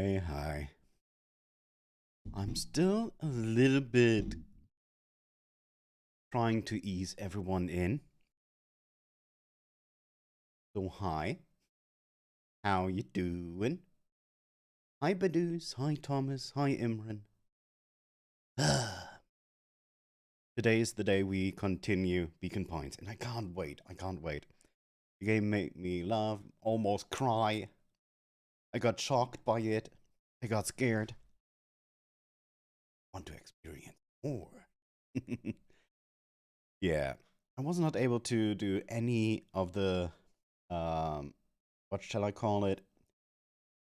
Hi. I'm still a little bit trying to ease everyone in. So hi, how you doing? Hi Badoos, hi Thomas, hi Imran. Today is the day we continue Beacon Points, and I can't wait. The game made me laugh, almost cry. I got shocked by it. I got scared. Want to experience more. Yeah, I was not able to do any of the what shall I call it?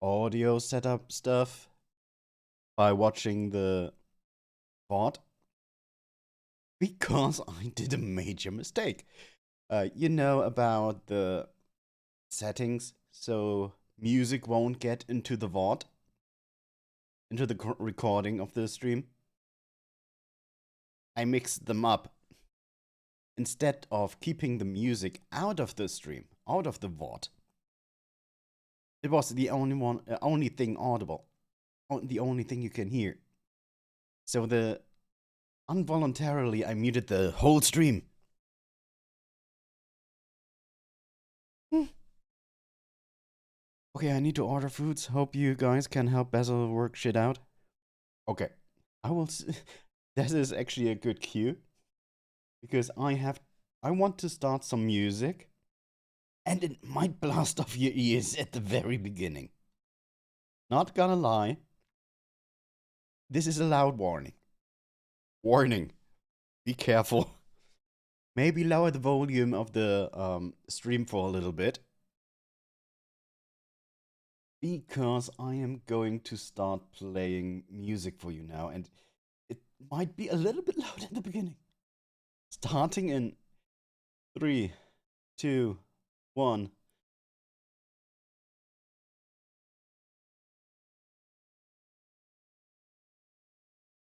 Audio setup stuff by watching the VOD because I did a major mistake. You know about the settings so music won't get into the VOD, into the recording of the stream. I mixed them up. Instead of keeping the music out of the stream, out of the VOD, it was the only thing audible, the only thing you can hear. So involuntarily I muted the whole stream. Okay, I need to order foods. Hope you guys can help Basil work shit out. Okay, I will. This is actually a good cue because I want to start some music, and it might blast off your ears at the very beginning. Not gonna lie. This is a loud warning. Warning. Be careful. Maybe lower the volume of the stream for a little bit. Because I am going to start playing music for you now, and it might be a little bit loud at the beginning. Starting in 3, 2, 1.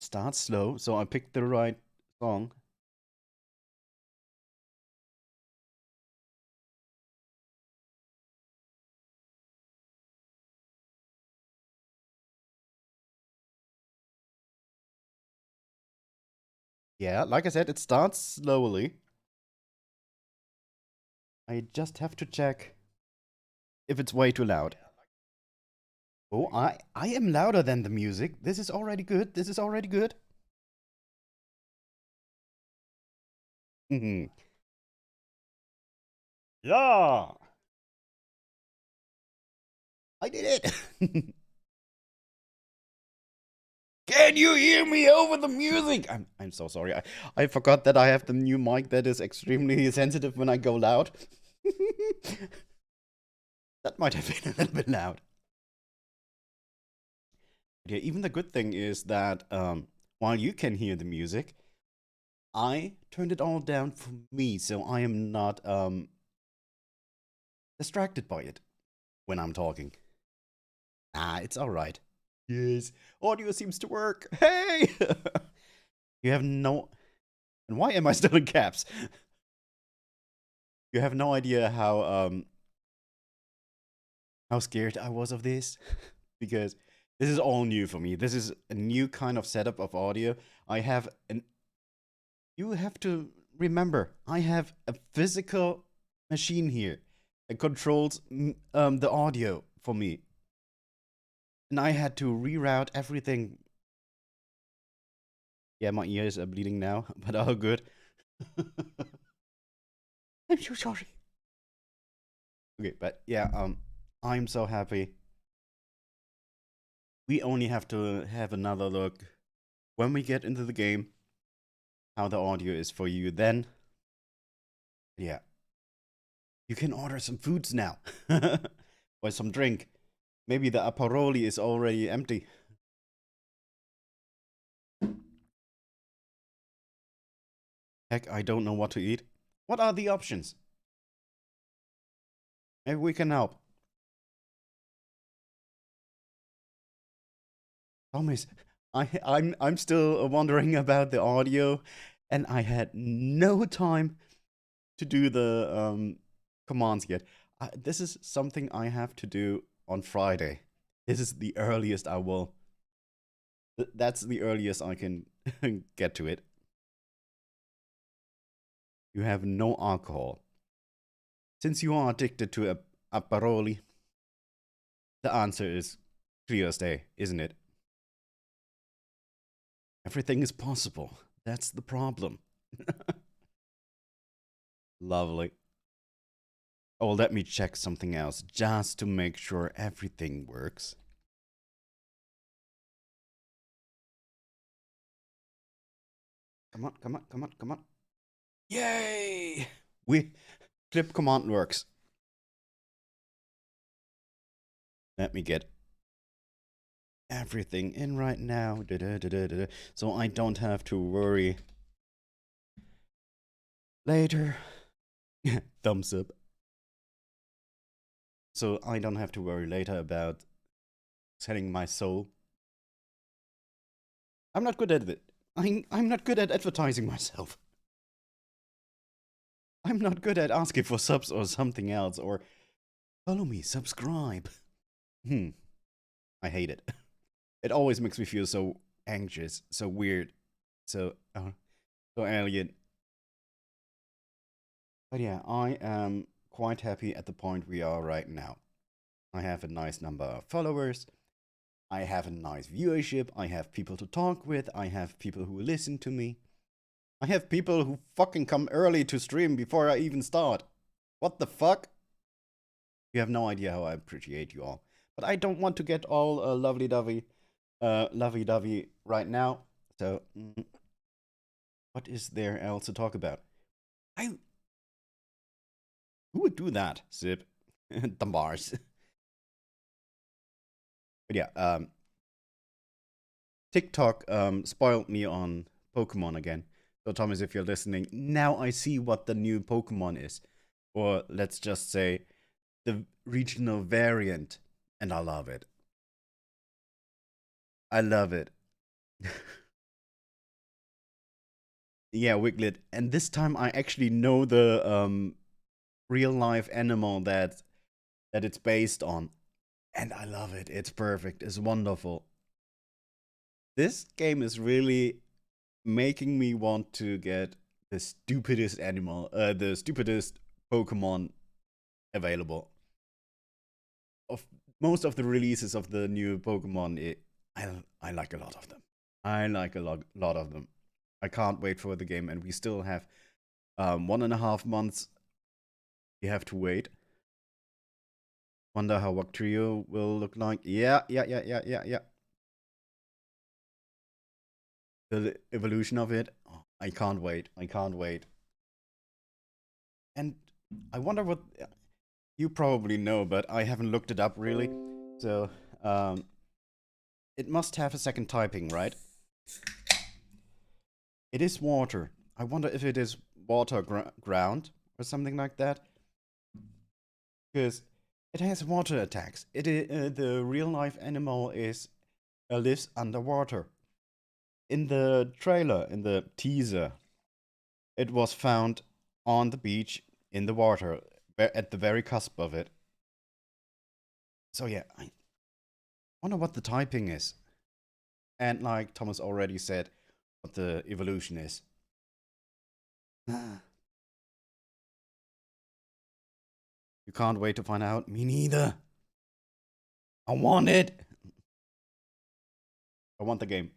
Start slow, so I picked the right song. Yeah, like I said, it starts slowly. I just have to check if it's way too loud. Oh, I am louder than the music. This is already good. This is already good. Mhm. Yeah, I did it. Can you hear me over the music? I'm so sorry. I forgot that I have the new mic that is extremely sensitive when I go loud. That might have been a little bit loud. Yeah, even the good thing is that while you can hear the music, I turned it all down for me, so I am not distracted by it when I'm talking. Ah, it's all right. Yes, audio seems to work. Hey, you have no. And why am I still in caps? You have no idea how scared I was of this because this is all new for me. This is a new kind of setup of audio. I have an. You have to remember, I have a physical machine here that controls the audio for me, and I had to reroute everything. Yeah, my ears are bleeding now, but all good. I'm so sorry. Okay, but yeah, I'm so happy. We only have to have another look when we get into the game, how the audio is for you then. Yeah, you can order some foods now. Or some drink. Maybe the Aperoli is already empty. Heck, I don't know what to eat. What are the options? Maybe we can help. Thomas, I'm still wondering about the audio, and I had no time to do the commands yet. This is something I have to do on Friday. This is the earliest I will. That's the earliest I can get to it. You have no alcohol. Since you are addicted to a Aperoli, the answer is clear as day, isn't it? Everything is possible. That's the problem. Lovely. Oh, let me check something else just to make sure everything works. Come on, come on, come on, come on. Yay! Clip command works. Let me get everything in right now. So I don't have to worry later. Thumbs up. So I don't have to worry later about selling my soul. I'm not good at it. I'm not good at advertising myself. I'm not good at asking for subs or something else, or follow me, subscribe. I hate it. It always makes me feel so anxious, so weird, so alien. But yeah, I am quite happy at the point we are right now. I have a nice number of followers. I have a nice viewership. I have people to talk with. I have people who listen to me. I have people who fucking come early to stream before I even start. What the fuck? You have no idea how I appreciate you all. But I don't want to get all lovey-dovey right now. So, what is there else to talk about? Who would do that, Zip? The bars. But yeah, TikTok spoiled me on Pokemon again. So Thomas, if you're listening, now I see what the new Pokemon is. Or let's just say the regional variant. And I love it. I love it. Yeah, Wiglet. And this time I actually know the real life animal that it's based on. And I love it. It's perfect. It's wonderful. This game is really making me want to get the stupidest the stupidest Pokemon available. Of most of the releases of the new Pokemon, I like a lot of them. I like a lot of them. I can't wait for the game, and we still have 1.5 months. We have to wait. Wonder how Wugtrio will look like. Yeah. The evolution of it. Oh, I can't wait. I can't wait. And I wonder what you probably know, but I haven't looked it up really. So it must have a second typing, right? It is water. I wonder if it is water ground or something like that. Because it has water attacks. The real life animal is lives underwater. In the trailer, in the teaser, it was found on the beach in the water at the very cusp of it. So yeah, I wonder what the typing is. And like Thomas already said, what the evolution is. You can't wait to find out? Me neither. I want it. I want the game.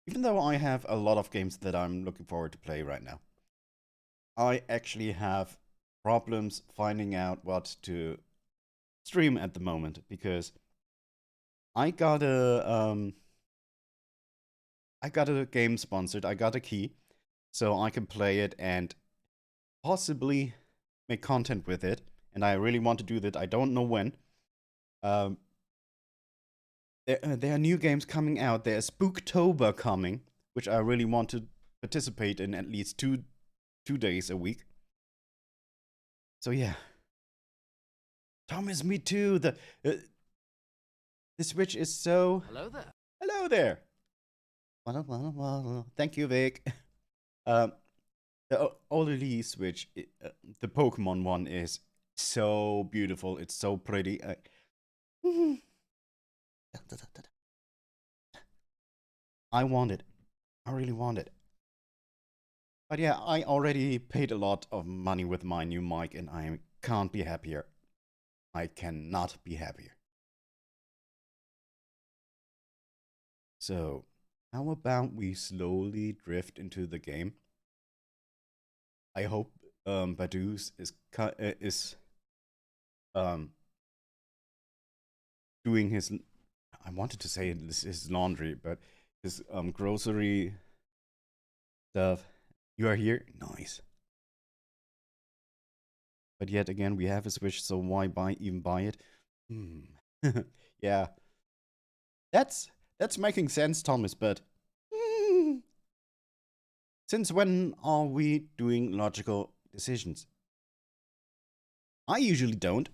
Even though I have a lot of games that I'm looking forward to play right now, I actually have problems finding out what to stream at the moment because I got a game sponsored. I got a key, so I can play it and possibly make content with it. And I really want to do that. I don't know when. There are new games coming out. There's Spooktober coming, which I really want to participate in at least two days a week. So yeah. Thomas, me too. The Switch is so. Hello there. Hello there. Thank you, Vic. The OLED Switch, the Pokemon one, is so beautiful. It's so pretty. I want it. I really want it. But yeah, I already paid a lot of money with my new mic and I can't be happier. I cannot be happier. So, how about we slowly drift into the game? I hope Badoo's is um doing his. I wanted to say his laundry, but his grocery stuff. You are here, nice. But yet again, we have a Switch, so why even buy it? Hmm. Yeah, that's that's making sense, Thomas. But hmm, since when are we doing logical decisions? I usually don't.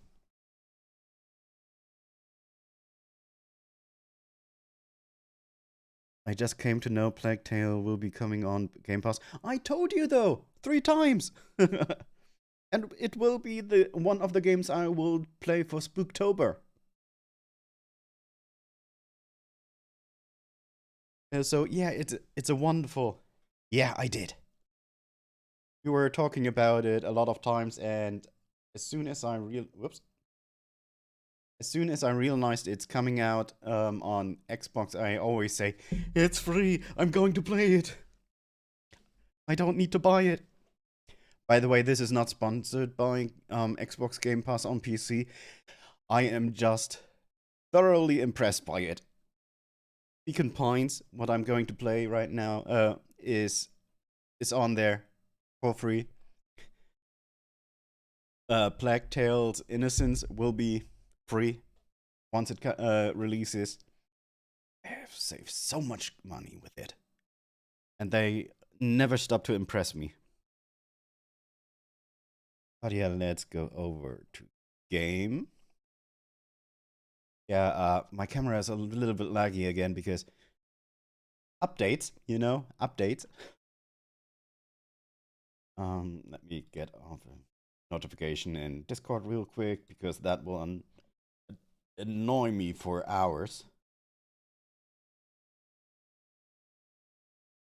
I just came to know Plague Tale will be coming on Game Pass. I told you though, 3 times. And it will be the one of the games I will play for Spooktober. So yeah, it's a wonderful. Yeah, I did. We were talking about it a lot of times, and as soon as I real whoops, as soon as I realized it's coming out on Xbox, I always say it's free. I'm going to play it. I don't need to buy it. By the way, this is not sponsored by Xbox Game Pass on PC. I am just thoroughly impressed by it. Beacon Pines, what I'm going to play right now, is on there for free. Plague Tale's Innocence will be free once it releases. I have saved so much money with it, and they never stop to impress me. But yeah, let's go over to game. Yeah, my camera is a little bit laggy again because updates, updates. Let me get off a notification in Discord real quick because that will annoy me for hours.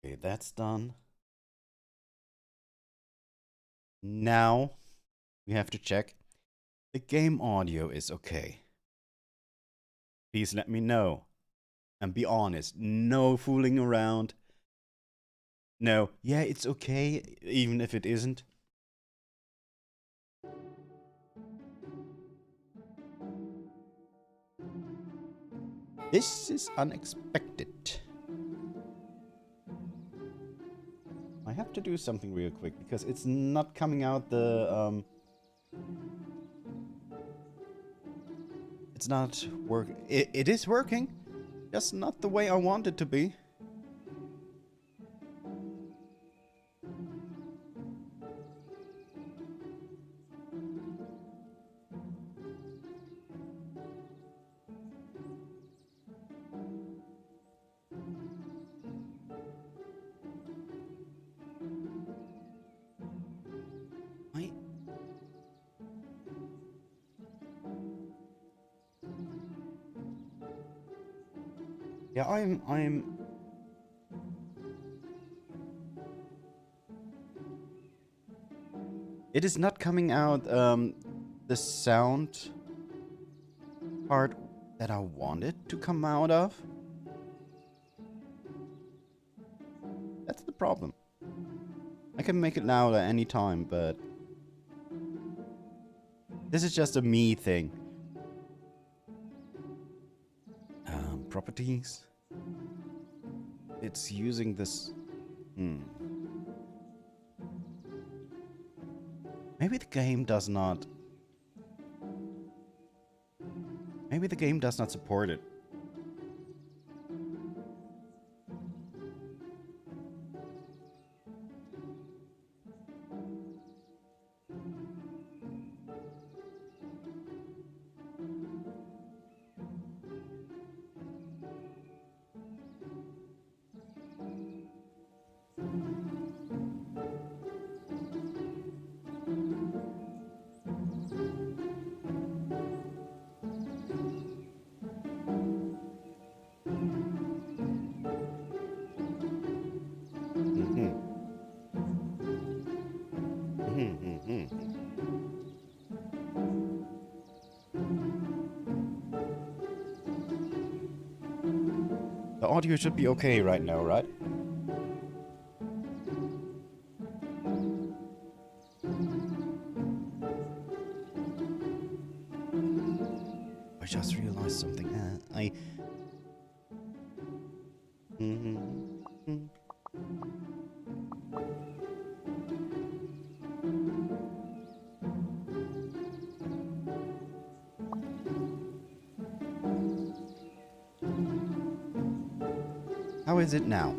Okay, that's done. Now we have to check the game audio is okay. Please let me know. And be honest. No fooling around. No, yeah, it's okay, even if it isn't. This is unexpected. I have to do something real quick because it's not coming out the it's not working. It is working, just not the way I want it to be. I yeah, I'm it is not coming out the sound part that I wanted to come out of. That's the problem. I can make it louder anytime, but this is just a me thing. Properties. It's using this. Maybe the game does not. Maybe the game does not support it. The audio should be okay right now, right? I just realized something. How is it now?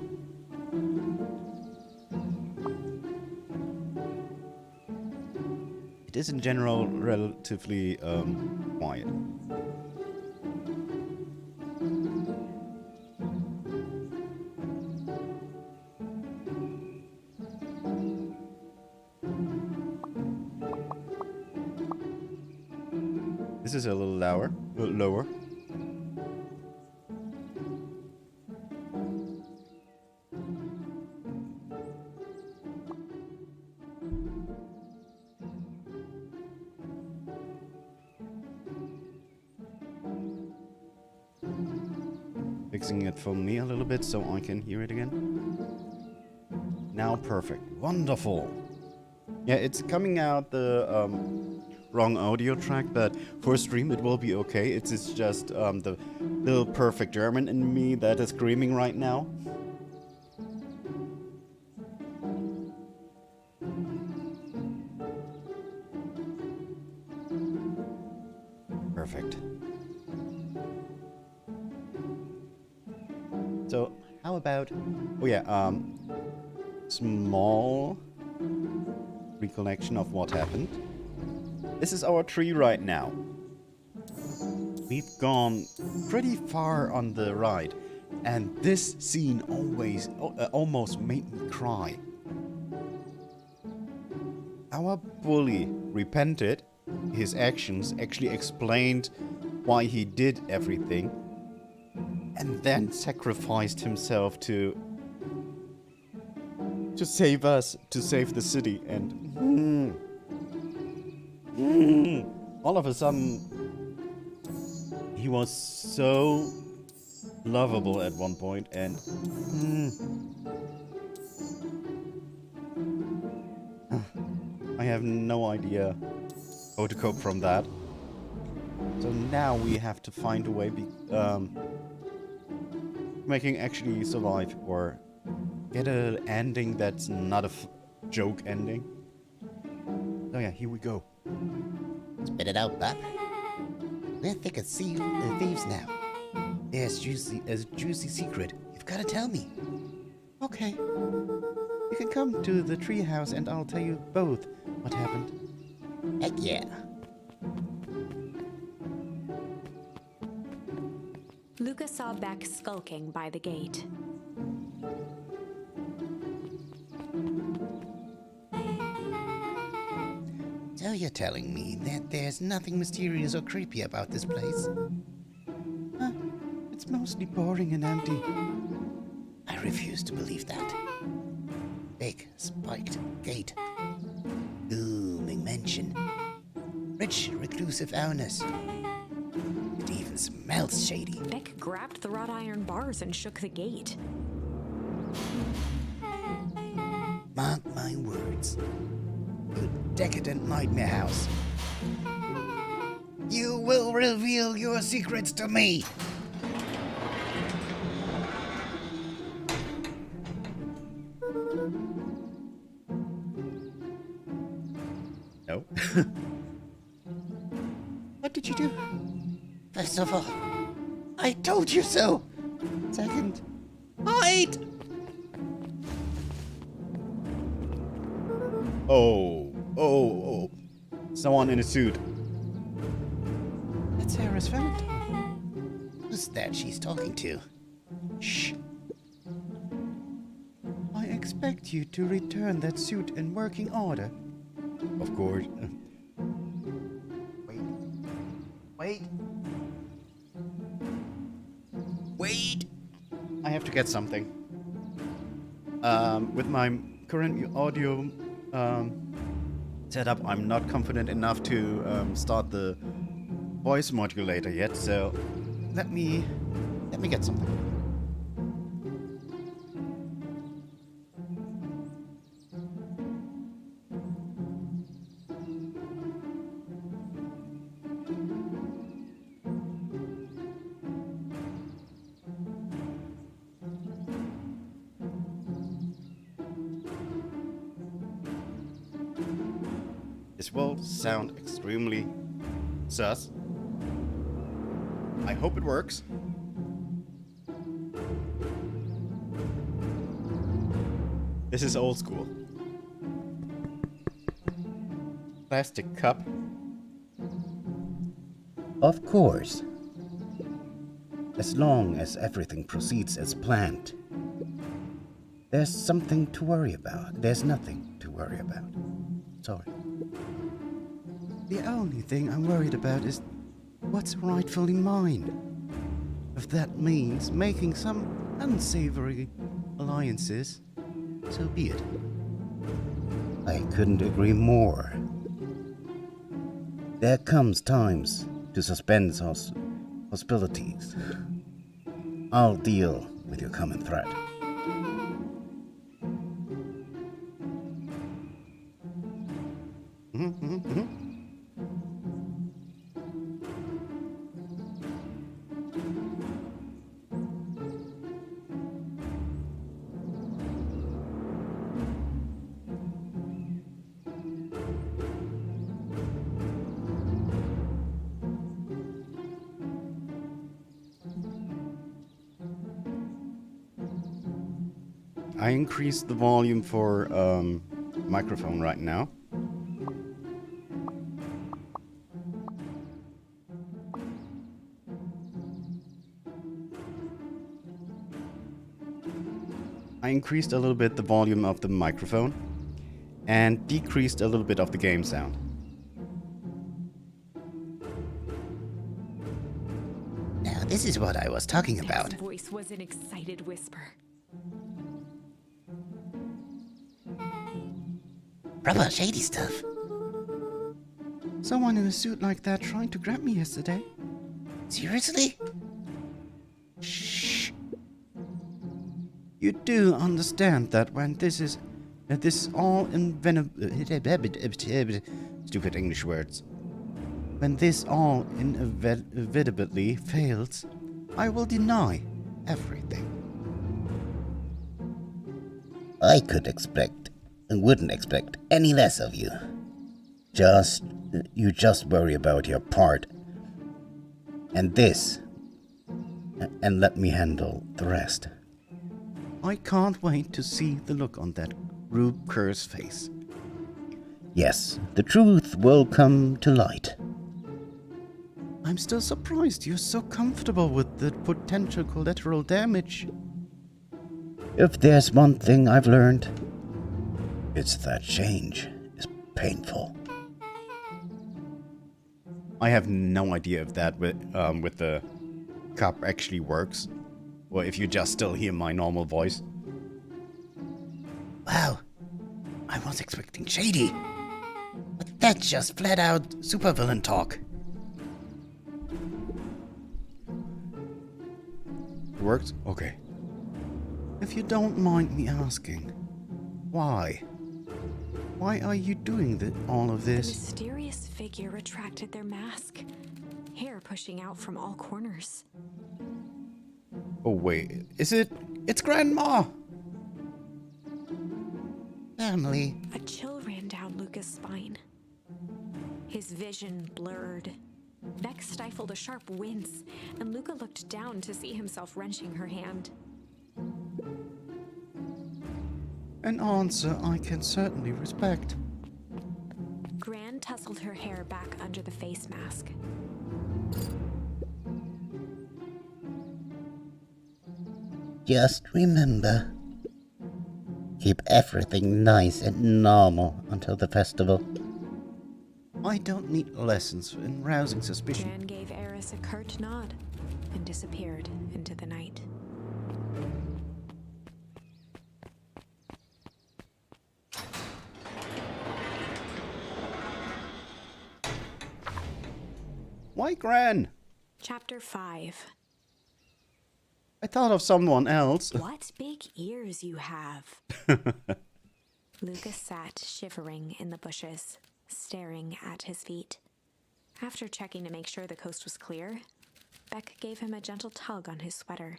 It is in general relatively quiet. This is a little lower. Fixing it for me a little bit so I can hear it again. Now perfect. Wonderful. Yeah, it's coming out the wrong audio track, but for stream it will be okay. It's just the little perfect German in me that is screaming right now. Perfect. So, how about... Oh yeah, small recollection of what happened. This is our tree right now. We've gone pretty far on the ride, and this scene almost made me cry. Our bully repented. His actions actually explained why he did everything, and then sacrificed himself to save us, to save the city. And all of a sudden, he was so lovable at one point, and I have no idea how to cope from that. So now we have to find a way making actually survive, or get an ending that's not a joke ending. Oh yeah, here we go. Spit it out, Bub. We're thick as thieves now. There's a juicy secret. You've got to tell me. Okay. You can come to the treehouse and I'll tell you both what happened. Heck yeah. Luca saw Beck skulking by the gate. So you're telling me that there's nothing mysterious or creepy about this place? It's mostly boring and empty. I refuse to believe that. Big, spiked gate. Booming mansion. Rich, reclusive owners. It even smells shady. Beck grabbed the wrought iron bars and shook the gate. Mark my words. You decadent nightmare house. You will reveal your secrets to me. No. What did you do? First of all, I told you so. Second, hide. Oh. Someone in a suit. That's Sarah's Valentine. Who's that she's talking to? Shh. I expect you to return that suit in working order. Of course. Wait. I have to get something. With my current audio setup, I'm not confident enough to start the voice modulator yet, so let me get something. This will sound extremely sus. I hope it works. This is old school. Plastic cup. Of course. As long as everything proceeds as planned, there's something to worry about. There's nothing to worry about. Sorry. The only thing I'm worried about is what's rightfully mine. If that means making some unsavory alliances, so be it. I couldn't agree more. There comes times to suspend hostilities. I'll deal with your common threat. I increased the volume for microphone right now. I increased a little bit the volume of the microphone and decreased a little bit of the game sound. Now, this is what I was talking about. His voice was an excited whisper. Proper shady stuff. Someone in a suit like that trying to grab me yesterday. Seriously? Shh. You do understand that when this is all stupid English words. When this all inevitably fails, I will deny everything. I could expect and wouldn't expect any less of you. You just worry about your part. And this. And let me handle the rest. I can't wait to see the look on that Rube Kerr's face. Yes, the truth will come to light. I'm still surprised you're so comfortable with the potential collateral damage. If there's one thing I've learned, it's that change is painful. I have no idea if that with the cup actually works, or if you just still hear my normal voice. Wow, I was expecting shady, but that's just flat out supervillain talk. It works? Okay. If you don't mind me asking, why? Why are you doing all of The this? mysterious figure retracted their mask, hair pushing out from all corners. Oh wait, it's Grandma! Family. A chill ran down Luca's spine. His vision blurred. Vex stifled a sharp wince, and Luca looked down to see himself wrenching her hand. An answer I can certainly respect. Gran tousled her hair back under the face mask. Just remember, keep everything nice and normal until the festival. I don't need lessons in rousing suspicion. Gran gave Eris a curt nod and disappeared into the night. Why Gran? Chapter 5. I thought of someone else. What big ears you have. Lucas sat shivering in the bushes, staring at his feet. After checking to make sure the coast was clear, Beck gave him a gentle tug on his sweater.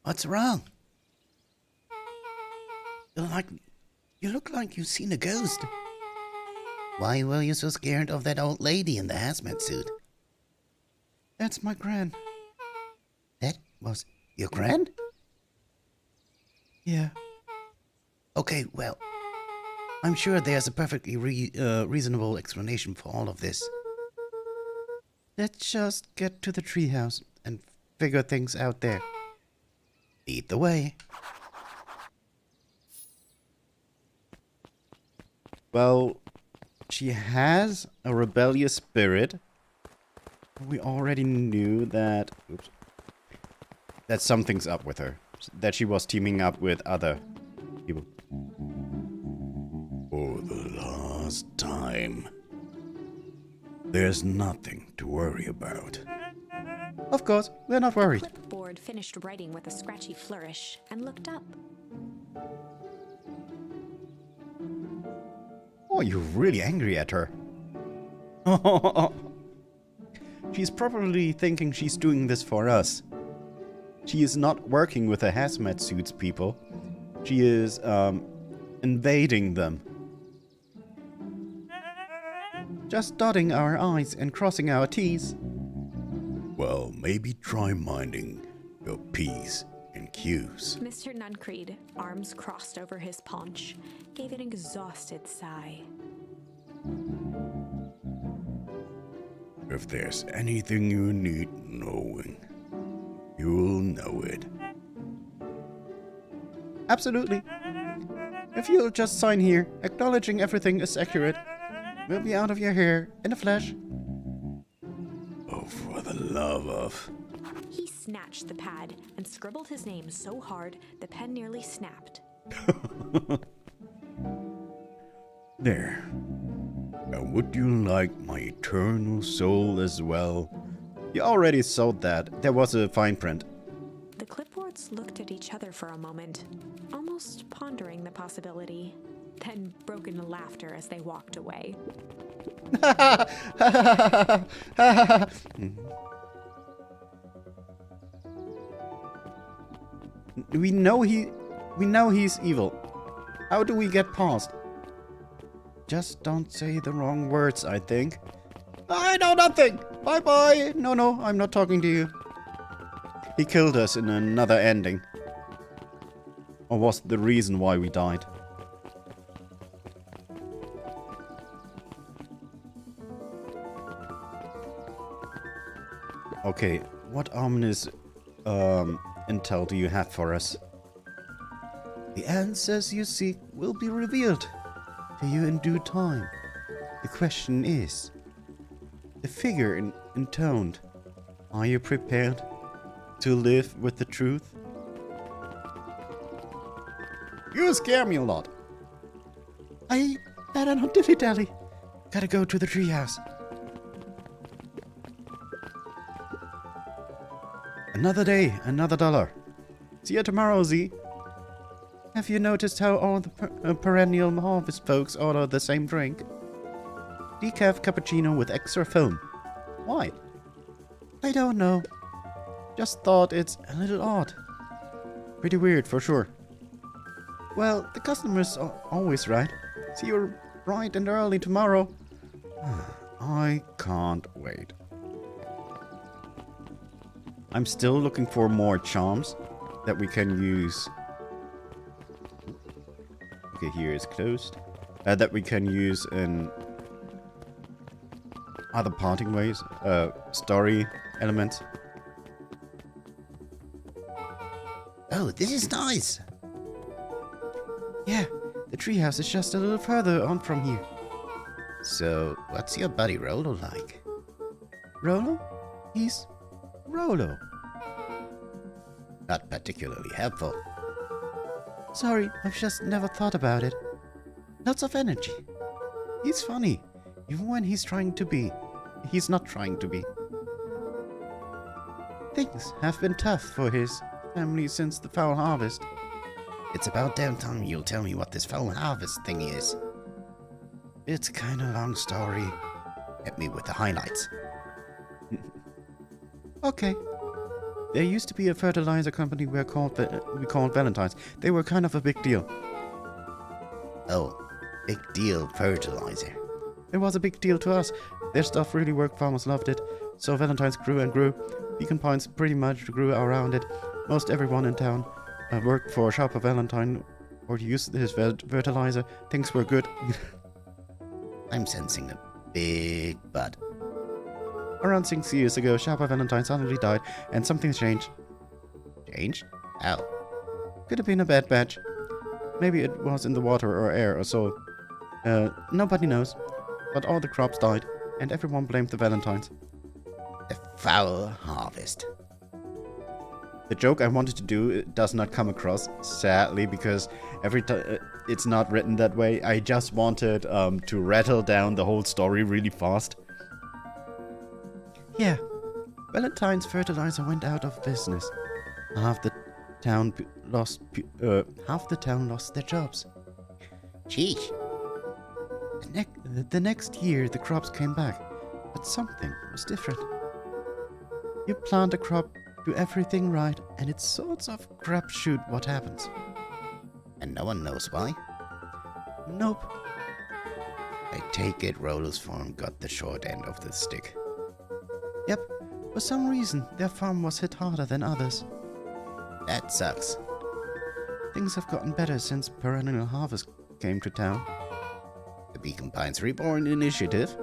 What's wrong? You look like you've seen a ghost. Why were you so scared of that old lady in the hazmat suit? That's my gran. That was your gran? Yeah. Okay, well, I'm sure there's a perfectly reasonable explanation for all of this. Let's just get to the treehouse and figure things out there. Lead the way. Well, she has a rebellious spirit. We already knew that... Oops. That something's up with her. That she was teaming up with other people. For the last time. There's nothing to worry about. Of course, we're not worried. The clipboard finished writing with a scratchy flourish and looked up. Oh, you're really angry at her. She's probably thinking she's doing this for us. She is not working with the hazmat suits people. She is, invading them. Just dotting our I's and crossing our T's. Well, maybe try minding your P's and Q's. Mr. Nuncreed, arms crossed over his paunch, gave an exhausted sigh. If there's anything you need knowing, you'll know it. Absolutely. If you'll just sign here, acknowledging everything is accurate, we'll be out of your hair in a flash. Oh, for the love of... He snatched the pad and scribbled his name so hard the pen nearly snapped. There. Now, would you like my eternal soul as well? You already sold that. There was a fine print. The clipboards looked at each other for a moment, almost pondering the possibility, then broke into laughter as they walked away. We know he's evil. How do we get past? Just don't say the wrong words, I think. I know nothing! Bye-bye! No, I'm not talking to you. He killed us in another ending. Or was the reason why we died. Okay, what ominous intel do you have for us? The answers you seek will be revealed to you in due time. The question is, the figure intoned, are you prepared to live with the truth? You scare me a lot. I better not dilly-dally. Gotta go to the treehouse. Another day, another dollar. See you tomorrow, Z. Have you noticed how all the perennial harvest folks order the same drink? Decaf cappuccino with extra foam. Why? I don't know. Just thought it's a little odd. Pretty weird for sure. Well, the customers are always right. See you bright and early tomorrow. I can't wait. I'm still looking for more charms that we can use. Okay, here is closed. That we can use in other parting ways. Story elements. Oh, this is nice. Yeah, the treehouse is just a little further on from here. So, what's your buddy Rolo like? Rolo? He's Rolo. Not particularly helpful. Sorry, I've just never thought about it. Lots of energy. He's funny, even when he's trying to be. He's not trying to be. Things have been tough for his family since the foul harvest. It's about damn time you'll tell me what this foul harvest thing is. It's kind of a long story. Hit me with the highlights. Okay. There used to be a fertilizer company we called Valentine's. They were kind of a big deal. Oh, big deal fertilizer. It was a big deal to us. Their stuff really worked, farmers loved it. So Valentine's grew and grew. Beacon Pines pretty much grew around it. Most everyone in town worked for Sharper Valentine or used his fertilizer. Things were good. I'm sensing a big but. Around 6 years ago, Sharper Valentine suddenly died and something changed. Changed? How? Could have been a bad batch. Maybe it was in the water or air or so. Nobody knows. But all the crops died and everyone blamed the Valentines. A foul harvest. The joke I wanted to do does not come across, sadly, because every time it's not written that way. I just wanted to rattle down the whole story really fast. Yeah, Valentine's fertilizer went out of business. Half the town lost their jobs. Sheesh. The next year, the crops came back, but something was different. You plant a crop, do everything right, and it's sorts of crapshoot what happens. And no one knows why? Nope. I take it Rollo's farm got the short end of the stick. Yep, for some reason, their farm was hit harder than others. That sucks. Things have gotten better since Perennial Harvest came to town. The Beacon Pines Reborn initiative?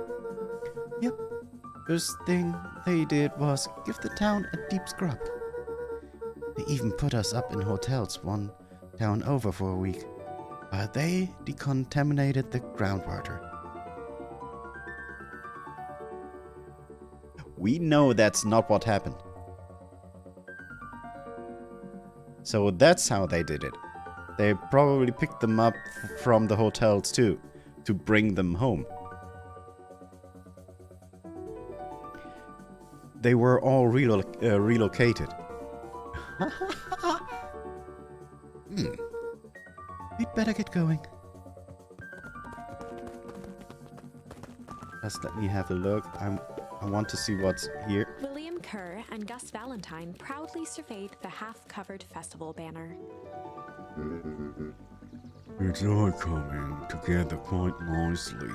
Yep. First thing they did was give the town a deep scrub. They even put us up in hotels one town over for a week. But they decontaminated the groundwater. We know that's not what happened. So that's how they did it. They probably picked them up from the hotels too, to bring them home. They were all relocated. We'd better get going. Just let me have a look. I want to see what's here. William Kerr and Gus Valentine proudly surveyed the half-covered festival banner. It's all coming together quite nicely.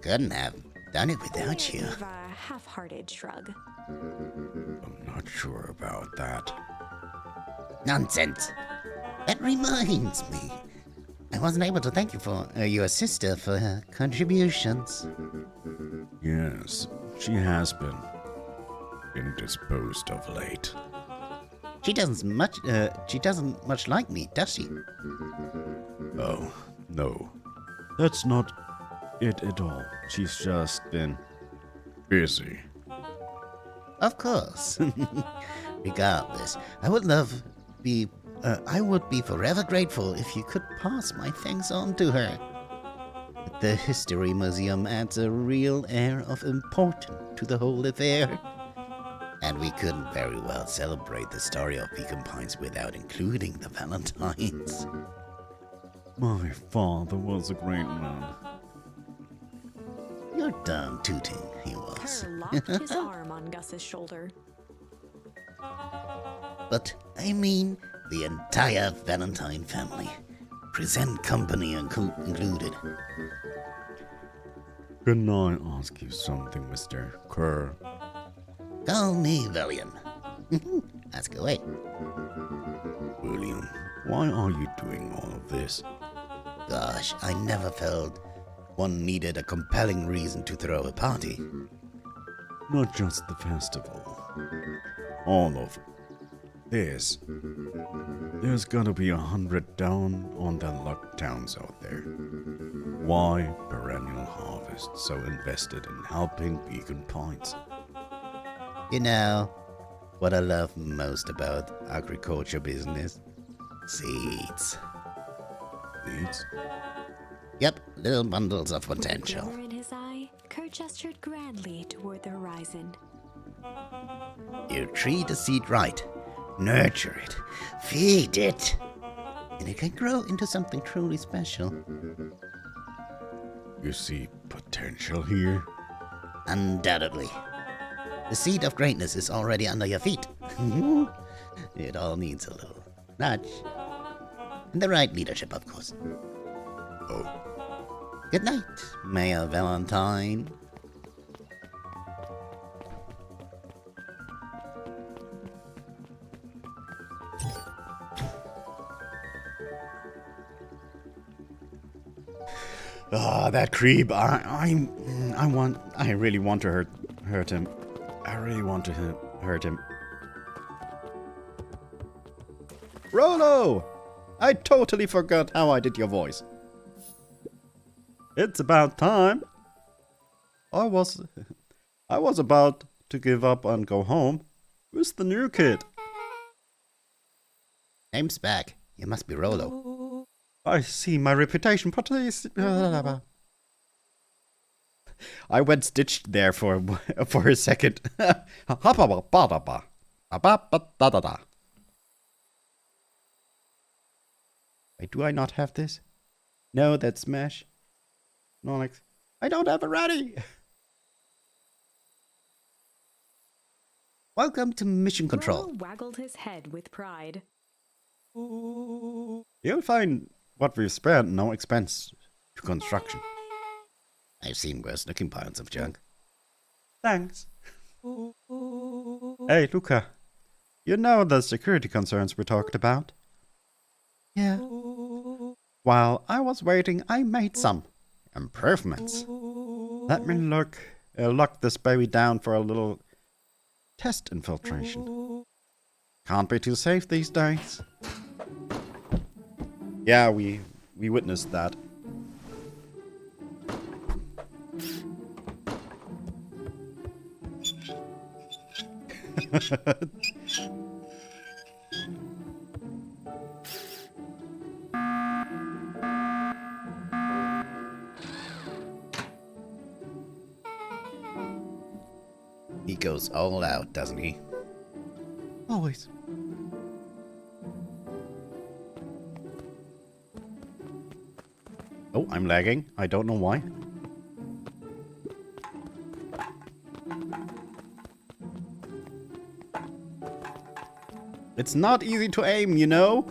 Couldn't have done it without you. Gave a half-hearted shrug. I'm not sure about that. Nonsense. That reminds me. I wasn't able to thank you for your sister for her contributions. Yes, she has been indisposed of late. She doesn't much like me, does she? Oh, no. That's not it at all. She's just been busy. Of course. Regardless, I would be forever grateful if you could pass my thanks on to her. The History Museum adds a real air of importance to the whole affair. And we couldn't very well celebrate the story of Beacon Pines without including the Valentines. My father was a great man. You're done tooting, he was. Kerr locked his arm on Gus's shoulder. But I mean the entire Valentine family. Present company included. Can I ask you something, Mr. Kerr? Call me William. Ask away. William, why are you doing all of this? Gosh, I never felt one needed a compelling reason to throw a party. Not just the festival. All of this. There's gotta be 100 down on the luck towns out there. Why Perennial Harvest so invested in helping Beacon Pines? You know, what I love most about agriculture business? Seeds. Seeds? Yep, little bundles of potential. With a glimmer in his eye, Kerr gestured grandly toward the horizon. You treat a seed right, nurture it, feed it, and it can grow into something truly special. You see potential here? Undoubtedly. The seed of greatness is already under your feet. It all needs a little nudge. And the right leadership, of course. Oh. Good night, Mayor Valentine. Ah, that creep. I really want to hurt him. I really want to hurt him. Rolo! I totally forgot how I did your voice. It's about time. I was about to give up and go home. Who's the new kid? Name's back. You must be Rolo. I see my reputation. Please. I went stitched there for a second. Wait, do I not have this? No, that's Smash. Nonix. I don't have it ready. Welcome to Mission Control. Rollo waggled his head with pride. You'll find what we've spared no expense to construction. I've seen worse looking piles of junk. Thanks. Hey, Luca. You know the security concerns we talked about? Yeah. While I was waiting, I made some improvements. Let me lock this baby down for a little test infiltration. Can't be too safe these days. Yeah, we witnessed that. He goes all out, doesn't he? Always. Oh, I'm lagging. I don't know why. It's not easy to aim, you know?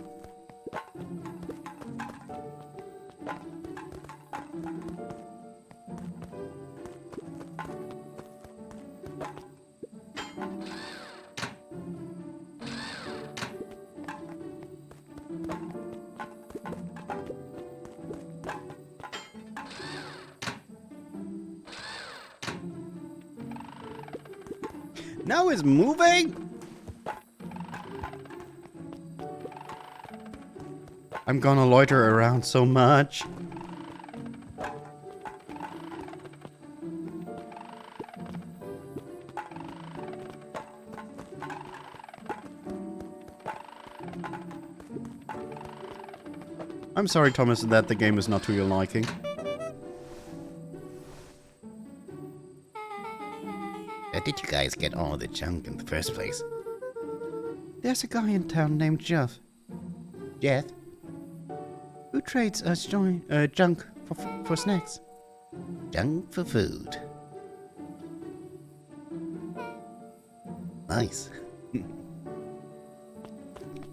Now it's moving? I'm gonna loiter around so much. I'm sorry, Thomas, that the game is not to your liking. Where did you guys get all the junk in the first place? There's a guy in town named Jeff. Jeff? Who trades us junk for snacks? Junk for food. Nice.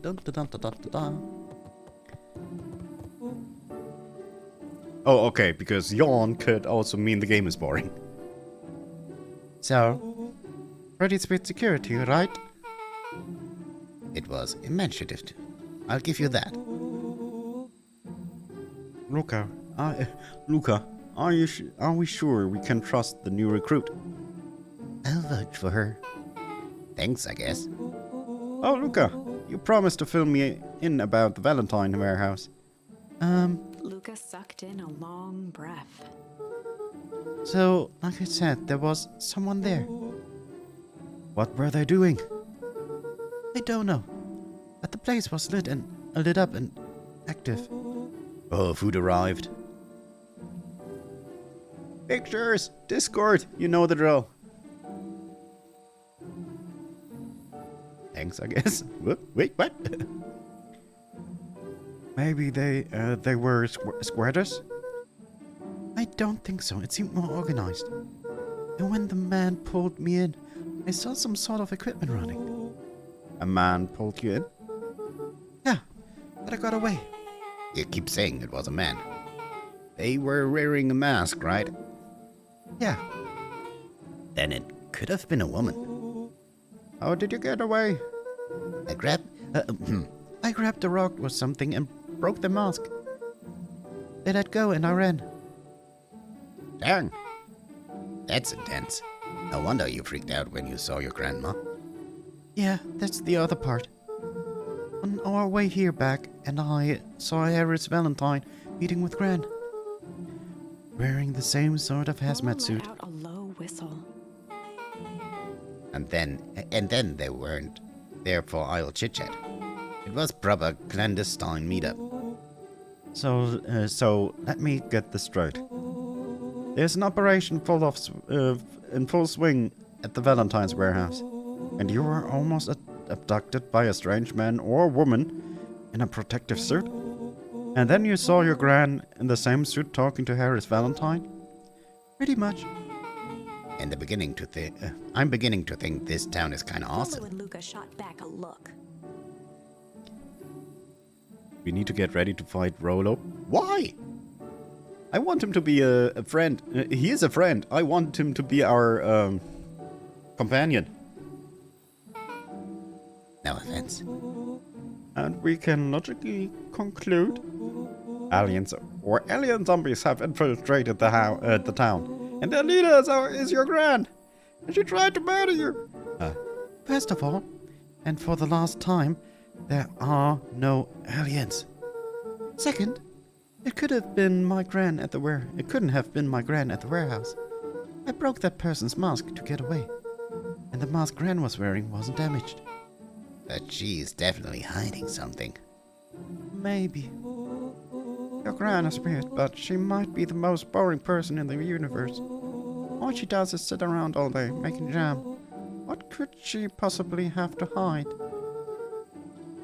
Dun, dun, dun, dun, dun, dun. Oh, okay, because yawn could also mean the game is boring. So, ready to beat security, right? It was imaginative. I'll give you that. Luca, are we sure we can trust the new recruit? I'll vote for her. Thanks, I guess. Oh, Luca, you promised to fill me in about the Valentine warehouse. Luca sucked in a long breath. So, like I said, there was someone there. What were they doing? I don't know. But the place was lit up and active. Oh, food arrived. Pictures! Discord! You know the drill. Thanks, I guess. Wait, what? Maybe they were squatters? I don't think so. It seemed more organized. And when the man pulled me in, I saw some sort of equipment running. A man pulled you in? Yeah, but I got away. You keep saying it was a man. They were wearing a mask, right? Yeah. Then it could have been a woman. How did you get away? I grabbed... I grabbed a rock or something and broke the mask. They let go and I ran. Dang. That's intense. No wonder you freaked out when you saw your grandma. Yeah, that's the other part. On our way here back, and I saw Harris Valentine meeting with Gran. Wearing the same sort of hazmat suit. Let out a low whistle. And then they weren't there for idle chit-chat. It was proper clandestine meetup. So let me get this straight. There's an operation in full swing at the Valentine's warehouse, and you were almost abducted by a strange man or woman in a protective suit. And then you saw your Gran in the same suit talking to Harris Valentine. Pretty much. I'm beginning to think this town is kind of Polo awesome. and Luca shot back a look. We need to get ready to fight Rolo. Why? I want him to be a friend. He is a friend. I want him to be our companion. No offense. And we can logically conclude aliens or alien zombies have infiltrated the town. And their leader is your Gran. And she tried to murder you. First of all, and for the last time, there are no aliens. Second, it couldn't have been my Gran at the warehouse. I broke that person's mask to get away. And the mask Gran was wearing wasn't damaged. But she's definitely hiding something. Maybe. Your Gran is weird, but she might be the most boring person in the universe. All she does is sit around all day, making jam. What could she possibly have to hide?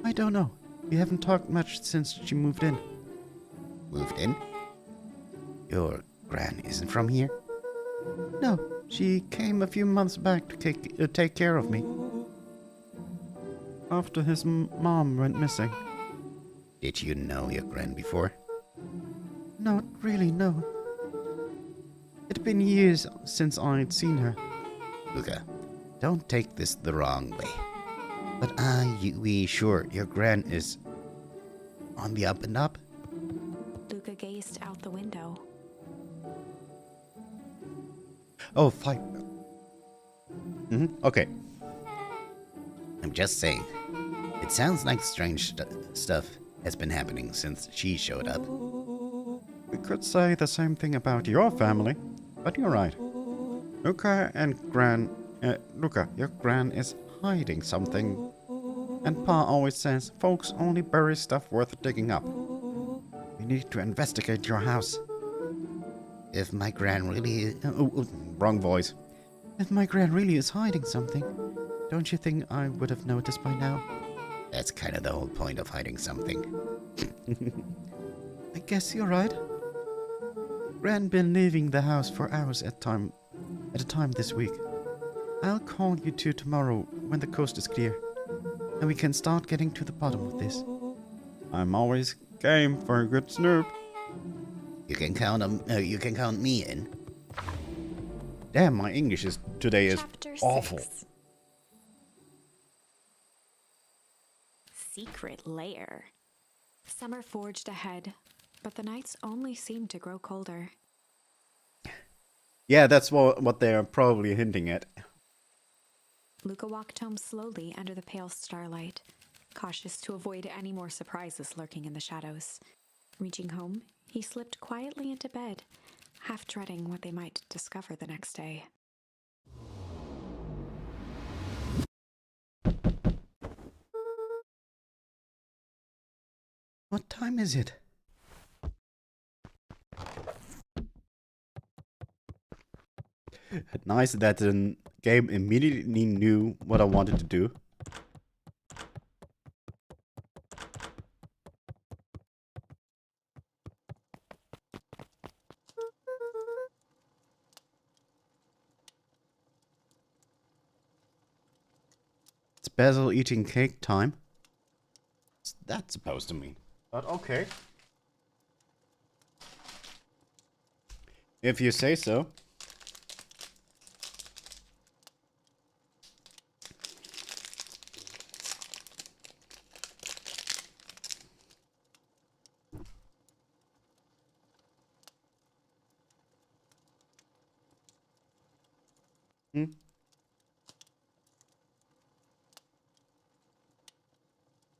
I don't know. We haven't talked much since she moved in. Moved in? Your Gran isn't from here? No, she came a few months back to take care of me. After his mom went missing. Did you know your Gran before? Not really, no. It'd been years since I'd seen her. Luca, don't take this the wrong way. But are we sure your Gran is on the up and up? Luca gazed out the window. Oh, fine. Okay. I'm just saying. It sounds like strange stuff has been happening since she showed up. We could say the same thing about your family, but you're right. Luca, your Gran is hiding something. And Pa always says folks only bury stuff worth digging up. We need to investigate your house. If my Gran really... Wrong voice. If my Gran really is hiding something, don't you think I would have noticed by now? That's kind of the whole point of hiding something. I guess you're right. Gran been leaving the house for hours at a time this week. I'll call you two tomorrow when the coast is clear, and we can start getting to the bottom of this. I'm always game for a good snoop. You can count me in. Damn, my English today is Chapter awful. 6. Secret lair. Summer forged ahead, but the nights only seemed to grow colder. Yeah, that's what they are probably hinting at. Luca walked home slowly under the pale starlight, cautious to avoid any more surprises lurking in the shadows. Reaching home, he slipped quietly into bed, half dreading what they might discover the next day. What time is it? Nice that the game immediately knew what I wanted to do. Basil eating cake time? What's that supposed to mean? But okay. If you say so.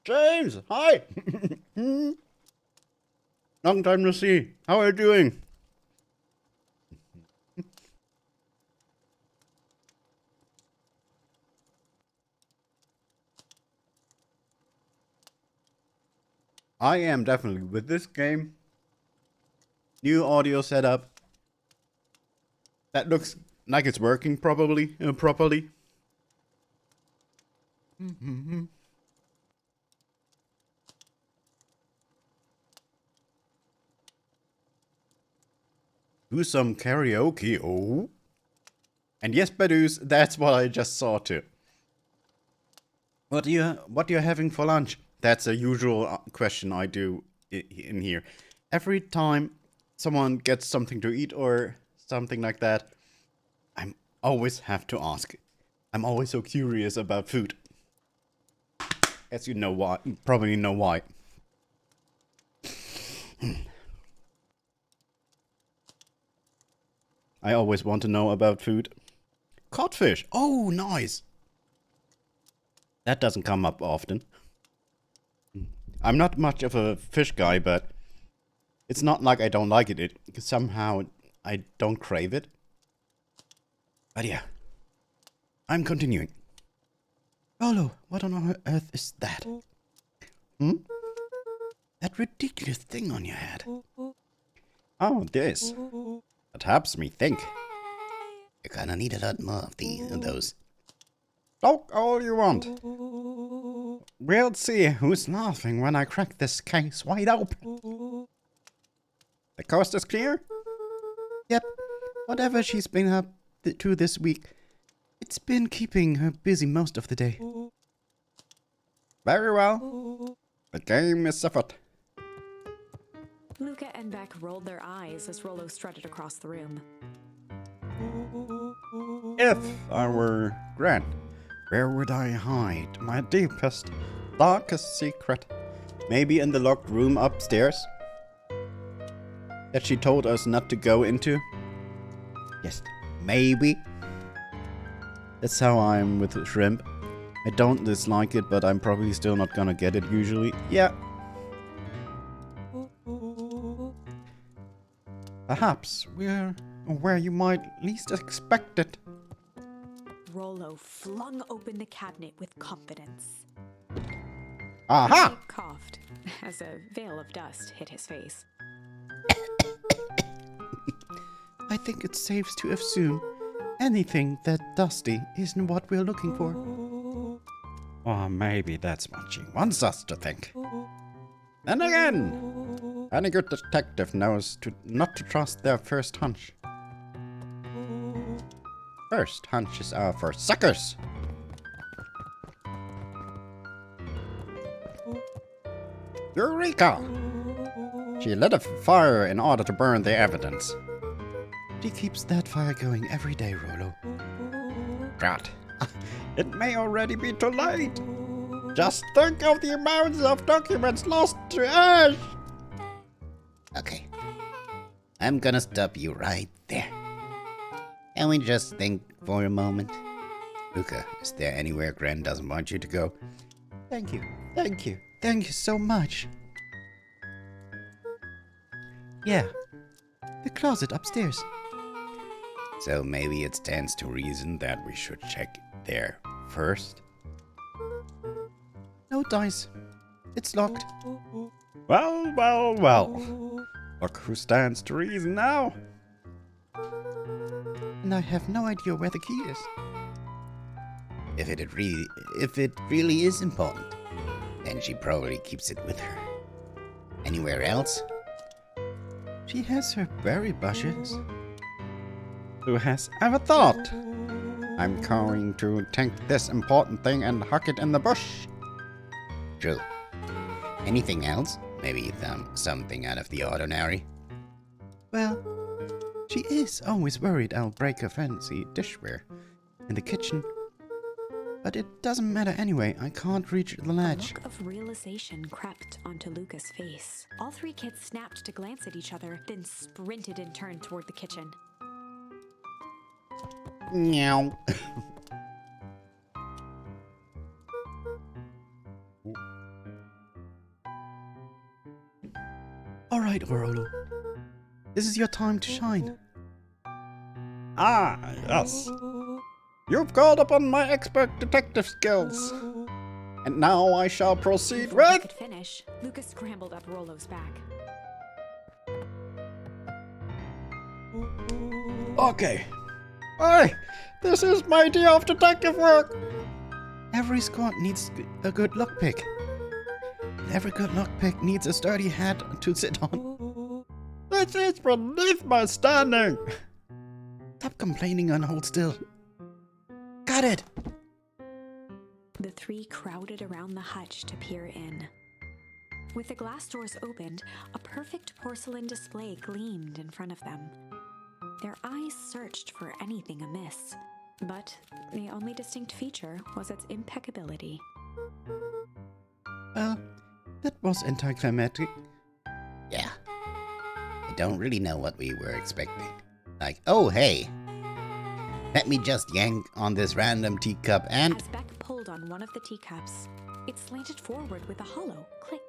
James, hi! Long time no see. How are you doing? I am definitely with this game. New audio setup. That looks like it's working properly. Do some karaoke. Oh. And yes, Badus, that's what I just saw too. What you having for lunch? That's a usual question I do in here. Every time someone gets something to eat or something like that, I always have to ask. I'm always so curious about food. As you know why, probably know why. I always want to know about food. Codfish. Oh, nice. That doesn't come up often. I'm not much of a fish guy, but it's not like I don't like it. Somehow I don't crave it. But yeah, I'm continuing. Olo, what on earth is that? That ridiculous thing on your head. Oh, this. That helps me think. You're gonna need a lot more of those. Talk all you want. We'll see who's laughing when I crack this case wide open. The coast is clear? Yep. Whatever she's been up to this week, it's been keeping her busy most of the day. Very well. The game is afoot. Luca and Beck rolled their eyes as Rollo strutted across the room. If I were Grant, where would I hide my deepest, darkest secret? Maybe in the locked room upstairs? That she told us not to go into? Yes, maybe. That's how I'm with shrimp. I don't dislike it, but I'm probably still not gonna get it usually. Yeah. Perhaps we're where you might least expect it. Rollo flung open the cabinet with confidence. Aha! He coughed as a veil of dust hit his face. I think it's safe to assume anything that dusty isn't what we're looking for. Or maybe that's what she wants us to think. And again, any good detective knows not to trust their first hunch. First hunches are for suckers. Eureka! She lit a fire in order to burn the evidence. She keeps that fire going every day, Rollo. God, it may already be too late. Just think of the amounts of documents lost to ash. Okay. I'm gonna stop you right there. Can we just think for a moment? Luca, is there anywhere Gran doesn't want you to go? Thank you. Thank you. Thank you so much. Yeah. The closet upstairs. So maybe it stands to reason that we should check there first? No dice. It's locked. Well, well, well. Look who stands to reason now. And I have no idea where the key is. If it really is important, then she probably keeps it with her. Anywhere else? She has her berry bushes. Who has ever thought? I'm going to take this important thing and huck it in the bush. True. Anything else? Maybe something out of the ordinary? Well, she is always worried I'll break her fancy dishware in the kitchen. But it doesn't matter anyway, I can't reach the ledge. A look of realization crept onto Luca's face. All three kids snapped to glance at each other, then sprinted in turn toward the kitchen. Meow. Alright, Orolo. This is your time to shine. Ah, yes. You've called upon my expert detective skills. And now I shall proceed Before he with... could finish, Luca scrambled up Rolo's back. Okay. Hey, this is my day of detective work. Every squad needs a good lockpick. Every good lockpick needs a sturdy head to sit on. This is beneath my standing. Stop complaining and hold still. Got it. The three crowded around the hutch to peer in. With the glass doors opened, a perfect porcelain display gleamed in front of them. Their eyes searched for anything amiss, but the only distinct feature was its impeccability. Well, that was anticlimactic. Yeah. I don't really know what we were expecting. Like, oh hey, let me just yank on this random teacup and... As Beck pulled on one of the teacups, it slanted forward with a hollow click.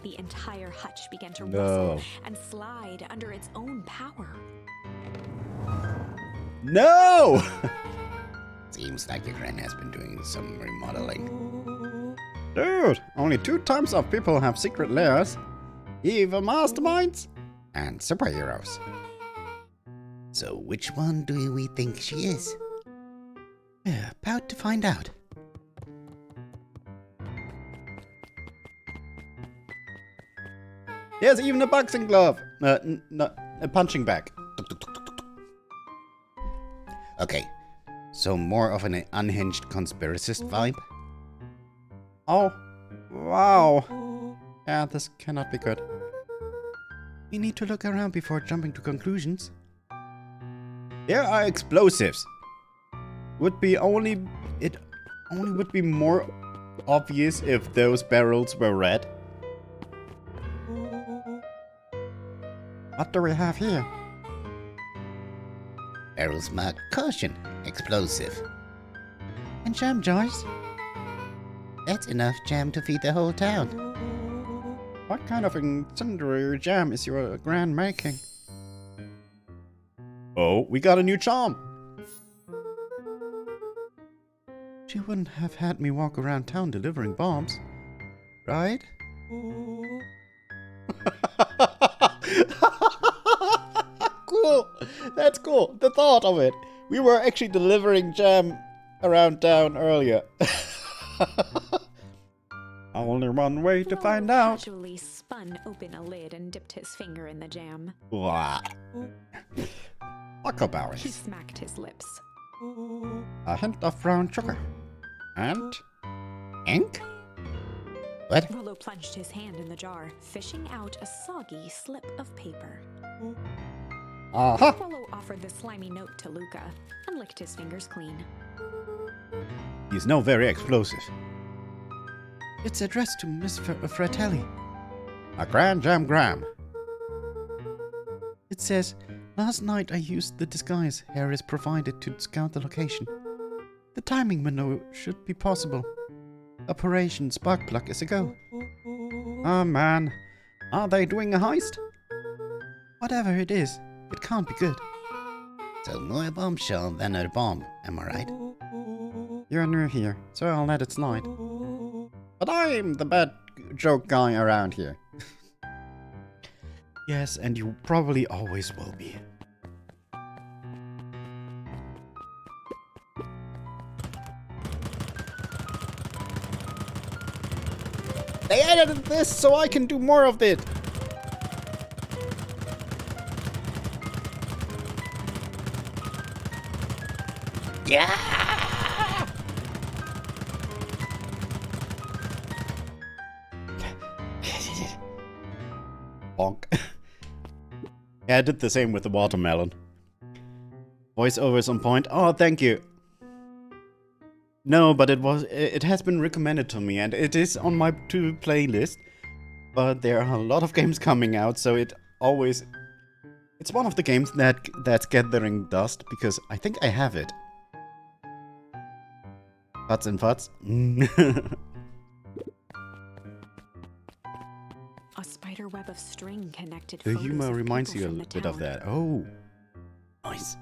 The entire hutch began to rustle and slide under its own power. No! Seems like your friend has been doing some remodeling. Dude, only 2 types of people have secret lairs. Evil masterminds and superheroes. So which one do we think she is? We're about to find out. There's even a boxing glove. No, a punching bag. Okay, so more of an unhinged conspiracist vibe? Oh, wow. Yeah, this cannot be good. We need to look around before jumping to conclusions. There are explosives. It only would be more obvious if those barrels were red. What do we have here? Barrels marked caution, explosive. And jam jars? That's enough jam to feed the whole town. What kind of incendiary jam is your grand making? Oh, we got a new charm! She wouldn't have had me walk around town delivering bombs, right? Cool! That's cool! The thought of it! We were actually delivering jam around town earlier. Only one way to find out. Casually spun open a lid and dipped his finger in the jam. Blah. He Huckleberries. smacked his lips. A hint of brown sugar. And ink? What? Rollo plunged his hand in the jar, fishing out a soggy slip of paper. Aha! Rollo offered the slimy note to Luca and licked his fingers clean. He's no very explosive. It's addressed to Miss Fratelli. A grand jam gram. It says, last night I used the disguise Harris provided to scout the location. The timing window should be possible. Operation Sparkplug is a go. Oh man, are they doing a heist? Whatever it is, it can't be good. So more a bombshell than a bomb, am I right? You're new here, so I'll let it slide. But I'm the bad joke guy around here. Yes, and you probably always will be. They edited this so I can do more of it. Yeah! Bonk. Yeah, I did the same with the watermelon. Voiceovers on point. Oh, thank you. No, but it has been recommended to me, and it is on my to playlist. But there are a lot of games coming out, so it's one of the games that's gathering dust because I think I have it. Futs and futs. A spider web of string connected. The photos humor of reminds people you a from the bit of town, that. Oh, nice.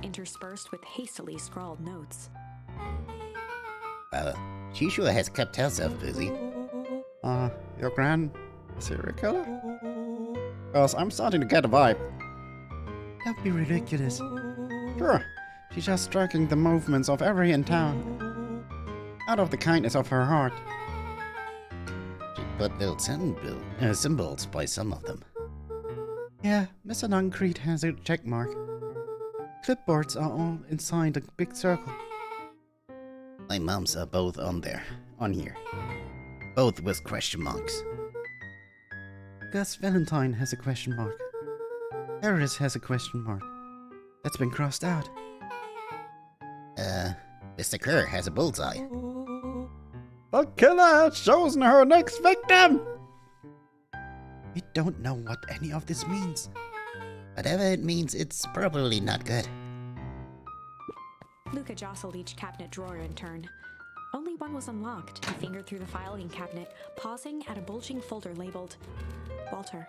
interspersed with hastily scrawled notes. Well, she sure has kept herself busy. Your gran a serial killer? Cause I'm starting to get a vibe. Don't be ridiculous. Sure, she's just tracking the movements of every in town. Out of the kindness of her heart. She put little symbols by some of them. Yeah, Mr. Nuncrete has a check mark. Clipboards are all inside a big circle. My mom's are both on here. Both with question marks. Gus Valentine has a question mark. Harris has a question mark. That's been crossed out. Mr. Kerr has a bullseye. The killer has chosen her next victim! We don't know what any of this means. Whatever it means, it's probably not good. Luca jostled each cabinet drawer in turn. Only one was unlocked. He fingered through the filing cabinet, pausing at a bulging folder labeled Walter.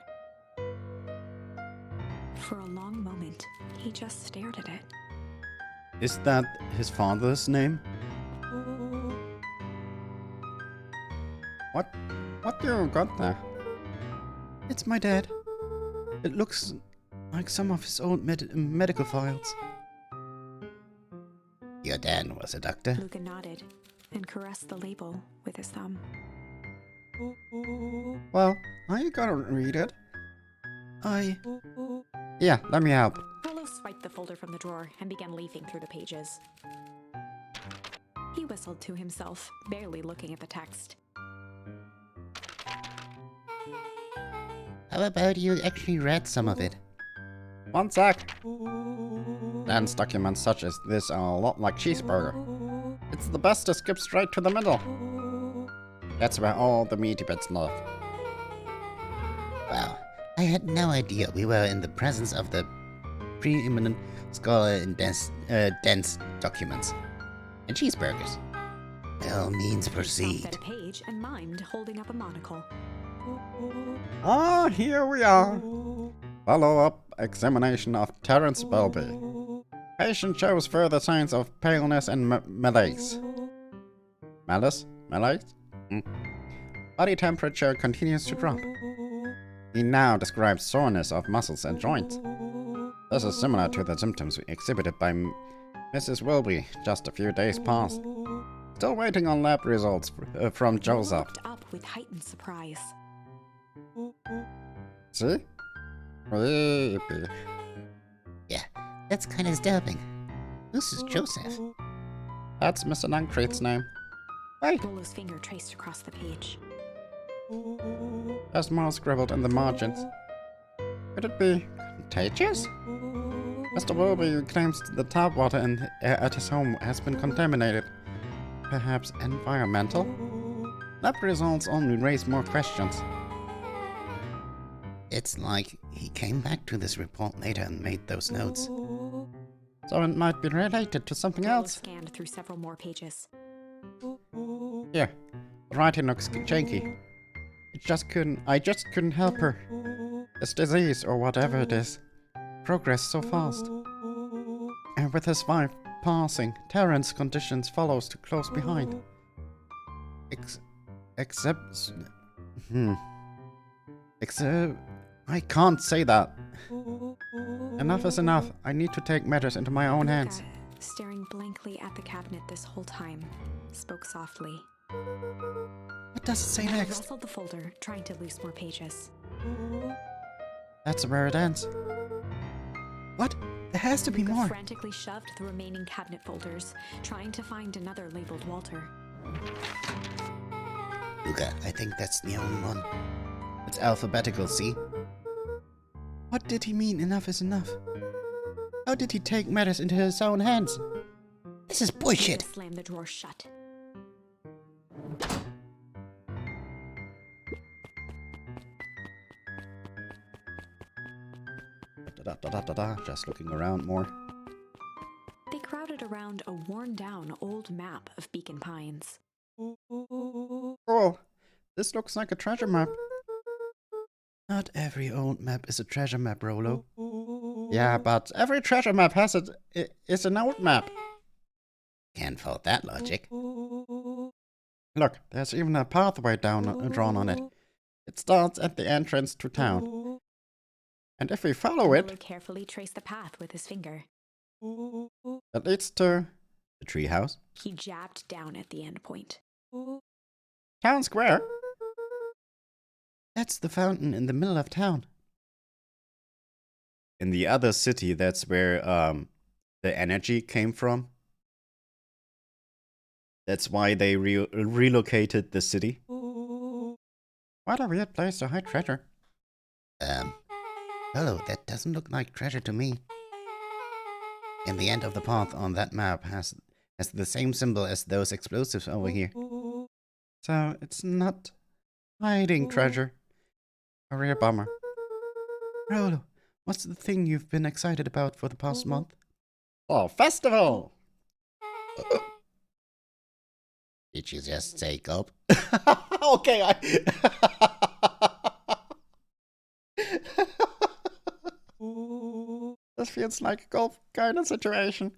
For a long moment, he just stared at it. Is that his father's name? What do you got there? It's my dad. It looks like some of his old medical files. Your dad was a doctor? Luca nodded and caressed the label with his thumb. Well, are you gonna read it? Yeah, let me help. Rollo swiped the folder from the drawer and began leafing through the pages. He whistled to himself, barely looking at the text. How about you actually read some of it? One sec. Dan's documents such as this are a lot like cheeseburger. It's the best to skip straight to the middle. That's where all the meaty bits live. Wow, I had no idea we were in the presence of the preeminent scholar in dense documents. And cheeseburgers. By all means, He proceed. stopped at a page and mimed, holding up a monocle. Ah, here we are. Follow-up examination of Terence Welby. Patient shows further signs of paleness and malaise. Malaise? Body temperature continues to drop. He now describes soreness of muscles and joints. This is similar to the symptoms exhibited by Mrs. Welby just a few days past. Still waiting on lab results from Joseph. Looked up with heightened surprise. See? Creepy. Yeah, that's kind of disturbing. This is Joseph. That's Mr. Nuncrete's name. Hey, Rollo's finger traced across the page. there's more scribbled in the margins. Could it be contagious? Mr. Wilby claims the tap water at his home has been contaminated. Perhaps environmental? Lab results only raise more questions. It's like he came back to this report later and made those notes. So it might be related to something Rollo else. scanned through several more pages. Here, the writing looks janky. I just couldn't help her. This disease, or whatever it is, progressed so fast. And with his wife passing, Terrence's conditions follows too close behind. Except... I can't say that. Enough is enough. I need to take matters into my own hands. Luca, staring blankly at the cabinet this whole time, spoke softly. What does it say He next? rustled the folder, trying to loose more pages. That's where it ends. What? There has to be Luca more. frantically shoved the remaining cabinet folders, trying to find another labeled Walter. Luca, I think that's the only one. It's alphabetical, see? What did he mean enough is enough? How did he take matters into his own hands? This is bullshit. Luca slammed the drawer shut. Just looking around more. They crowded around a worn-down old map of Beacon Pines. Oh, this looks like a treasure map. Not every old map is a treasure map, Rollo. Yeah, but every treasure map is an old map. Can't fault that logic. Look, there's even a pathway drawn on it. It starts at the entrance to town. And if we follow Rollo it, carefully traced the path with his finger. it leads to the treehouse. He jabbed down at the end point. Town Square. That's the fountain in the middle of town. In the other city, that's where the energy came from. That's why they relocated the city. What a weird place to hide treasure. Hello, that doesn't look like treasure to me. And the end of the path on that map has the same symbol as those explosives over here. So it's not hiding treasure. A real bummer. Rolo, what's the thing you've been excited about for the past month? Oh, festival! Did you just say gulp? Okay, This feels like a golf kind of situation.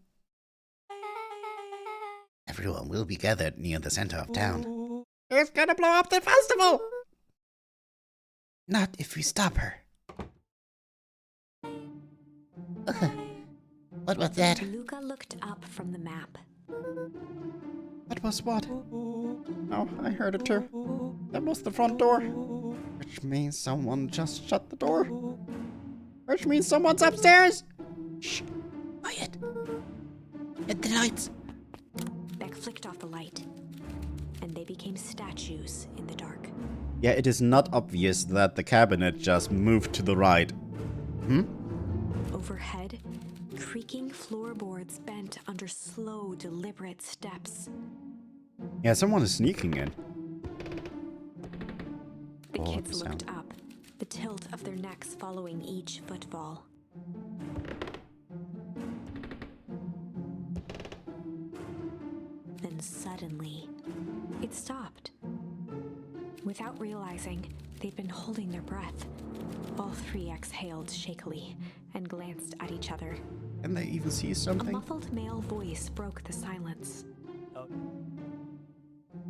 Everyone will be gathered near the center of town. Who's gonna blow up the festival? Not if we stop her. What was that? Luca looked up from the map. That was what? Oh, I heard it too. That was the front door. Which means someone just shut the door. Which means someone's upstairs. Shh! Quiet! Hit the lights! Beck flicked off the light, and they became statues in the dark. Yeah, it is not obvious that the cabinet just moved to the right. Overhead, creaking floorboards bent under slow, deliberate steps. Yeah, someone is sneaking in. The Oh, kids the looked sound. up, the tilt of their necks following each footfall. Then suddenly, it stopped. Without realizing, they'd been holding their breath. All three exhaled shakily and glanced at each other. Can they even see A something? muffled male voice broke the silence.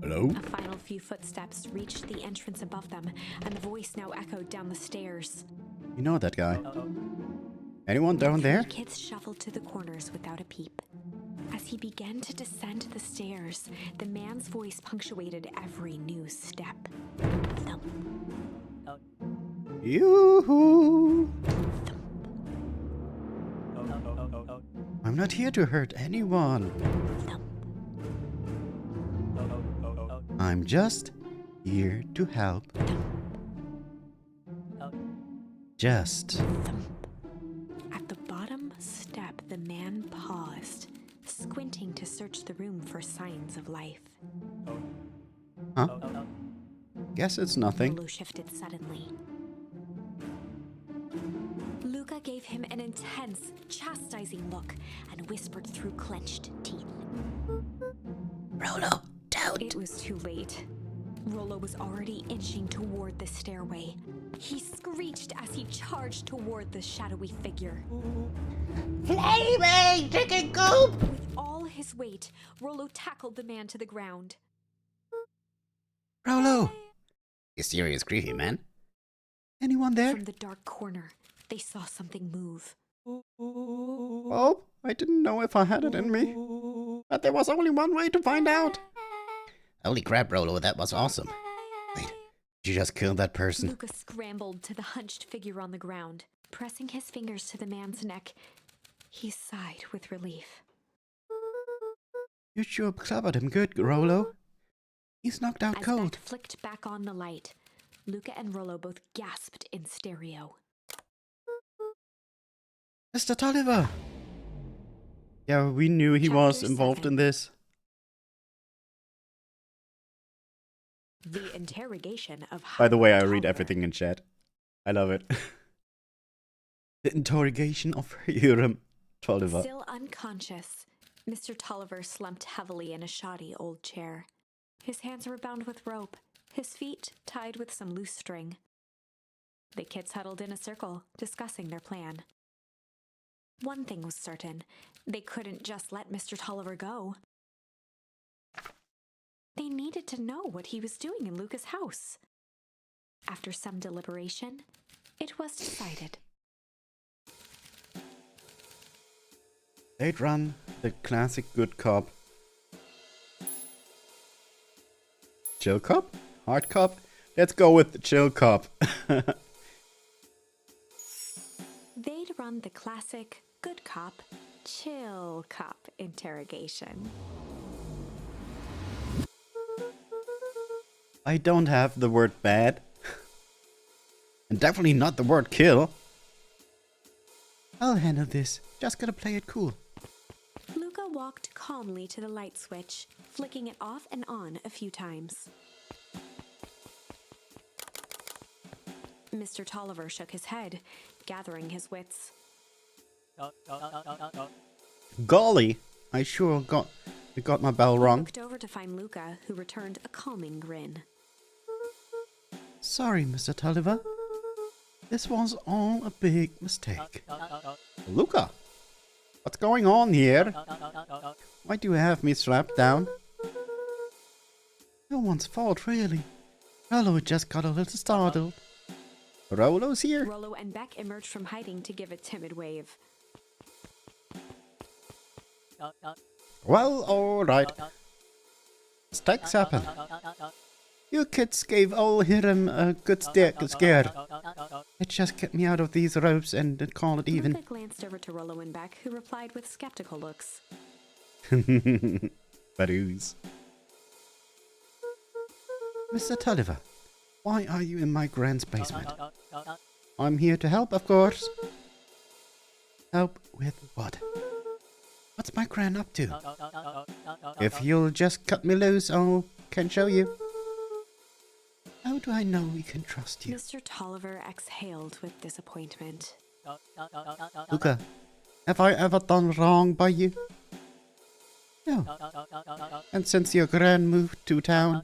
Hello? A final few footsteps reached the entrance above them, and the voice now echoed down the stairs. You know that guy. Anyone down there? The kids shuffled to the corners without a peep. As he began to descend the stairs, the man's voice punctuated every new step. Thump, Yoo-hoo! thump. I'm not here to hurt anyone. Thump. I'm just here to help. Just. Thump. At the bottom step, the man paused, squinting to search the room for signs of life. Huh? Guess it's nothing. Rollo shifted suddenly. Luca gave him an intense, chastising look and whispered through clenched teeth. Rolo, don't! It was too late. Rollo was already inching toward the stairway. He screeched as he charged toward the shadowy figure. Flaming chicken coop! With all his weight, Rollo tackled the man to the ground. Rolo! You're serious creepy, man. Anyone there? From the dark corner, they saw something move. Oh, I didn't know if I had it in me. But there was only one way to find out. Holy crap, Rolo, that was awesome. Wait, did you just kill that person? Luca scrambled to the hunched figure on the ground. Pressing his fingers to the man's neck, He sighed with relief. You sure clobbered him good, Rollo. He's knocked out As cold. Beck flicked back on the light, Luca and Rollo both gasped in stereo. Mr. Tolliver! Yeah, we knew he was Chapter involved 7. in this. The interrogation of By the way, I read Tolliver. everything in chat. I love it. The interrogation of Hiram Tolliver. Still unconscious, Mr. Tolliver slumped heavily in a shoddy old chair. His hands were bound with rope, his feet tied with some loose string. The kids huddled in a circle, discussing their plan. One thing was certain, they couldn't just let Mr. Tolliver go. They needed to know what he was doing in Luca's house. After some deliberation, it was decided. They'd run the classic good cop. Chill cop? Hard cop? Let's go with the chill cop. They'd run the classic good cop, chill cop interrogation. I don't have the word bad. And definitely not the word kill. I'll handle this. Just gotta play it cool. Luca walked calmly to the light switch, flicking it off and on a few times. Mr. Tolliver shook his head, gathering his wits. Golly, I sure got my bell He wrong. looked over to find Luca, who returned a calming grin. Sorry, Mr. Tolliver. This was all a big mistake. Luca, what's going on here? Why do you have me strapped down? No one's fault, really. Rollo just got a little startled. Rollo's here. Rollo and Beck emerged from hiding to give a timid wave. Well, alright. Mistakes happen. You kids gave old Hiram a good scare. It just kept me out of these ropes and call it even. Luca glanced over to Rollo and Beck, who replied with skeptical looks. Baroos. Mr. Tolliver, why are you in my grand's basement? I'm here to help, of course. Help with what? What's my gran up to? If you'll just cut me loose, I can show you. How do I know we can trust you? Mr. Tolliver exhaled with disappointment. Luca, have I ever done wrong by you? No. And since your gran moved to town,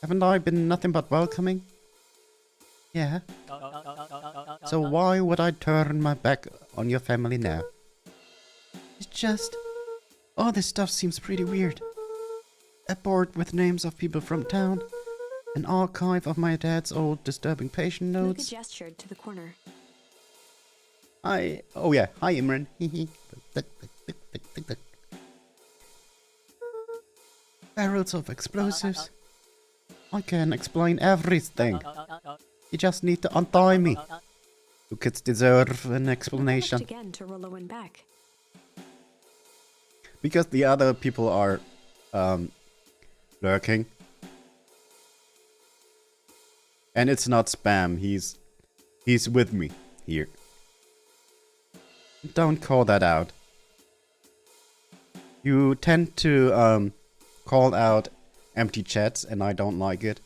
haven't I been nothing but welcoming? Yeah. So why would I turn my back on your family now? It's just... all this stuff seems pretty weird. A board with names of people from town. An archive of my dad's old disturbing patient Luca notes. gestured to the corner. Oh yeah, hi Imran. Barrels of explosives. I can explain everything. You just need to untie me. You kids deserve an Luca explanation. looked again to Rollo and Beck. Because the other people are lurking. And it's not spam, he's with me here. Don't call that out. You tend to call out empty chats and I don't like it.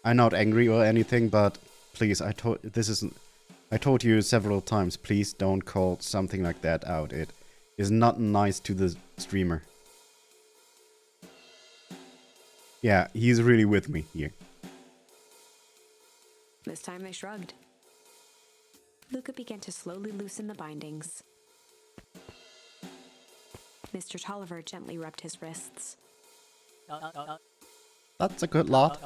I'm not angry or anything, but please, I told you several times, please don't call something like that out. It is not nice to the streamer. Yeah, he's really with me here. This time they shrugged. Luca began to slowly loosen the bindings. Mr. Tolliver gently rubbed his wrists. That's a good lot.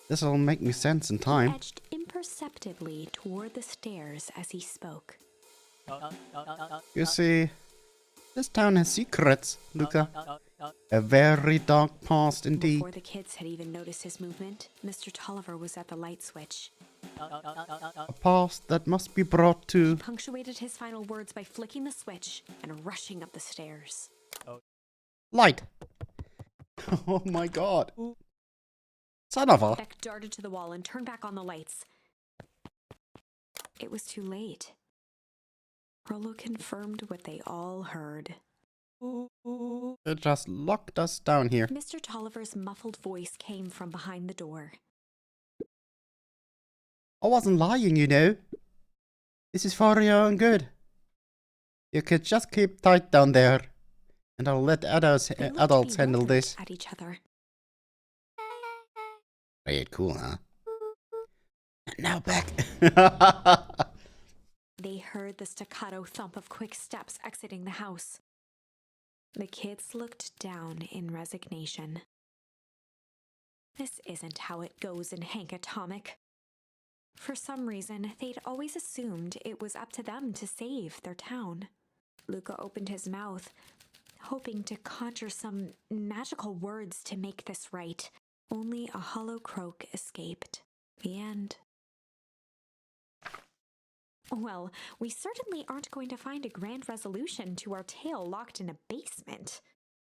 This'll make me sense in He time. edged imperceptibly toward the stairs as he spoke. You see, this town has secrets, Luca. A very dark past indeed. Before the kids had even noticed his movement, Mr. Tolliver was at the light switch. A past that must be brought He to... punctuated his final words by flicking the switch and rushing up the stairs. Light! Oh my god. Son of a... Beck darted to the wall and turned back on the lights. It was too late. Rollo confirmed what they all heard. It just locked us down here. Mr. Tolliver's muffled voice came from behind the door. I wasn't lying, you know. This is for your own good. You could just keep tight down there. And I'll let adults handle this. At each other. Play it cool, huh? And now back. They heard the staccato thump of quick steps exiting the house. The kids looked down in resignation. This isn't how it goes in Hank Atomic. For some reason, they'd always assumed it was up to them to save their town. Luca opened his mouth, hoping to conjure some magical words to make this right. Only a hollow croak escaped. The end. Well, we certainly aren't going to find a grand resolution to our tale locked in a basement.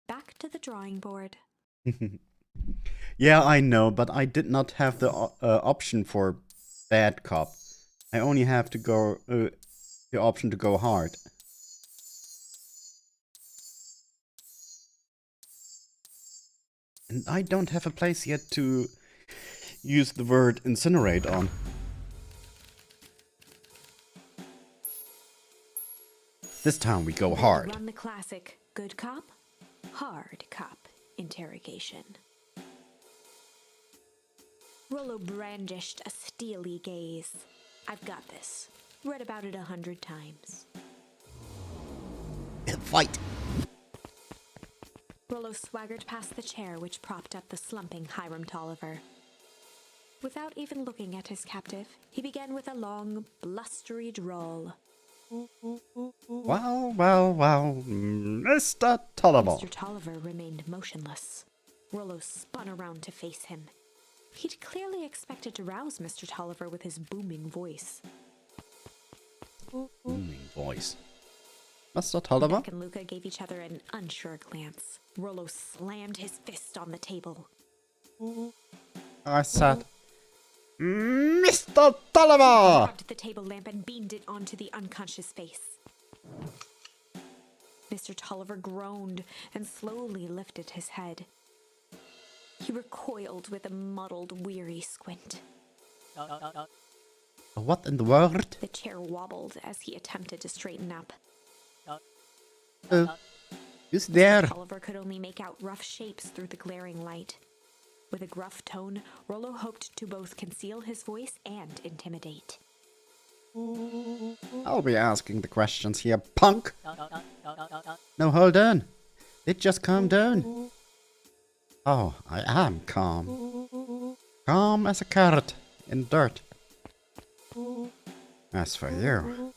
Back to the drawing board. Yeah, I know, but I did not have the option for bad cop. I only have to go the option to go hard. And I don't have a place yet to use the word incinerate on. This time we go hard. Run the classic good cop, hard cop interrogation. Rollo brandished a steely gaze. I've got this. Read about it 100 times. Fight! Rollo swaggered past the chair which propped up the slumping Hiram Tolliver. Without even looking at his captive, he began with a long, blustery drawl. Well, well, well, Mr. Tolliver. Mr. Tolliver remained motionless. Rollo spun around to face him. He'd clearly expected to rouse Mr. Tolliver with his booming voice. Booming voice. Mr. Tolliver? Beck and Luca gave each other an unsure glance. Rollo slammed his fist on the table. I said, Mr. Tolliver! Grabbed the table lamp and beamed it onto the unconscious face. Mr. Tolliver groaned and slowly lifted his head. He recoiled with a muddled, weary squint. What in the world? The chair wobbled as he attempted to straighten up. Who's there? Tolliver could only make out rough shapes through the glaring light. With a gruff tone, Rollo hoped to both conceal his voice and intimidate. I'll be asking the questions here, punk! No, hold on. It just calm down. Oh, I am calm. Calm as a carrot in dirt. As for you,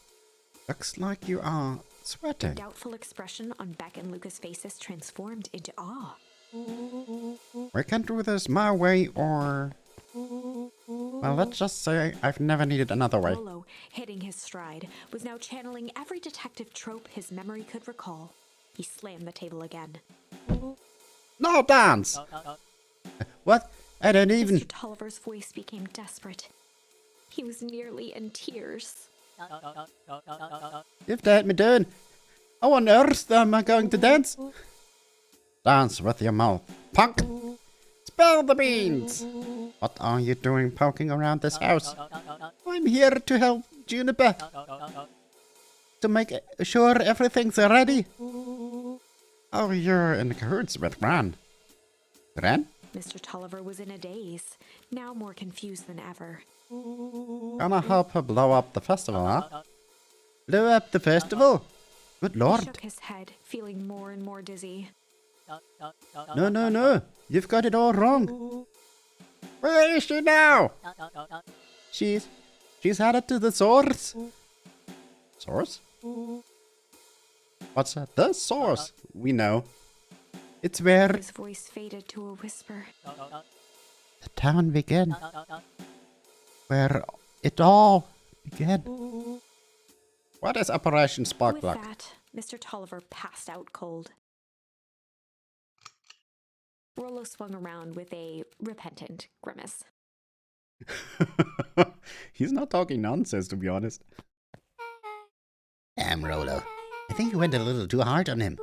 looks like you are sweating. The doubtful expression on Beck and Luca's faces transformed into awe. We can do this my way or... Well, let's just say I've never needed another way. Rollo, hitting his stride, was now channeling every detective trope his memory could recall. He slammed the table again. No dance! What? I don't even... Mr. Tolliver's voice became desperate. He was nearly in tears. You've let me down. How on earth am I going to dance? Dance with your mouth, punk! Spill the beans! What are you doing poking around this house? I'm here to help Juniper. To make sure everything's ready. Oh, you're in cahoots with Ran. Ran? Mr. Tolliver was in a daze, now more confused than ever. Gonna help her blow up the festival, huh? Blow up the festival? Good He lord. shook his head, feeling more and more dizzy. No, no, no. You've got it all wrong. Where is she now? She's headed to the source. Source? What's that? The source. We know. It's where His voice faded to a whisper. the town began. Where it all began. What is Operation Sparkplug? With that, Mr. Tolliver passed out cold. Rollo swung around with a repentant grimace. He's not talking nonsense, to be honest. Damn, Rollo. I think you went a little too hard on him.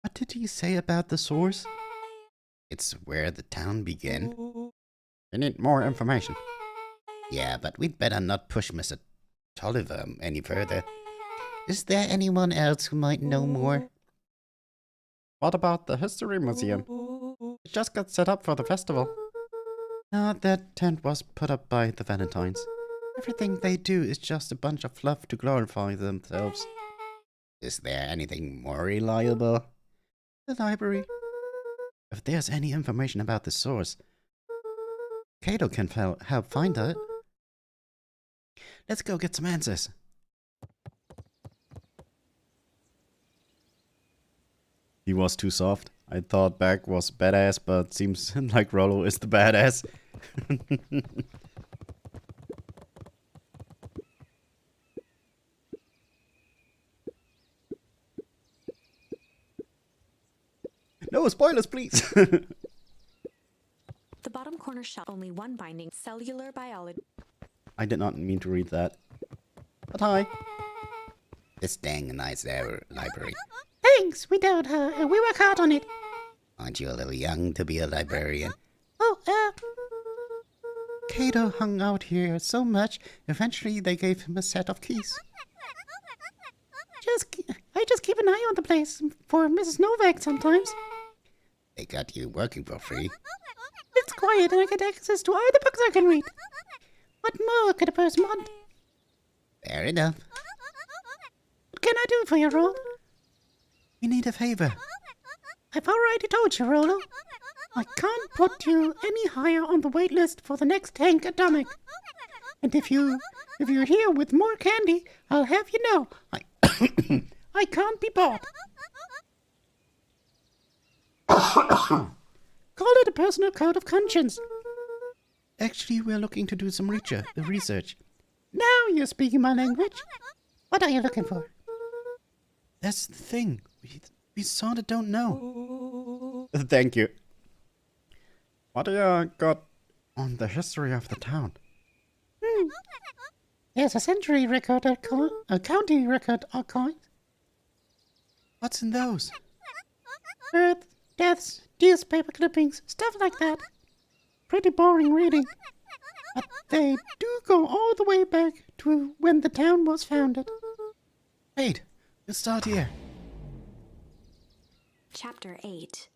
What did he say about the source? It's where the town began. We need more information. Yeah, but we'd better not push Mr. Tolliver any further. Is there anyone else who might know more? What about the History Museum? It just got set up for the festival. No, that tent was put up by the Valentines. Everything they do is just a bunch of fluff to glorify themselves. Is there anything more reliable? The library. If there's any information about the source, Cato can help find it. Let's go get some answers. He was too soft. I thought Beck was badass, but seems like Rollo is the badass. No spoilers, please. The bottom corner shelf only one binding, cellular biology. I did not mean to read that. But hi. This dang nice library. Thanks, we don't, we work hard on it. Aren't you a little young to be a librarian? Oh, Cato hung out here so much, eventually they gave him a set of keys. I just keep an eye on the place for Mrs. Novak sometimes. They got you working for free. It's quiet and I get access to all the books I can read. What more could a person want? Fair enough. What can I do for you, Rollo? We need a favor. I've already told you, Rollo. I can't put you any higher on the wait list for the next Hank Atomic. And if you're here with more candy, I'll have you know I can't be bought. Call it a personal code of conscience. Actually, we're looking to do some research. Now you're speaking my language. What are you looking for? That's the thing. We sort of don't know. Thank you. What do you got on the history of the town? There's a century record, a county record archive. What's in those? Births, deaths, newspaper clippings, stuff like that. Pretty boring reading. But they do go all the way back to when the town was founded. Wait, let's start here. Chapter 8.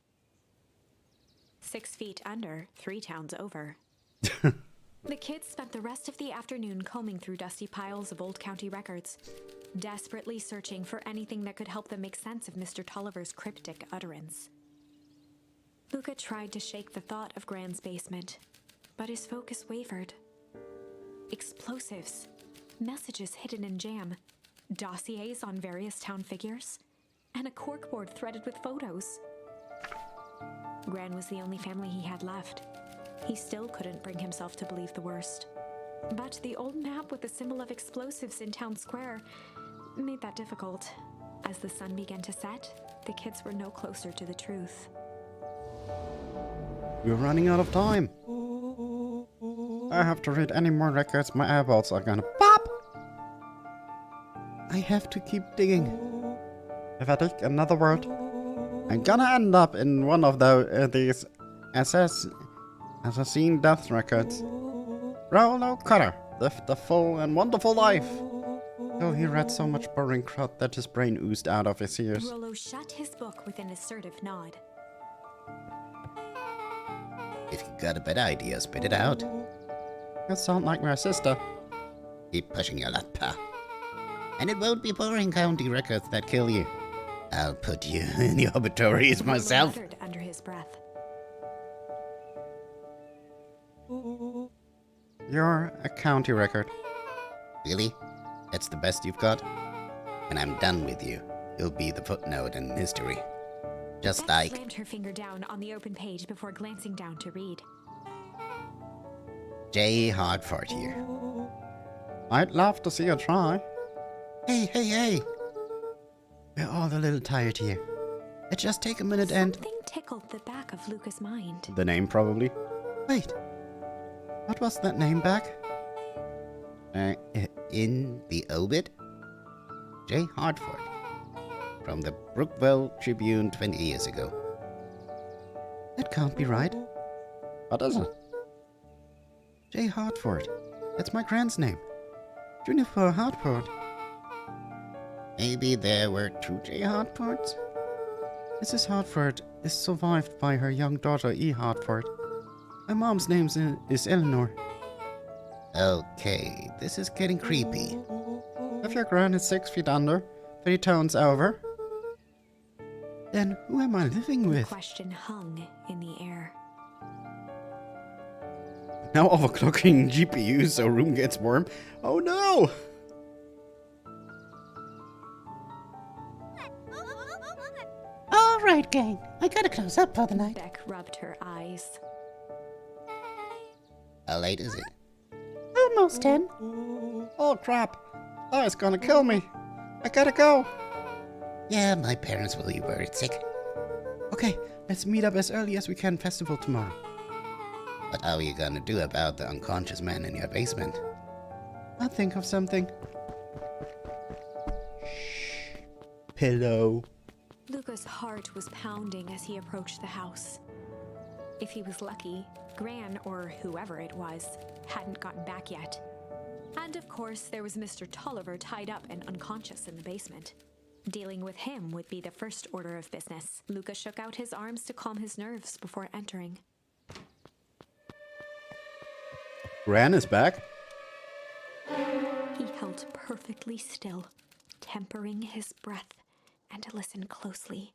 6 feet under, 3 towns over. The kids spent the rest of the afternoon combing through dusty piles of old county records, desperately searching for anything that could help them make sense of Mr. Tolliver's cryptic utterance. Luca tried to shake the thought of Gran's basement, but his focus wavered. Explosives, messages hidden in jam, dossiers on various town figures, and a corkboard threaded with photos. Gran was the only family he had left. He still couldn't bring himself to believe the worst. But the old map with the symbol of explosives in town square made that difficult. As the sun began to set, the kids were no closer to the truth. We're running out of time. I have to read any more records, my eyeballs are gonna pop. I have to keep digging. If I dig another word, I'm gonna end up in one of these assassin death records. Rollo Cutter lived a full and wonderful life. Till he read so much boring crap that his brain oozed out of his ears. Rollo shut his book with an assertive nod. If you got a better idea, spit it out. You sound like my sister. Keep pushing your luck, pa. And it won't be boring county records that kill you. I'll put you in the obituaries Rollo myself. muttered under his breath. You're a county record. Really? That's the best you've got? When I'm done with you, you'll be the footnote in history. Just Beth like... slammed her finger down on the open page before glancing down to read. J. Hartford here. I'd love to see you try. Hey! We're all a little tired here. Let's just take a minute and... Something tickled the back of Luca's mind. The name, probably. Wait. What was that name back? In the obit? J. Hartford. From the Brookville Tribune 20 years ago. That can't be right. What is it? J. Hartford. That's my grand's name. Juniper Hartford. Maybe there were 2 J. Hartfords? Mrs. Hartford is survived by her young daughter E. Hartford. My mom's name is Eleanor. Okay, this is getting creepy. If your grand is 6 feet under, 3 tones over, then who am I living The with? question hung in the air. Now overclocking GPU so room gets warm. Oh no! All right, gang. I gotta close up for the night. Beck rubbed her eyes. How late is it? Almost 10. Oh crap! Oh, it's gonna kill me! I gotta go! Yeah, my parents will be worried sick. Okay, let's meet up as early as we can festival tomorrow. What are you gonna do about the unconscious man in your basement? I'll think of something. Shh. Pillow. Luca's heart was pounding as he approached the house. If he was lucky, Gran, or whoever it was, hadn't gotten back yet. And of course, there was Mr. Tolliver tied up and unconscious in the basement. Dealing with him would be the first order of business. Luca shook out his arms to calm his nerves before entering. Gran is back. He held perfectly still, tempering his breath, and listened closely.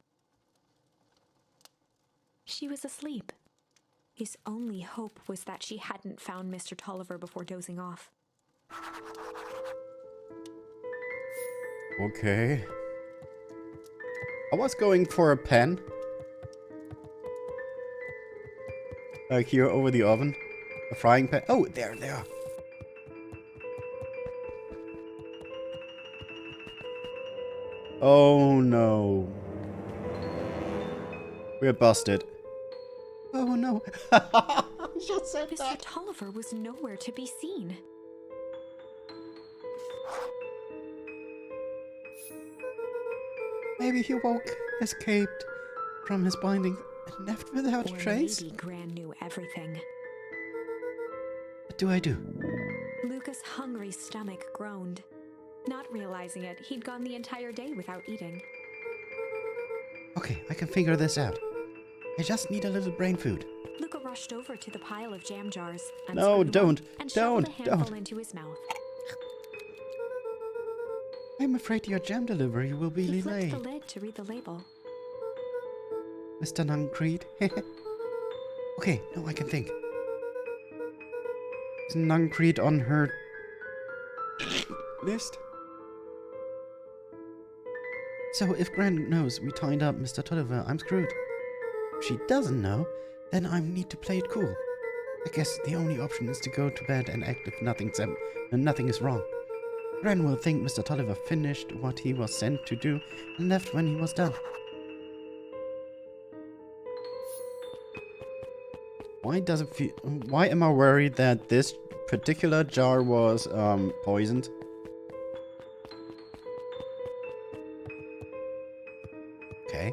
She was asleep. His only hope was that she hadn't found Mr. Tolliver before dozing off. Okay. I was going for a pen. Like here over the oven. A frying pan. Oh, there. Oh no. We're busted. Oh no. I just said Mr. that. Tolliver was nowhere to be seen. Maybe he escaped from his binding and left without a Or trace? maybe Gran knew everything. What do I do? Luca's hungry stomach groaned. Not realizing it, he'd gone the entire day without eating. Okay, I can figure this out. I just need a little brain food. Luca rushed over to the pile of jam jars, No, unscrewed one, don't, and shoveled a don't. handful into his mouth. I'm afraid your jam delivery will be He flipped delayed. the lid to read the label. Mr. Nuncreed. Okay, now I can think. Is Nuncreed on her list? So if Gran knows we tied up Mr. Tolliver, I'm screwed. If she doesn't know, then I need to play it cool. I guess the only option is to go to bed and act if nothing is wrong. Gran will think Mr. Tolliver finished what he was sent to do and left when he was done. Why am I worried that this particular jar was poisoned? Okay.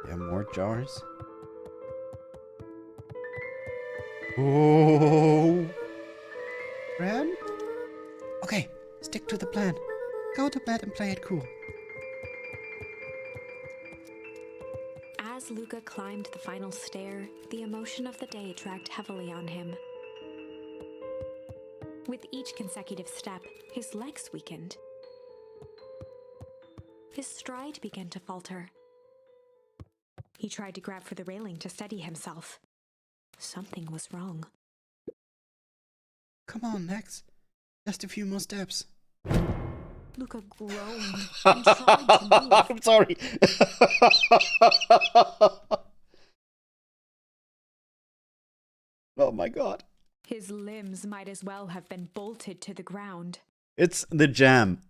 There are more jars. Oh. Gran? Okay, stick to the plan. Go to bed and play it cool. As Luca climbed the final stair, the emotion of the day dragged heavily on him. With each consecutive step, his legs weakened. His stride began to falter. He tried to grab for the railing to steady himself. Something was wrong. Come on, Lex. Just a few more steps. Luca groaned and tried to move. I'm sorry. Oh my god. His limbs might as well have been bolted to the ground. It's the jam.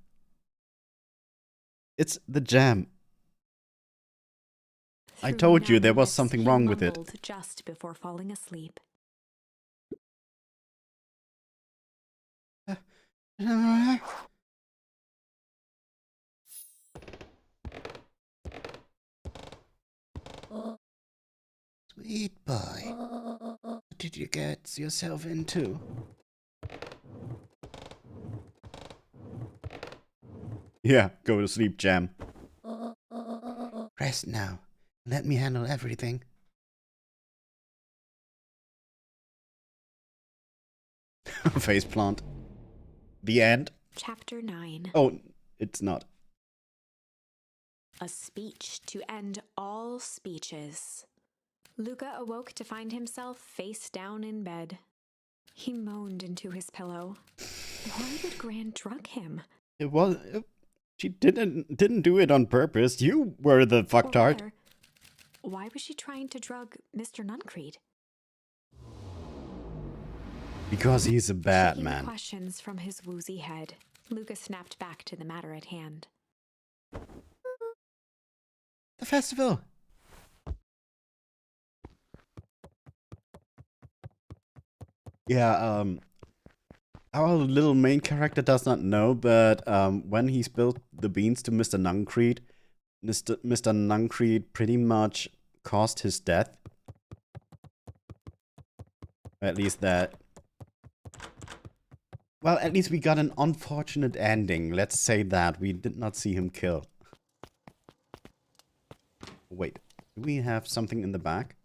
It's the jam. I Through told you there was numbness, something he wrong with it. mumbled just before falling asleep. Sweet boy. What did you get yourself into? Yeah, go to sleep, jam. Rest now. Let me handle everything. Faceplant. The end. Chapter 9. Oh, it's not. A speech to end all speeches. Luca awoke to find himself face down in bed. He moaned into his pillow. Why would Gran drug him? It was. She didn't do it on purpose. You were the Or fucktard. rather, why was she trying to drug Mr. Nuncreed? Because he's a bad Shaking man. questions from his woozy head, Luca snapped back to the matter at hand. The festival. Yeah, our little main character does not know, but when he spilled the beans to Mr. Nuncreed, Mr. Nuncreed pretty much caused his death. At least that. Well, at least we got an unfortunate ending. Let's say that. We did not see him kill. Wait, do we have something in the back?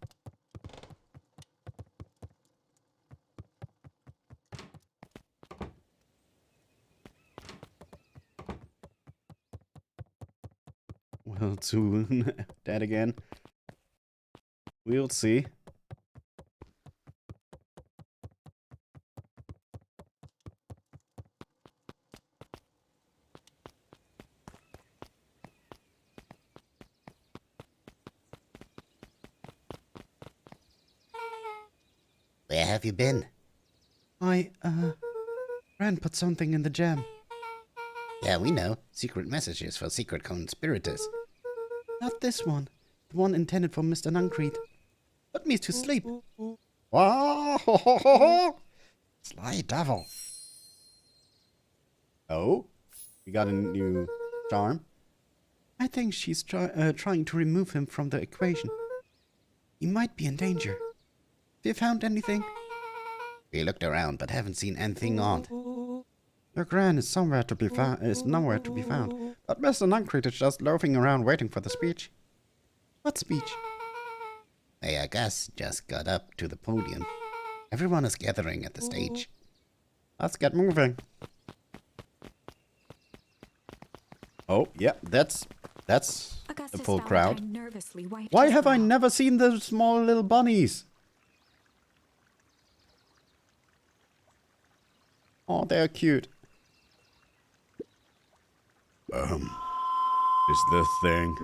Well, soon. Dead again. We'll see. Where have you been? Ran put something in the jam. Yeah, we know. Secret messages for secret conspirators. Not this one. The one intended for Mr. Nuncreed. Put me to sleep. Sly devil. Oh? We got a new charm? I think she's trying to remove him from the equation. He might be in danger. Have you found anything? We looked around but haven't seen anything odd. Your Gran is nowhere to be found. But Mr. Nuncreed is just loafing around waiting for the speech. What speech? Mayor Gus just got up to the podium. Everyone is gathering at the stage. Let's get moving. Oh, yeah, that's Augustus the full Valentine crowd. nervously wiped Why his have I brow. never seen the small little bunnies? Oh, they're cute. Is the thing?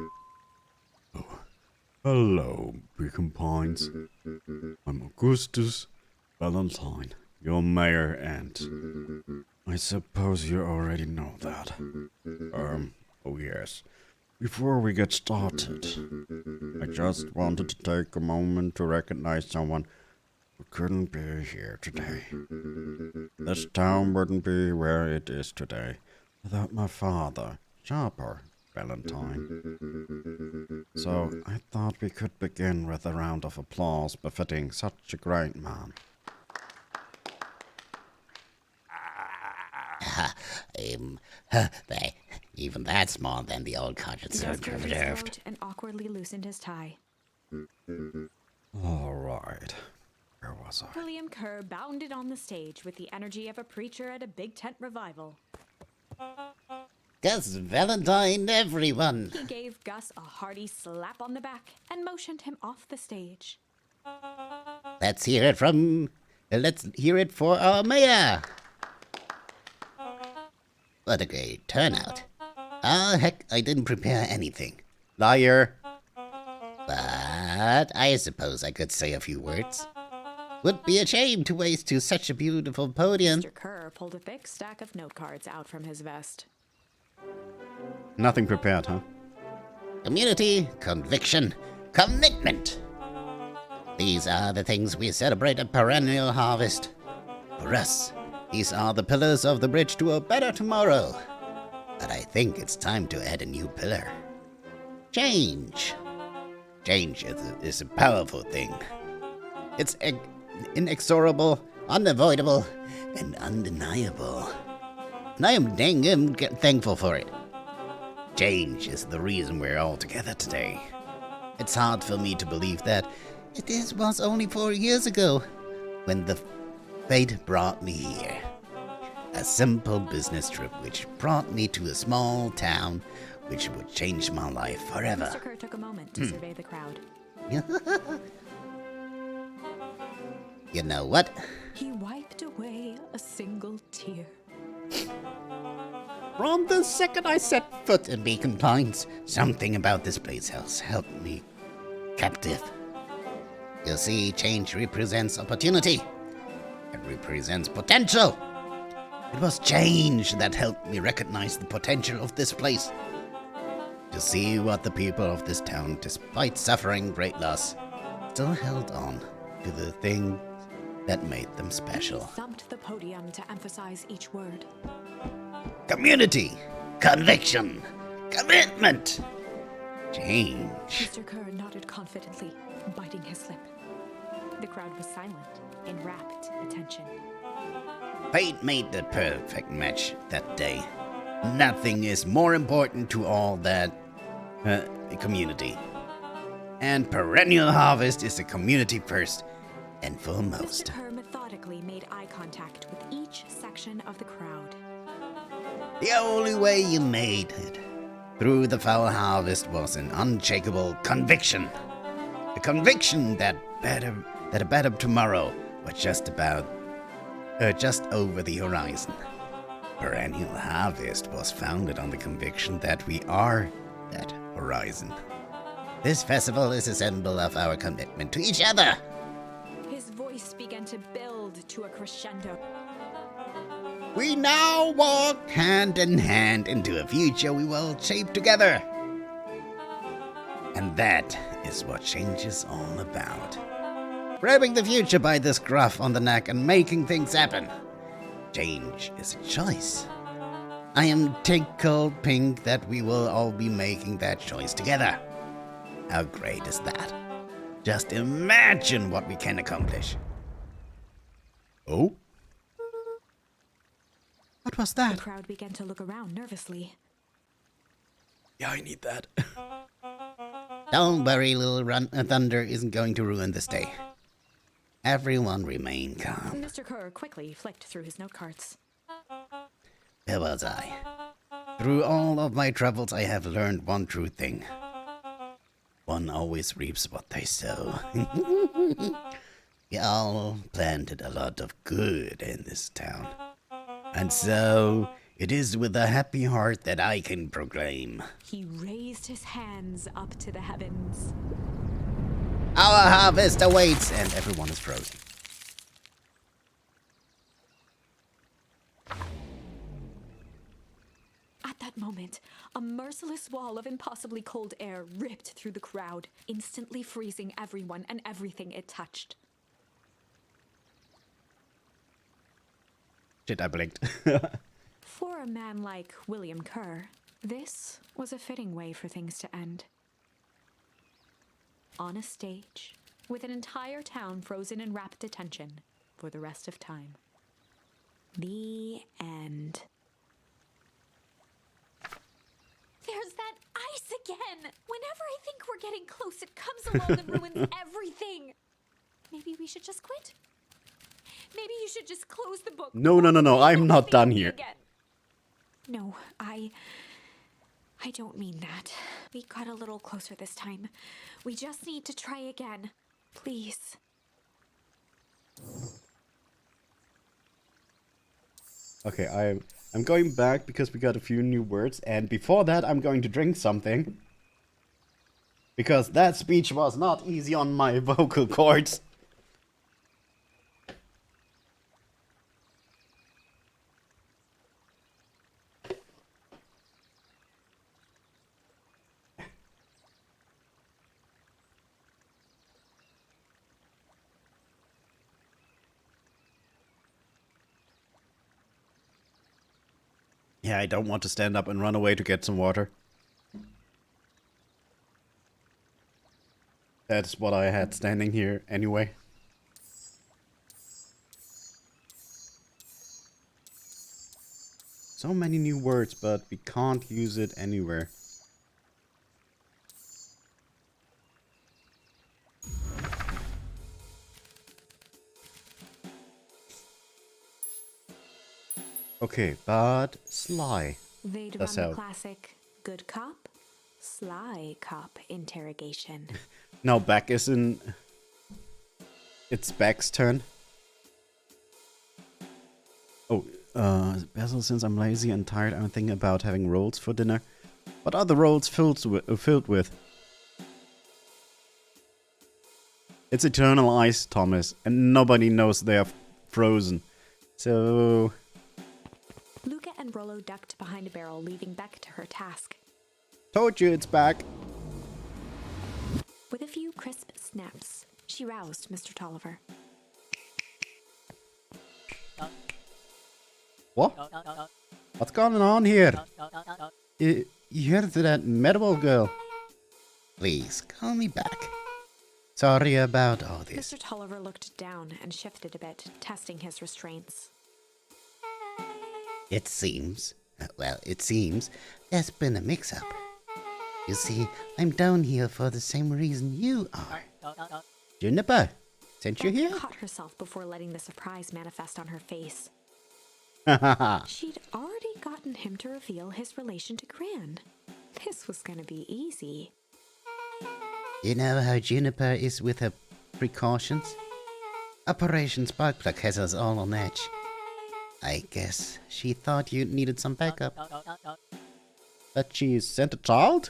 Oh, hello, Beacon Pines. I'm Augustus Valentine, your mayor, and I suppose you already know that. Oh yes. Before we get started, I just wanted to take a moment to recognize someone who couldn't be here today. This town wouldn't be where it is today without my father, Sharper Valentine. So I thought we could begin with a round of applause befitting such a great man. Even that's more than the old cottage He served cleared his deserved. throat and awkwardly loosened his tie. All right. Where was I? William Kerr bounded on the stage with the energy of a preacher at a big tent revival. Gus Valentine, everyone. He gave Gus a hearty slap on the back and motioned him off the stage. Let's hear it for our mayor. What a great turnout. Oh, heck, I didn't prepare anything. Liar. But I suppose I could say a few words. Would be a shame to waste to such a beautiful podium. Mr. Kerr pulled a thick stack of note cards out from his vest. Nothing prepared, huh? Community, conviction, commitment. These are the things we celebrate at Perennial Harvest. For us, these are the pillars of the bridge to a better tomorrow. But I think it's time to add a new pillar. Change. Change is a powerful thing. It's inexorable, unavoidable, and undeniable. And I am dang thankful for it. Change is the reason we're all together today. It's hard for me to believe that it was only 4 years ago when the fate brought me here. A simple business trip which brought me to a small town which would change my life forever. Mr. Kerr took a moment to survey the crowd. You know what? He wiped away a single tear. From the second I set foot in Beacon Pines, something about this place has held me captive. You see, change represents opportunity. It represents potential. It was change that helped me recognize the potential of this place. To see what the people of this town, despite suffering great loss, still held on to the thing that made them special. He thumped the podium to emphasize each word. Community, conviction, commitment, change. Mr. Kerr nodded confidently, biting his lip. The crowd was silent, in rapt attention. Fate made the perfect match that day. Nothing is more important to all that community. And Perennial Harvest is a community first and foremost. Mr. Kerr methodically made eye contact with each section of the crowd. The only way you made it through the foul harvest was an unshakable conviction. A conviction that a better tomorrow was just over the horizon. Perennial Harvest was founded on the conviction that we are that horizon. This festival is a symbol of our commitment to each other. His voice began to build to a crescendo. We now walk hand in hand into a future we will shape together. And that is what change is all about. Grabbing the future by the scruff on the neck and making things happen. Change is a choice. I am tickled pink that we will all be making that choice together. How great is that? Just imagine what we can accomplish. Oh? What was The that? crowd began to look around nervously. Yeah, I need that. Don't worry, little thunder isn't going to ruin this day. Everyone remain calm. Mr. Kerr quickly flicked through his note cards. Where was I? Through all of my travels, I have learned one true thing. One always reaps what they sow. We all planted a lot of good in this town. And so, it is with a happy heart that I can proclaim. He raised his hands up to the heavens. Our harvest awaits, and everyone is frozen. At that moment, a merciless wall of impossibly cold air ripped through the crowd, instantly freezing everyone and everything it touched. Shit, I blinked. For a man like William Kerr, this was a fitting way for things to end. On a stage, with an entire town frozen in rapt attention for the rest of time. The end. There's that ice again! Whenever I think we're getting close, it comes along and ruins everything! Maybe we should just quit? Maybe you should just close the book. No, I'm not done here. Again. No, I don't mean that. We got a little closer this time. We just need to try again. Please. Okay, I'm going back because we got a few new words, and before that I'm going to drink something. Because that speech was not easy on my vocal cords. Yeah, I don't want to stand up and run away to get some water. That's what I had standing here anyway. So many new words, but we can't use it anywhere. Okay, but sly. They'd That's run the how. classic good cop, sly cop interrogation. Now Beck is in. It's Beck's turn. Oh, Basil, since I'm lazy and tired, I'm thinking about having rolls for dinner. What are the rolls filled with? It's eternal ice, Thomas, and nobody knows they are frozen. So... Luca and Rollo ducked behind a barrel, leaving Beck to her task. Told you it's back. With a few crisp snaps, she roused Mr. Tolliver. What? What's going on here? You heard that medical girl? Please, call me back. Sorry about all this. Mr. Tolliver looked down and shifted a bit, testing his restraints. It seems there's been a mix-up. You see, I'm down here for the same reason you are. Juniper, sent you Beck here? caught herself before letting the surprise manifest on her face. Hahaha. She'd already gotten him to reveal his relation to Gran. This was gonna be easy. You know how Juniper is with her precautions? Operation Sparkplug has us all on edge. I guess she thought you needed some backup. That she sent a child?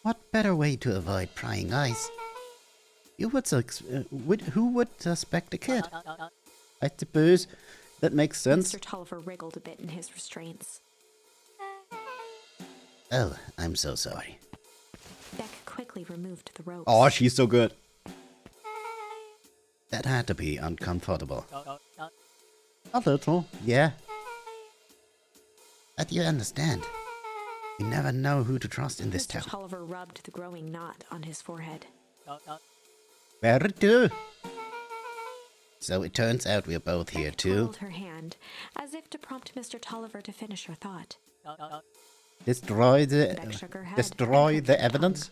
What better way to avoid prying eyes? Who would suspect a kid? I suppose that makes sense. Mr. Tolliver wriggled a bit in his restraints. Oh, I'm so sorry. Beck quickly removed the ropes. Oh, she's so good. That had to be uncomfortable. A little, yeah. But you understand. You never know who to trust in this Mr. town. Tolliver rubbed the growing knot on his forehead. Very true. So it turns out we're both here Beck too. twirled her hand, as if to prompt Mr. Tolliver to finish her thought. Destroy Beck shook her head and destroy clicked the her evidence.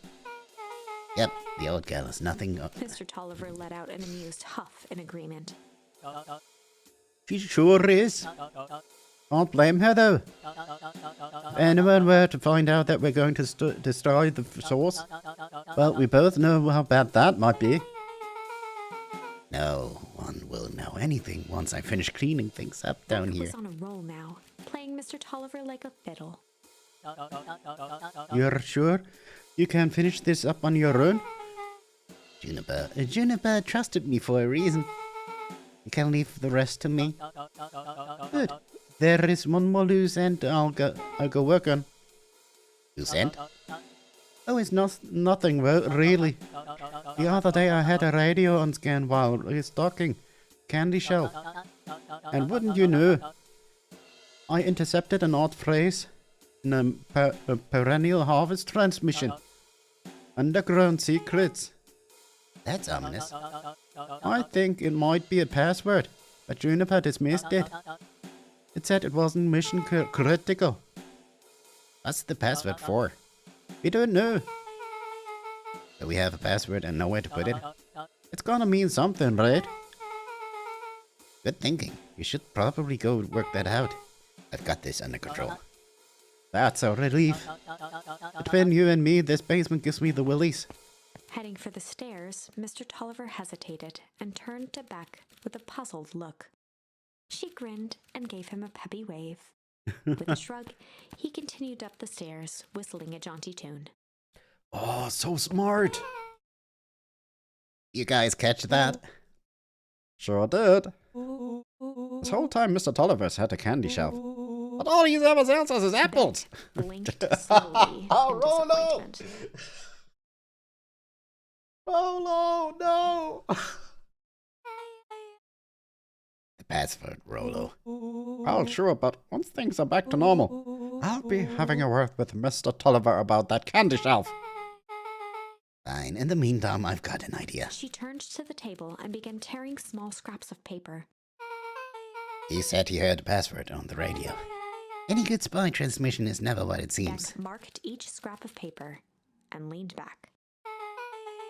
Yep, the old girl is nothing. tongue. Mr. Tolliver let out an amused huff in agreement. She sure is. Can't blame her though. If anyone were to find out that we're going to destroy the source, well, we both know how bad that might be. No one will know anything once I finish cleaning things up down Beck here. was on a roll now, playing Mr. Tolliver like a fiddle. You're sure you can finish this up on your own? Juniper trusted me for a reason. You can leave the rest to me. Good. There is one more loose end I'll go work on. Loose end? Oh, it's nothing really. The other day I had a radio on scan while restocking candy shelf. And wouldn't you know, I intercepted an odd phrase in a perennial harvest transmission. Underground secrets. That's ominous. I think it might be a password, but Juniper dismissed it. It said it wasn't mission critical. What's the password for? We don't know. Do we have a password and nowhere to put it? It's gonna mean something, right? Good thinking. You should probably go work that out. I've got this under control. That's a relief. Between you and me, this basement gives me the willies. Heading for the stairs, Mr. Tolliver hesitated and turned to Beck with a puzzled look. She grinned and gave him a peppy wave. With a shrug, he continued up the stairs, whistling a jaunty tune. Oh, so smart. You guys catch that? Sure did. This whole time Mr. Tolliver's had a candy shelf. But all he's ever sells us is apples. Beck blinked slowly in disappointment. Oh no! The password, Rollo. Well, sure, but once things are back to normal, I'll be having a word with Mr. Tolliver about that candy shelf. Fine. In the meantime, I've got an idea. She turned to the table and began tearing small scraps of paper. He said he heard the password on the radio. Any good spy transmission is never what it seems. Beck marked each scrap of paper and leaned back.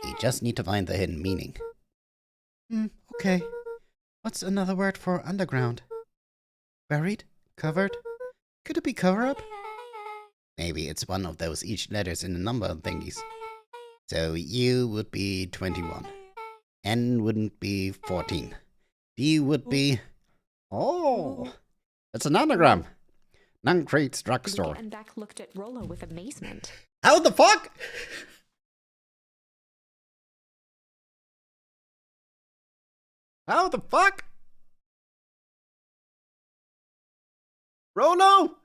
You just need to find the hidden meaning. Okay. What's another word for underground? Buried? Covered? Could it be cover-up? Maybe it's one of those each letters in a number thingies. So U would be 21. N wouldn't be 14. D would be... Oh! It's an anagram! Nancrate's drugstore. Luca and Beck looked at Rollo with amazement. How the fuck? How the fuck? Rollo?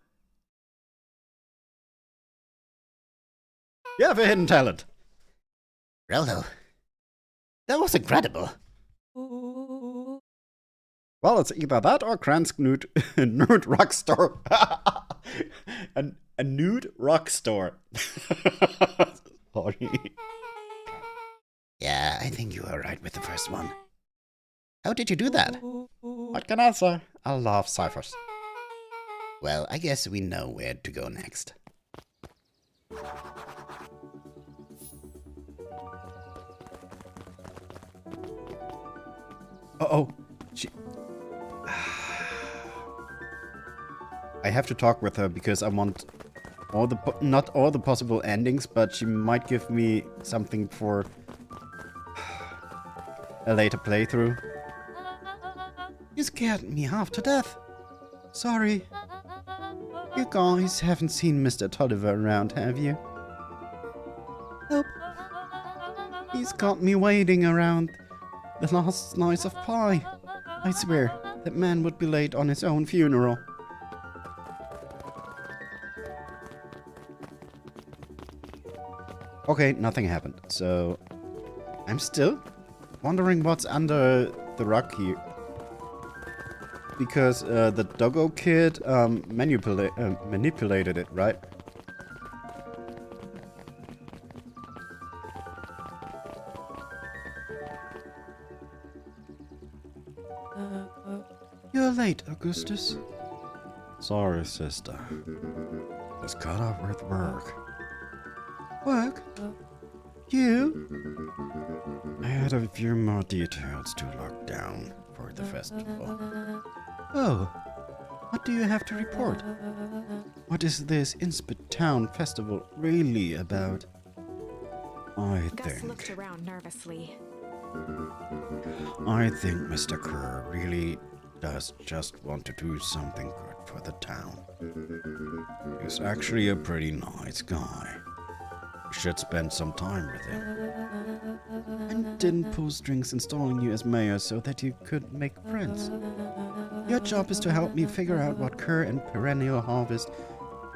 You have a hidden talent. Rollo. That was incredible. Well, it's either that or Kransk nude rock store. a nude rock store. Sorry. Yeah, I think you are right with the first one. How did you do that? What can I say? I love ciphers. Well, I guess we know where to go next. Uh-oh. I have to talk with her because I want not all the possible endings, but she might give me something for a later playthrough. You scared me half to death. Sorry. You guys haven't seen Mr. Tolliver around, have you? Nope. He's got me waiting around the last slice of pie. I swear, that man would be late on his own funeral. Okay, nothing happened, so I'm still wondering what's under the rug here. Because the doggo kid manipulated it, right? You're late, Augustus. Sorry, sister. Just caught up with work. Work? You? I had a few more details to lock down for the festival. Oh, what do you have to report? What is this Inspit Town festival really about? Gus looked around nervously. I think Mr. Kerr really does just want to do something good for the town. He's actually a pretty nice guy. You should spend some time with him. And didn't pull strings installing you as mayor so that you could make friends. Your job is to help me figure out what Kerr and Perennial Harvest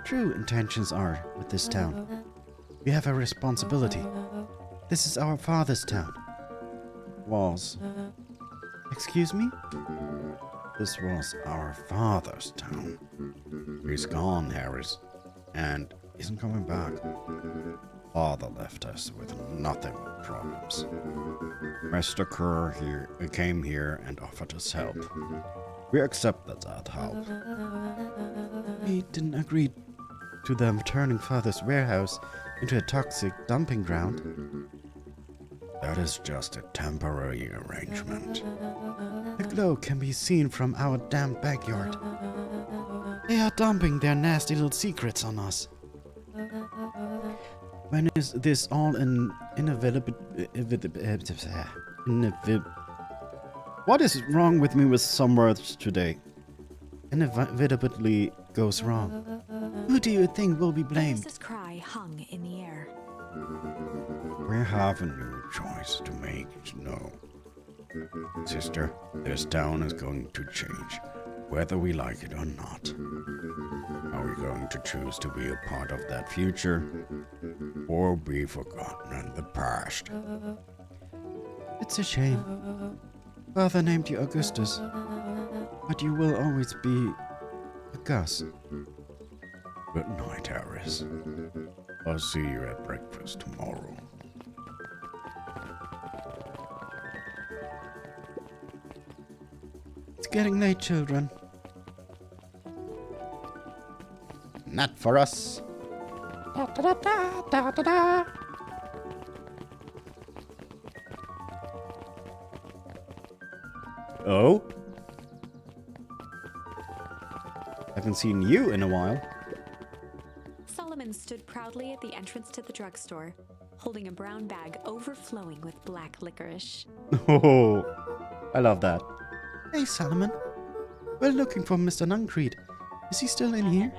true intentions are with this town. We have a responsibility. This is our father's town. Was. Excuse me? This was our father's town. He's gone, Harris, and isn't coming back. Father left us with nothing but problems. Mr. Kerr came here and offered us help. We accepted that help. We didn't agree to them turning Father's warehouse into a toxic dumping ground. That is just a temporary arrangement. The glow can be seen from our damn backyard. They are dumping their nasty little secrets on us. When is this all What is wrong with me with some words today? Inevitably goes wrong. Who do you think will be blamed? Mrs. Cry hung in the air. We have a new choice to make, no. Sister, this town is going to change, whether we like it or not. Are we going to choose to be a part of that future, or be forgotten in the past? It's a shame. Father named you Augustus. But you will always be a Gus. Good night, Harris. I'll see you at breakfast tomorrow. It's getting late, children. Not for us. Da da da da da da. Oh? Haven't seen you in a while. Solomon stood proudly at the entrance to the drugstore, holding a brown bag overflowing with black licorice. Oh, I love that. Hey, Solomon. We're looking for Mr. Nuncreed. Is he still in here?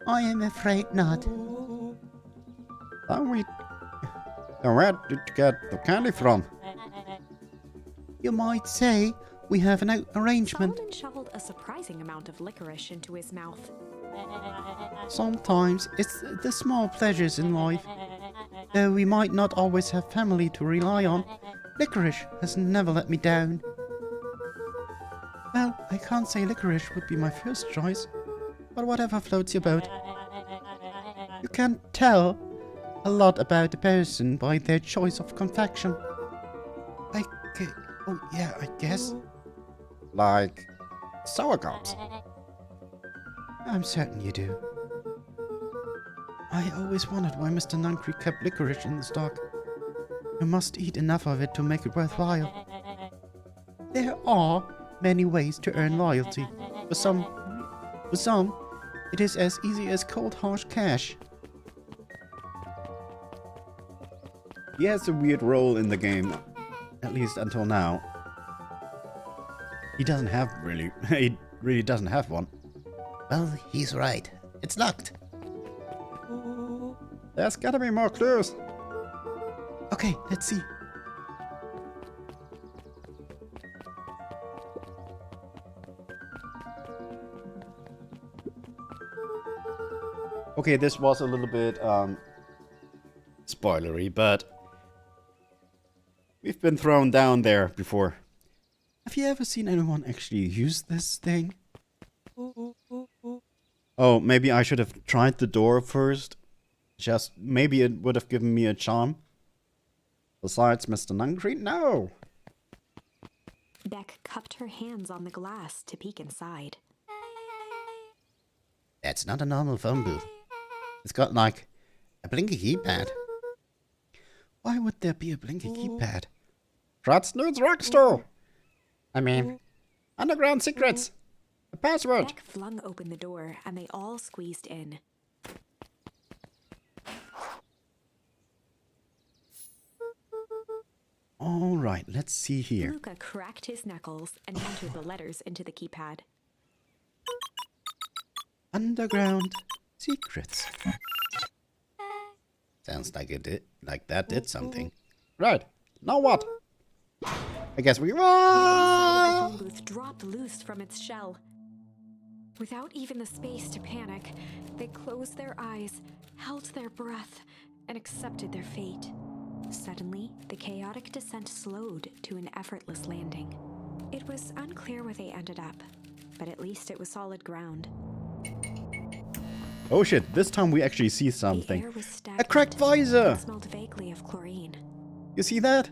I am afraid not. Where did you get the candy from? You might say we have an arrangement. Solomon shoveled a surprising amount of licorice into his mouth. Sometimes it's the small pleasures in life. Though we might not always have family to rely on, licorice has never let me down. Well, I can't say licorice would be my first choice, but whatever floats your boat. You can tell a lot about a person by their choice of confection. Oh yeah, I guess. Like sauerkraut. I'm certain you do. I always wondered why Mr. Nuncreed kept licorice in the stock. You must eat enough of it to make it worthwhile. There are many ways to earn loyalty. For some, it is as easy as cold harsh cash. He has a weird role in the game, at least until now. He doesn't have really, he really doesn't have one. Well, he's right. It's locked. There's gotta be more clues. Okay, let's see. Okay, this was a little bit spoilery, but we've been thrown down there before. Have you ever seen anyone actually use this thing? Oh, maybe I should have tried the door first. Just maybe it would have given me a charm. Besides, Mr. Nuncreed, no. Beck cupped her hands on the glass to peek inside. That's not a normal phone booth. It's got like a blinky keypad. Why would there be a blinky keypad? Nude's Rockstore. I mean, underground secrets. A password. Beck flung open the door and they all squeezed in. All right, let's see here. Luca cracked his knuckles and entered the letters into the keypad. Underground secrets. Sounds like it did, like that did something. Right. Now what? I guess we... The phone booth dropped loose from its shell. Without even the space to panic, they closed their eyes, held their breath, and accepted their fate. Suddenly, the chaotic descent slowed to an effortless landing. It was unclear where they ended up, but at least it was solid ground. Oh shit, this time we actually see The something. air was A stagnant cracked visor! and smelled vaguely of chlorine. You see that?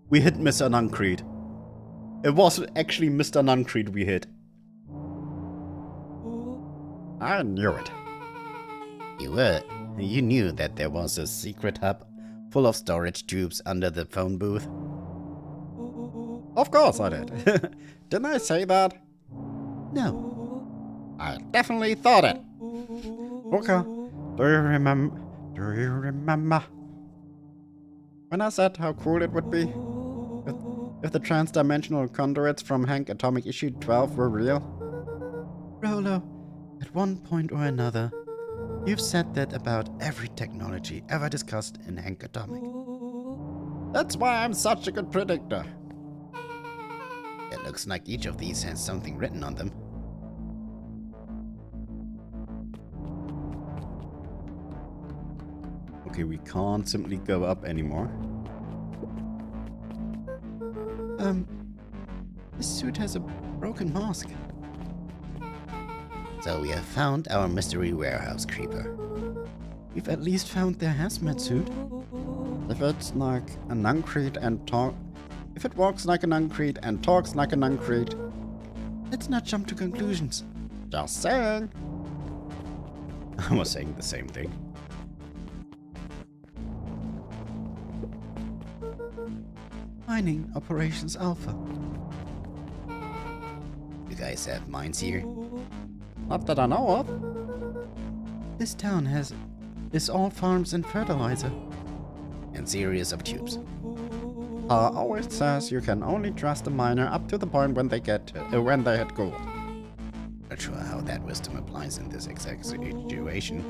We hit Mr. Nuncreed. It was actually Mr. Nuncreed we hit. I knew it. You knew that there was a secret hub full of storage tubes under the phone booth? Of course I did. Didn't I say that? No. I definitely thought it. Okay. Do you remember when I said how cool it would be if the trans-dimensional conduits from Hank Atomic Issue 12 were real? Rolo, at one point or another, you've said that about every technology ever discussed in Hank Atomic. That's why I'm such a good predictor. It looks like each of these has something written on them. Okay, we can't simply go up anymore. This suit has a Broken mask. So we have found our mystery warehouse creeper. We've at least found their hazmat suit. If it's like a nuncrete and if it walks like a nuncrete and talks like a nuncrete, let's not jump to conclusions. Just saying. I was saying the same thing. Mining Operations Alpha. You guys have mines here? Not that I know of. This town is all farms and fertilizer. And series of tubes. Always says you can only trust a miner up to the point when they hit gold. Not sure how that wisdom applies in this exact situation.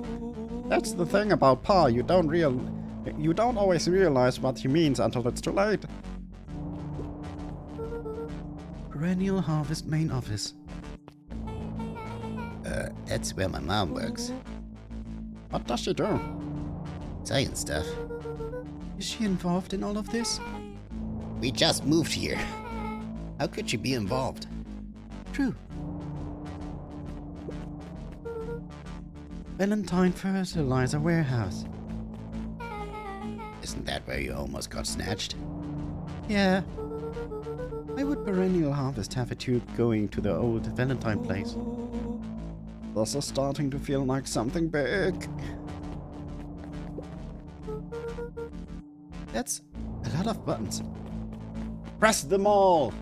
That's the thing about Pa. You don't always realize what he means until it's too late. Perennial Harvest Main Office. That's where my mom works. What does she do? Science stuff. Is she involved in all of this? We just moved here. How could she be involved? True. Valentine Fertilizer Warehouse. Isn't that where you almost got snatched? Yeah. Why would Perennial Harvest have a tube going to the old Valentine place? This is starting to feel like something big. That's a lot of buttons. Press them all!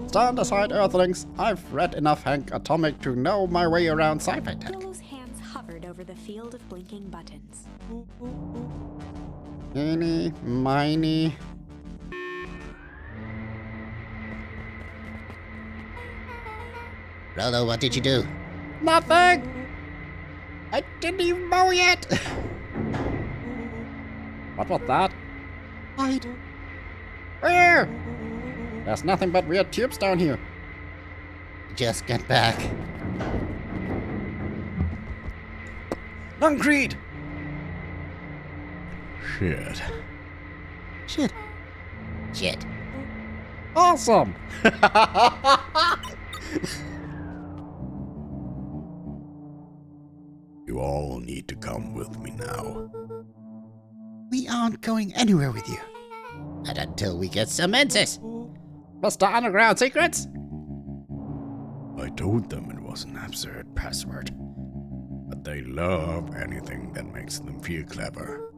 Stand aside, Earthlings. I've read enough Hank Atomic to know my way around sci-fi tech. Rolo's hands hovered over the field of blinking buttons. Eeny, miny. Rolo, what did you do? Nothing! I didn't even mow yet! What was that? Hide. Where? There's nothing but weird tubes down here. Just get back. Concrete! Shit. Shit. Shit. Awesome! You all need to come with me now. We aren't going anywhere with you. Not until we get some answers. Mr. Underground Secrets? I told them it was an absurd password. But they love anything that makes them feel clever.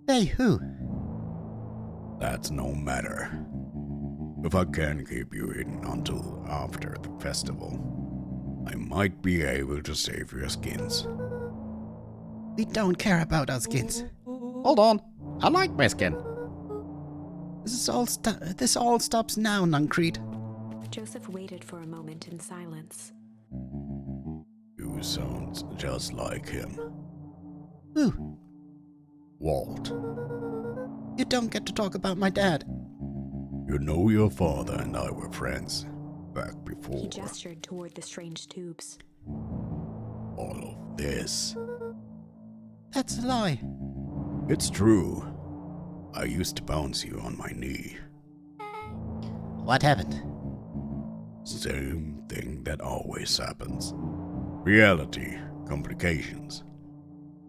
They who? That's no matter. If I can keep you hidden until after the festival, I might be able to save your skins. We don't care about our skins. Hold on. I like my skin. This all stops now, Nuncrete. Joseph waited for a moment in silence. You sound just like him. Who? Walt. You don't get to talk about my dad. You know your father and I were friends back before. He gestured toward the strange tubes. All of this. That's a lie. It's true. I used to bounce you on my knee. What happened? Same thing that always happens. Reality, complications,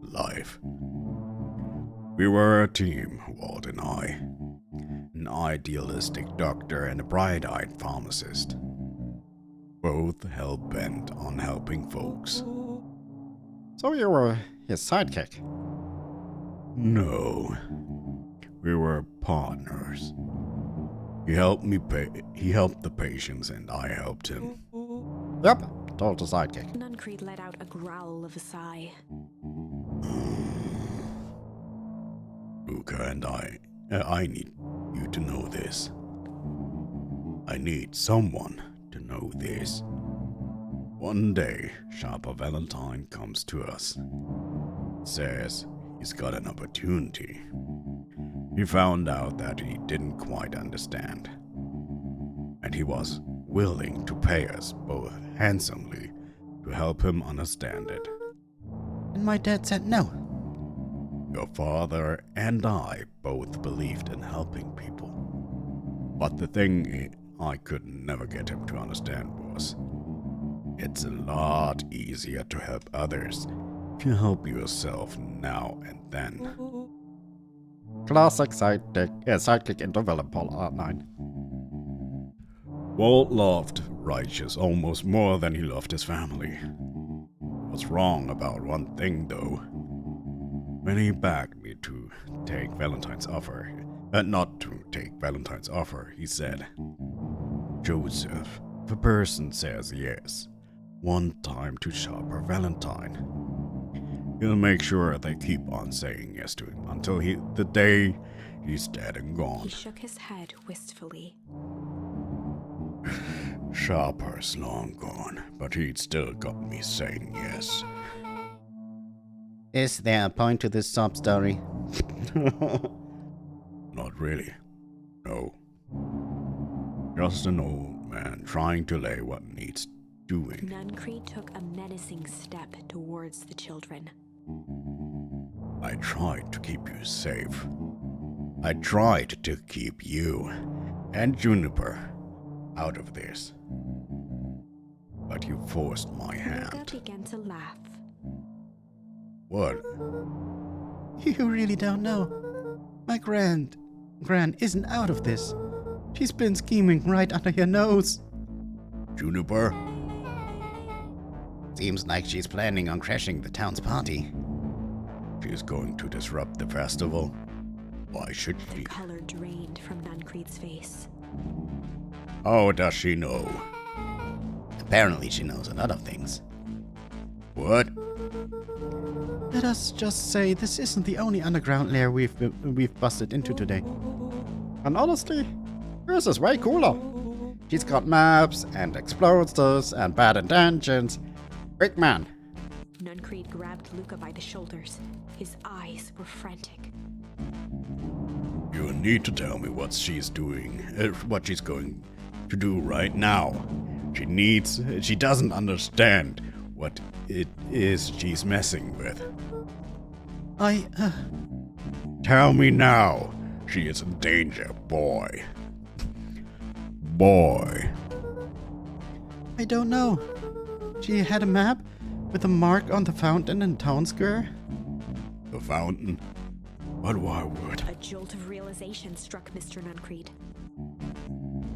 life. We were a team, Walt and I. An idealistic doctor and a bright-eyed pharmacist. Both hell-bent on helping folks. So you were his sidekick? No. We were partners. He helped the patients and I helped him. Yep, total sidekick. Nuncrete let out a growl of a sigh. Luca and I need you to know this. I need someone to know this. One day, Sharper Valentine comes to us. Says he's got an opportunity. He found out that he didn't quite understand. And he was willing to pay us both handsomely to help him understand it. And my dad said no. Your father and I both believed in helping people. But the thing I could never get him to understand was, it's a lot easier to help others if you help yourself now and then. Classic sidekick into villain plot line. Walt loved Righteous almost more than he loved his family. Was wrong about one thing though. When he begged me to take Valentine's offer, not to take Valentine's offer, he said, "Joseph, if a person says yes, one time to shop her Valentine, he'll make sure they keep on saying yes to him until the day he's dead and gone." He shook his head wistfully. Sharper's long gone, but he'd still got me saying yes. Is there a point to this sob story? Not really. No. Just an old man trying to lay what needs doing. Nuncreed took a menacing step towards the children. I tried to keep you safe. I tried to keep you and Juniper out of this. But you forced my Luca hand. began to laugh. What? You really don't know. My Gran isn't out of this. She's been scheming right under your nose. Juniper? Seems like she's planning on crashing the town's party. She's going to disrupt the festival? Why should The she? color drained from Nuncreed's face. How does she know? Apparently she knows a lot of things. What? Let us just say this isn't the only underground lair we've busted into today. And honestly, yours is way cooler. She's got maps and explosives and bad intentions. Big man. Nuncreed grabbed Luca by the shoulders. His eyes were frantic. You need to tell me what she's doing, what she's going to do right now. She doesn't understand what it is she's messing with. Tell me now. She is in danger, boy. Boy. I don't know. She had a map with a mark on the fountain in town square. The fountain? But why would? A jolt of realization struck Mr. Nuncreed.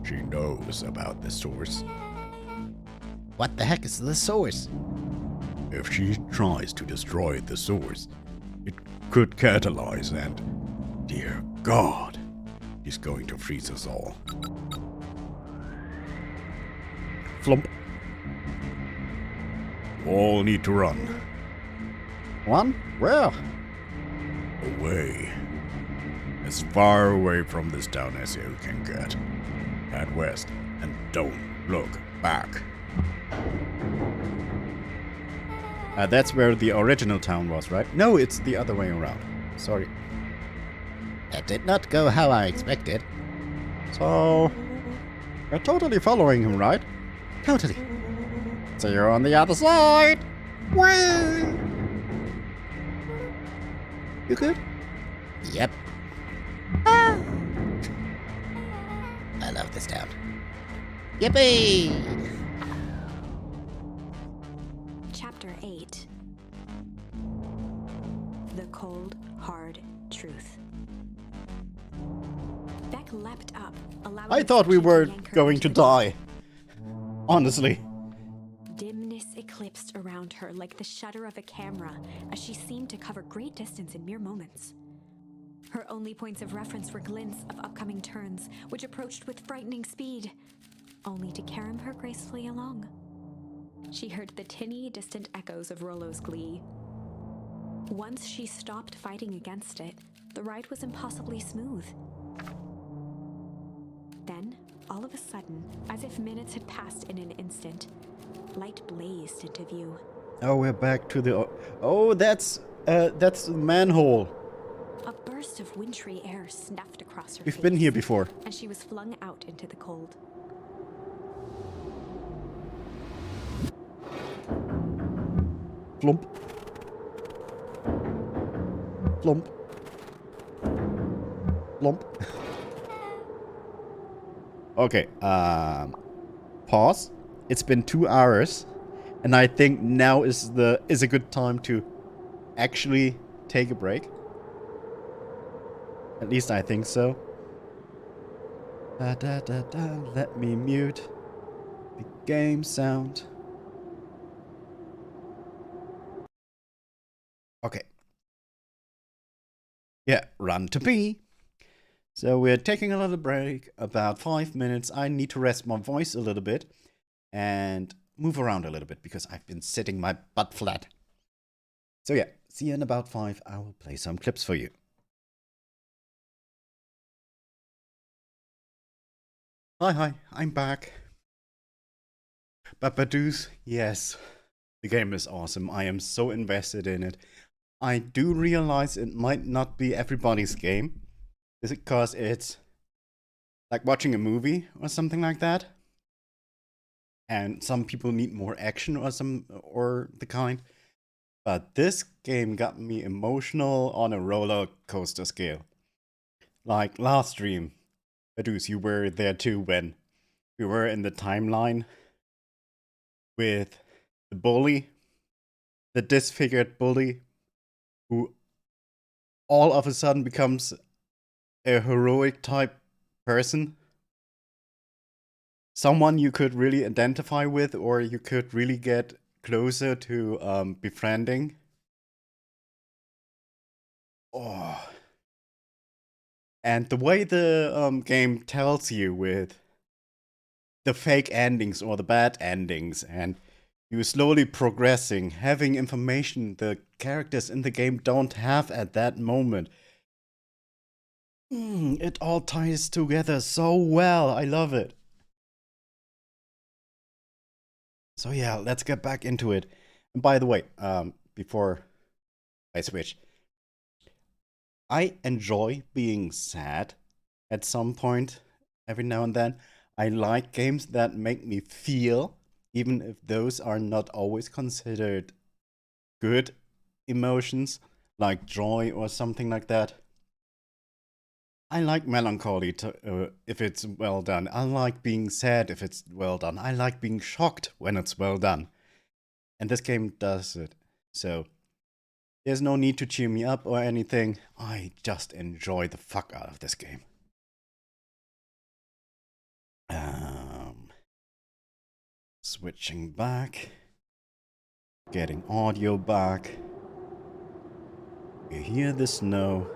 She knows about the source. What the heck is the source? If she tries to destroy the source, it could catalyze and, dear God, he's going to freeze us all. Flump. All need to run. One? Where? Away. As far away from this town as you can get. Head west and don't look back. That's where the original town was, right? No, it's the other way around. Sorry. That did not go how I expected. So, you're totally following him, right? Totally. So you're on the other side. Whee! You good? Yep. Ah. I love this town. Yippee! Chapter 8. The Cold, Hard Truth. Beck leapt up, allowing I thought we Section were yank her going into to the die. Honestly. Dimness eclipsed around her like the shutter of a camera as she seemed to cover great distance in mere moments. Her only points of reference were glints of upcoming turns, which approached with frightening speed, only to carom her gracefully along. She heard the tinny, distant echoes of Rollo's glee. Once she stopped fighting against it, the ride was impossibly smooth. Then, all of a sudden, as if minutes had passed in an instant, light blazed into view. Oh, we're back to the... Oh, that's the manhole. A burst of wintry air snuffed across her We've face, been here before. and she was flung out into the cold. Plump. Plump. Plump. Okay, pause. It's been 2 hours, and I think now is a good time to actually take a break. At least I think so. Let me mute the game sound. Okay. Yeah, run to pee. So we're taking a little break, about 5 minutes. I need to rest my voice a little bit and move around a little bit because I've been sitting my butt flat. So yeah, see you in about 5. I will play some clips for you. Hi, I'm back. Babadoos, yes. The game is awesome. I am so invested in it. I do realize it might not be everybody's game. Is it because it's like watching a movie or something like that? And some people need more action or the kind. But this game got me emotional on a roller coaster scale. Like last stream, Badus, you were there too when we were in the timeline with the bully, the disfigured bully, who all of a sudden becomes a heroic type person. Someone you could really identify with, or you could really get closer to befriending. Oh. And the way the game tells you with the fake endings or the bad endings, and you slowly progressing, having information the characters in the game don't have at that moment. It all ties together so well. I love it. So yeah, let's get back into it. And by the way, before I switch, I enjoy being sad at some point, every now and then. I like games that make me feel, even if those are not always considered good emotions, like joy or something like that. I like melancholy if it's well done. I like being sad if it's well done. I like being shocked when it's well done. And this game does it. So there's no need to cheer me up or anything. I just enjoy the fuck out of this game. Switching back. Getting audio back. You hear the snow.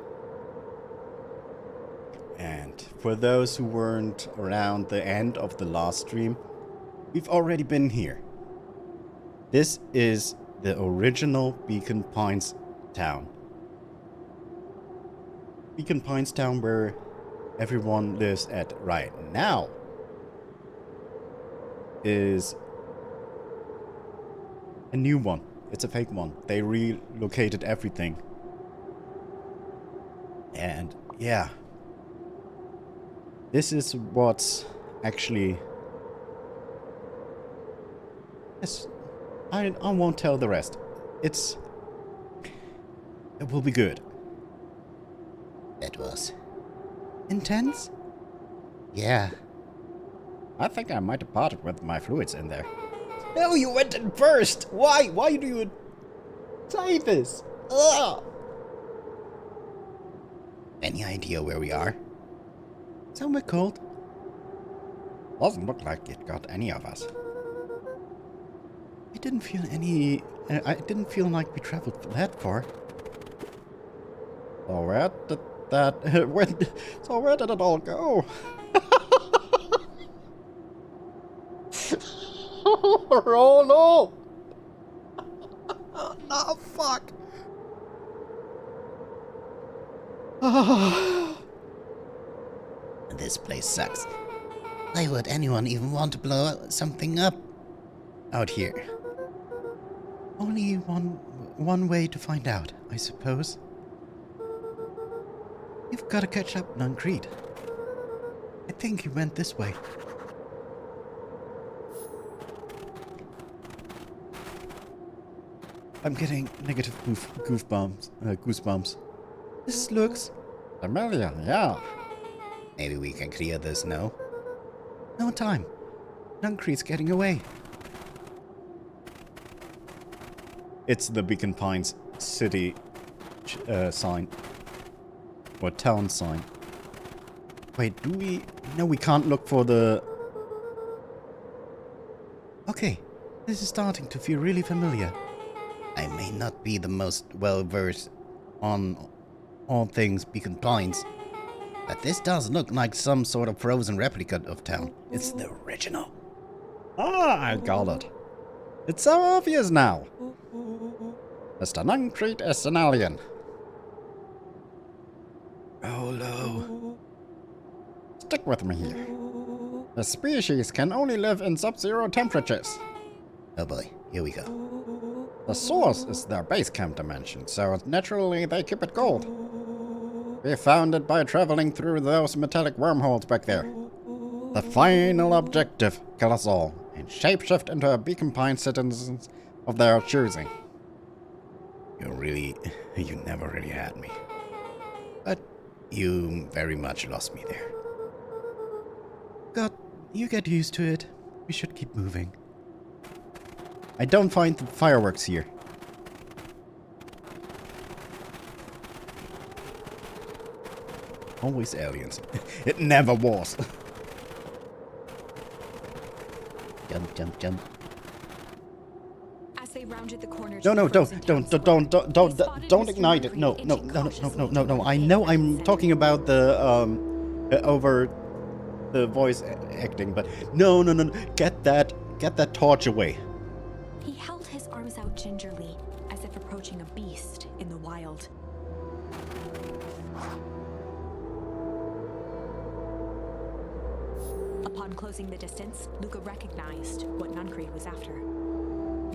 And for those who weren't around the end of the last stream, we've already been here. This is the original Beacon Pines town. Beacon Pines town where everyone lives at right now is a new one. It's a fake one. They relocated everything. And yeah. This is what's actually... Yes, I won't tell the rest. It will be good. That was intense? Yeah. I think I might have parted with my fluids in there. No, you went in first! Why? Why do you say this? Ugh! Any idea where we are? Somewhere cold. Doesn't look like it got any of us. I didn't feel like we traveled that far. So where did where did it all go? Oh no! Oh fuck! This place sucks. Why would anyone even want to blow something up out here? Only one way to find out, I suppose. You've got to catch up on Creed. I think he went this way. I'm getting negative goosebumps. This looks familiar, yeah. Maybe we can clear the snow. No time. Nuncrete's getting away. It's the Beacon Pines city sign. Or town sign. Wait, do we... No, we can't look for the... Okay, this is starting to feel really familiar. I may not be the most well-versed on all things Beacon Pines, but this does look like some sort of frozen replica of town. It's the original. Ah, I got it. It's so obvious now. Mr. Nuncrete is an alien. Rolo. Stick with me here. The species can only live in sub-zero temperatures. Oh boy, here we go. The source is their base camp dimension, so naturally they keep it cold. We found it by traveling through those metallic wormholes back there. The final objective, kill us all, and shapeshift into a Beacon Pine citizens of their choosing. You never really had me. But you very much lost me there. God, you get used to it. We should keep moving. I don't find the fireworks here. Always aliens. It never was. Jump, jump, jump. As they rounded the corner to No, the no, frozen town spot, don't ignite it. No. I know I'm talking about the over the voice acting, but no. Get that torch away. He held his arms out gingerly, as if approaching a beast in the wild. Upon closing the distance, Luca recognized what Nuncrete was after.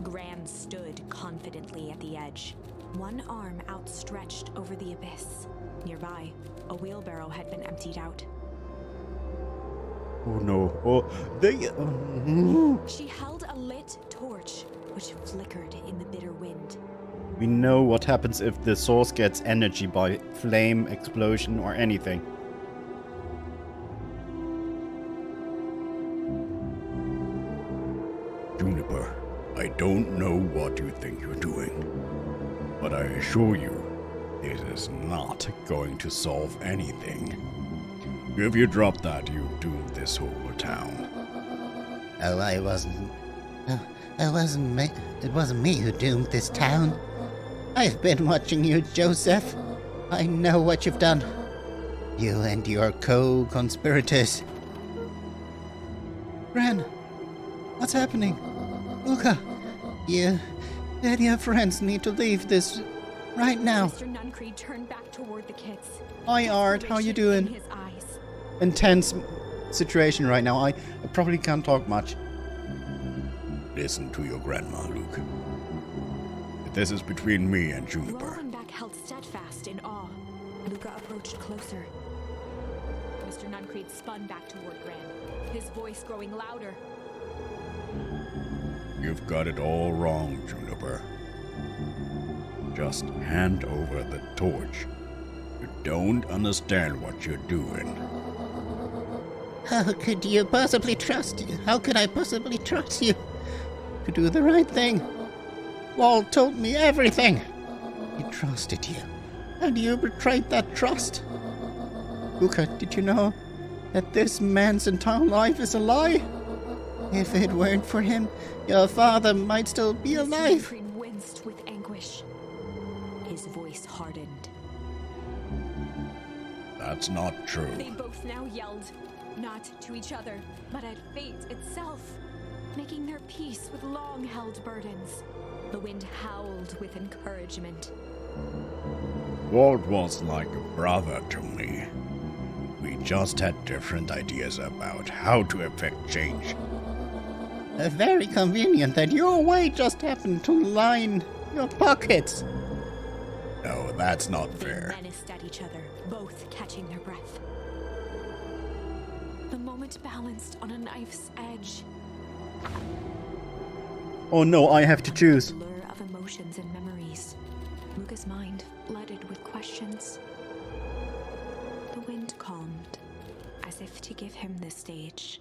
Gran stood confidently at the edge, one arm outstretched over the abyss. Nearby, a wheelbarrow had been emptied out. Oh no. Oh, they... She held a lit torch, which flickered in the bitter wind. We know what happens if the source gets energy by flame, explosion, or anything. Juniper, I don't know what you think you're doing, but I assure you, this is not going to solve anything. If you drop that, you've doomed this whole town. Oh, it wasn't me who doomed this town. I've been watching you, Joseph. I know what you've done. You and your co-conspirators. Gran, what's happening? Luca, you and your friends need to leave this right now. Mr. Nuncrete turned back toward the kids. Hi Art, how you doing? In his eyes. Intense situation right now. I probably can't talk much. Listen to your grandma, Luke. This is between me and Juniper. Rolenbeck held steadfast in awe. Luca approached closer. Mr. Nuncrete spun back toward Gran, his voice growing louder. You've got it all wrong, Juniper. Just hand over the torch. You don't understand what you're doing. How could you possibly trust you? How could I possibly trust you to do the right thing? Walt told me everything. He trusted you, and you betrayed that trust. Luca, did you know that this man's entire life is a lie? If it weren't for him, your father might still be alive. Mr. Nuncrete winced with anguish. His voice hardened. That's not true. They both now yelled, not to each other, but at fate itself, making their peace with long-held burdens. The wind howled with encouragement. Walt was like a brother to me. We just had different ideas about how to effect change. Very convenient that your way just happened to line your pockets. No, that's not They fair. menaced at each other, both catching their breath. The moment balanced on a knife's edge. Oh no, I have to choose. A blur of emotions and memories. Luca's mind flooded with questions. The wind calmed, as if to give him the stage.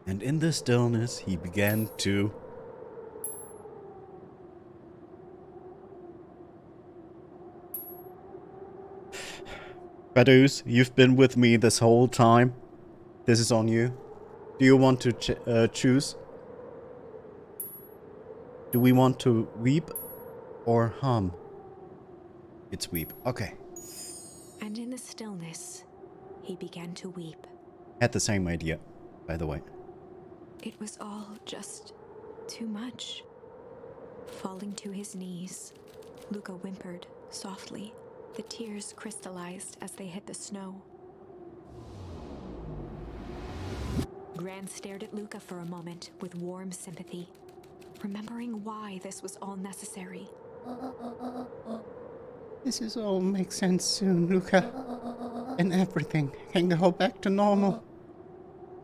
And in the stillness, he began to... Badus, you've been with me this whole time. This is on you. Do you want to choose? Do we want to weep or hum? It's weep. Okay. And in the stillness, he began to weep. Had the same idea, by the way. It was all just too much. Falling to his knees, Luca whimpered softly. The tears crystallized as they hit the snow. Gran stared at Luca for a moment with warm sympathy, remembering why this was all necessary. This is all make sense soon, Luca. And everything can go back to normal.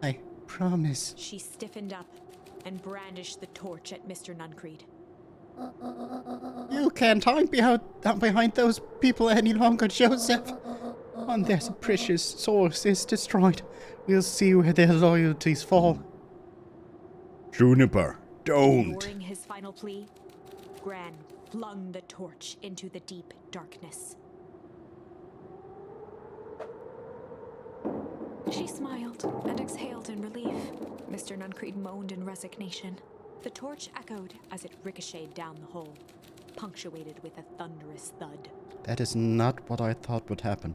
I promise. She stiffened up and brandished the torch at Mr. Nuncreed. You can't hide behind those people any longer, Joseph. When their precious source is destroyed, we'll see where their loyalties fall. Juniper, don't! Ignoring his final plea, Gran flung the torch into the deep darkness. She smiled and exhaled in relief. Mr. Nuncreed moaned in resignation. The torch echoed as it ricocheted down the hole, punctuated with a thunderous thud. That is not what I thought would happen.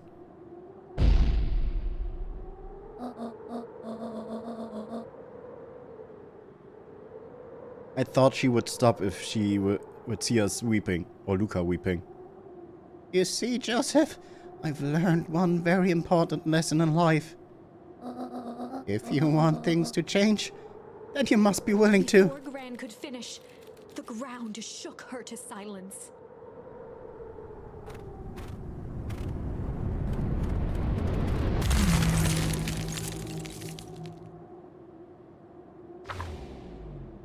I thought she would stop if she would see us weeping, or Luca weeping. You see, Joseph, I've learned one very important lesson in life. If you want things to change, then you must be willing to. Before Gran could finish, the ground shook her to silence.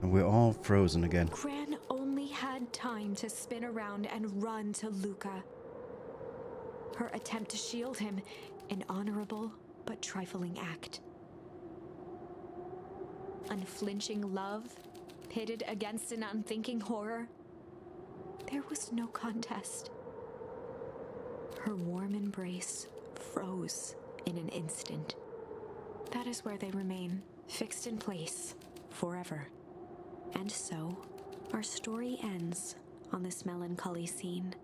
And we're all frozen again. Gran only had time to spin around and run to Luca. Her attempt to shield him, an honorable but trifling act. Unflinching love, pitted against an unthinking horror. There was no contest. Her warm embrace froze in an instant. That is where they remain, fixed in place, forever. And so, our story ends on this melancholy scene.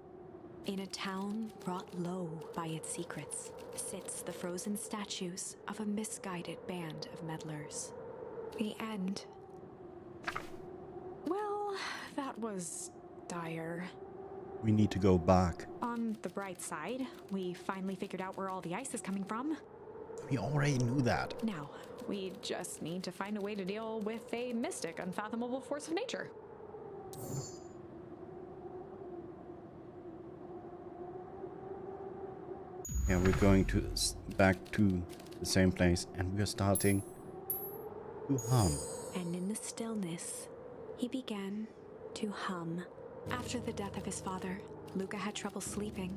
In a town brought low by its secrets, sits the frozen statues of a misguided band of meddlers. The end. Well, that was dire. We need to go back. On the bright side, we finally figured out where all the ice is coming from. We already knew that. Now, we just need to find a way to deal with a mystic, unfathomable force of nature. Yeah, we're going to back to the same place, and we're starting to hum. And in the stillness, he began to hum. After the death of his father, Luca had trouble sleeping.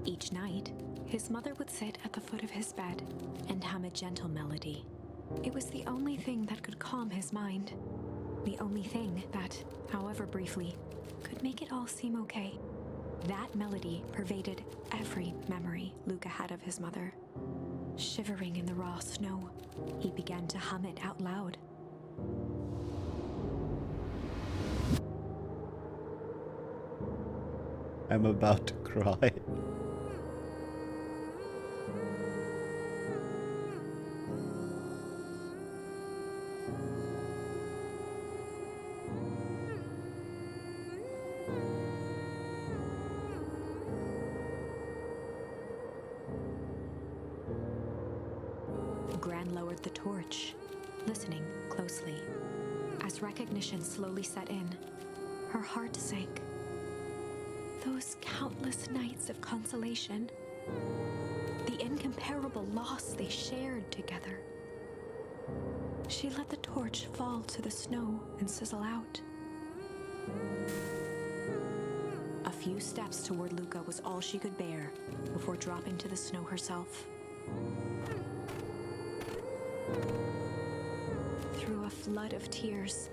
Each night, his mother would sit at the foot of his bed and hum a gentle melody. It was the only thing that could calm his mind. The only thing that, however briefly, could make it all seem okay. That melody pervaded every memory Luca had of his mother. Shivering in the raw snow, he began to hum it out loud. I'm about to cry. Gran lowered the torch, listening closely. As recognition slowly set in, her heart sank. Those countless nights of consolation, the incomparable loss they shared together. She let the torch fall to the snow and sizzle out. A few steps toward Luca was all she could bear before dropping to the snow herself. through a flood of tears,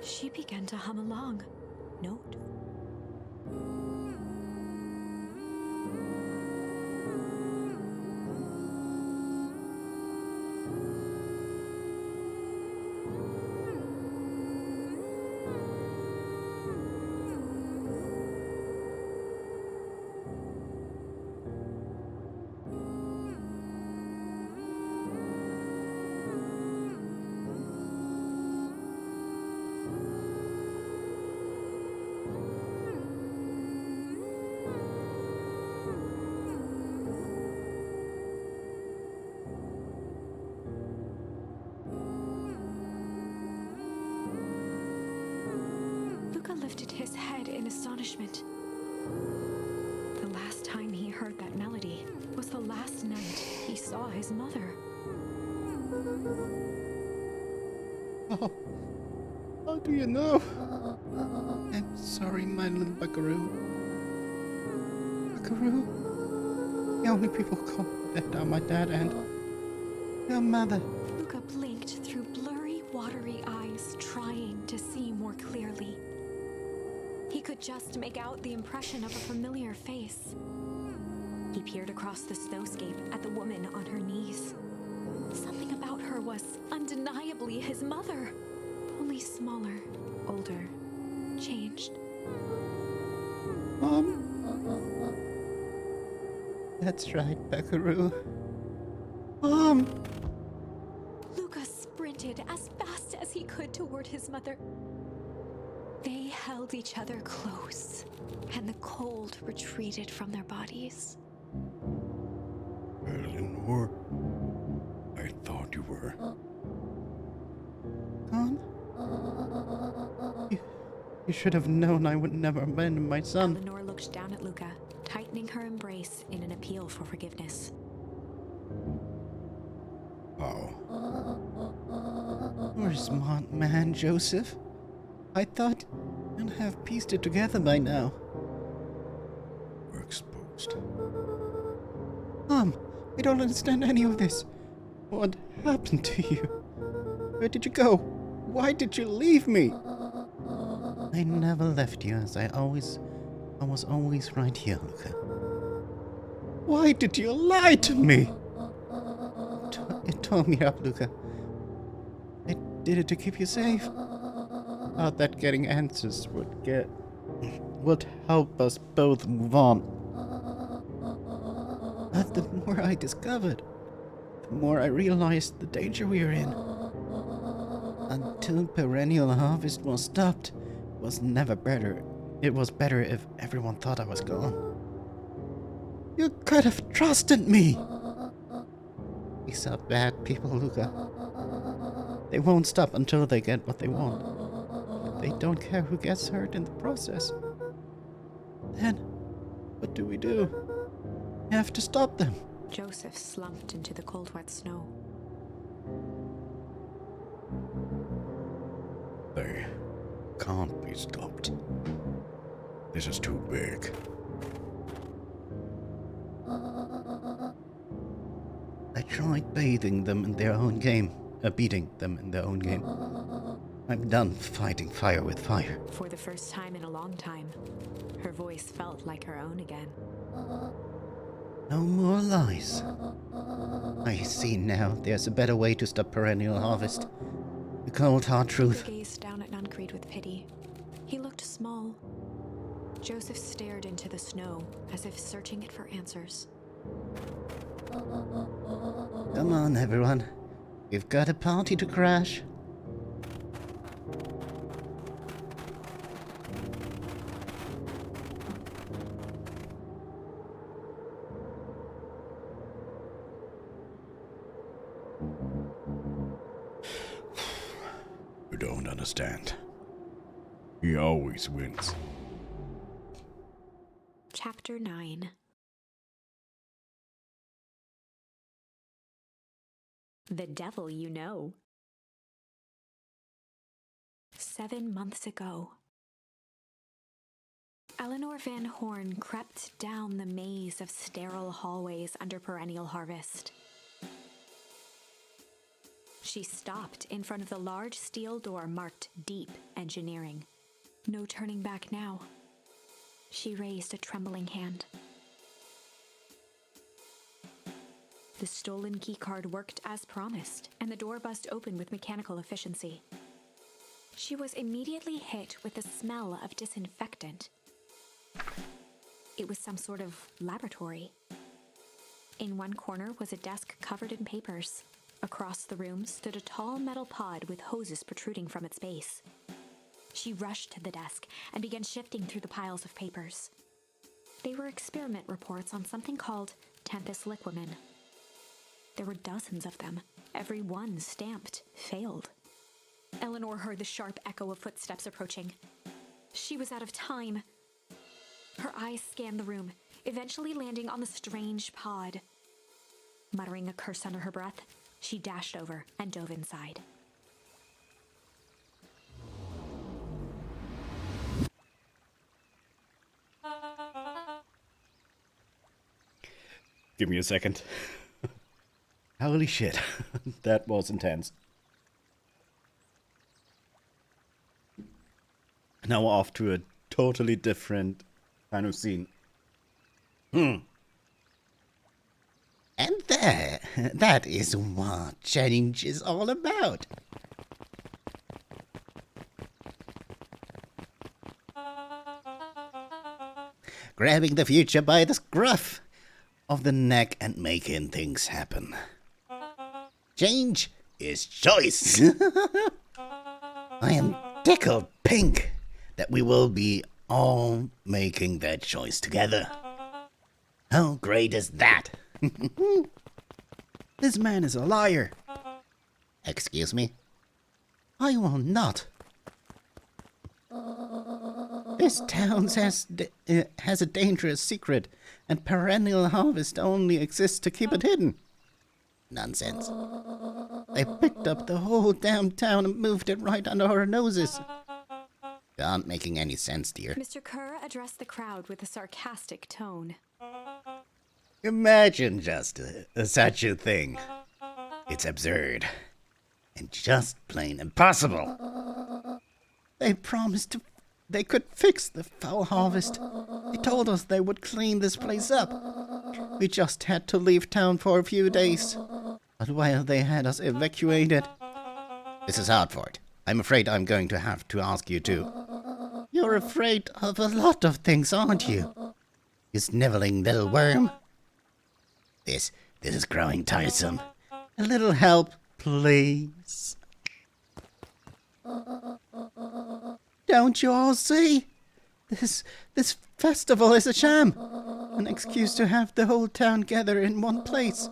she began to hum along, note. Luca lifted his head in astonishment. The last time he heard that melody was the last night he saw his mother. Oh, how do you know? I'm sorry, my little buckaroo. Buckaroo? The only people call me that are my dad and your mother. Luca blinked through blurry, watery eyes, trying to see more clearly. He could just make out the impression of a familiar face. He peered across the snowscape at the woman on her knees. Something about her was undeniably his mother, only smaller, older, changed. Mom? That's right, buckaroo. Mom! Luca sprinted as fast as he could toward his mother. They held each other close, and the cold retreated from their bodies. Eleanor, I thought you were. Gone? You should have known I would never abandon my son. Eleanor looked down at Luca, tightening her embrace in an appeal for forgiveness. How? You're a smart man, Joseph. I thought you'd have pieced it together by now. We're exposed. Mom, I don't understand any of this. What happened to you? Where did you go? Why did you leave me? I never left you, as I was always right here, Luca. Why did you lie to me? It tore me up, Luca. I did it to keep you safe. Thought that getting answers would help us both move on. But the more I discovered, the more I realized the danger we were in. Until perennial harvest was stopped, it was never better. It was better if everyone thought I was gone. You could have trusted me. These are bad people, Luca. They won't stop until they get what they want. They don't care who gets hurt in the process. Then, what do? We have to stop them. Joseph slumped into the cold, wet snow. They can't be stopped. This is too big. I tried bathing them in their own game, beating them in their own game. I'm done fighting fire with fire. For the first time in a long time, her voice felt like her own again. No more lies. I see now there's a better way to stop perennial harvest. The cold hard truth. He gazed down at Nuncreed with pity. He looked small. Joseph stared into the snow as if searching it for answers. Come on, everyone. We've got a party to crash. You don't understand. He always wins. Chapter 9. The devil you know. 7 months ago. Eleanor Van Horn crept down the maze of sterile hallways under perennial harvest. She stopped in front of the large steel door marked Deep Engineering. No turning back now. She raised a trembling hand. The stolen keycard worked as promised, and the door buzzed open with mechanical efficiency. She was immediately hit with the smell of disinfectant. It was some sort of laboratory. In one corner was a desk covered in papers. Across the room stood a tall metal pod with hoses protruding from its base. She rushed to the desk and began shifting through the piles of papers. They were experiment reports on something called Tempus liquamen. There were dozens of them, every one stamped failed. Eleanor heard the sharp echo of footsteps approaching. She was out of time. Her eyes scanned the room, eventually landing on the strange pod. Muttering a curse under her breath, she dashed over and dove inside. Give me a second. Holy shit. That was intense. Now off to a totally different kind of scene. And that is what change is all about. Grabbing the future by the scruff of the neck and making things happen. Change is choice. I am tickled pink that we will be all making that choice together. How great is that? This man is a liar. Excuse me? I will not. This town has a dangerous secret, and perennial harvest only exists to keep it hidden. Nonsense. They picked up the whole damn town and moved it right under our noses. You aren't making any sense, dear. Mr. Kerr addressed the crowd with a sarcastic tone. Imagine just such a thing. It's absurd. And just plain impossible. They promised they could fix the foul harvest. They told us they would clean this place up. We just had to leave town for a few days. But while they had us evacuated... Mrs. Hartford, I'm afraid I'm going to have to ask you to... You're afraid of a lot of things, aren't you? You sniveling little worm. This is growing tiresome. A little help, please. Don't you all see? This festival is a sham. An excuse to have the whole town gather in one place.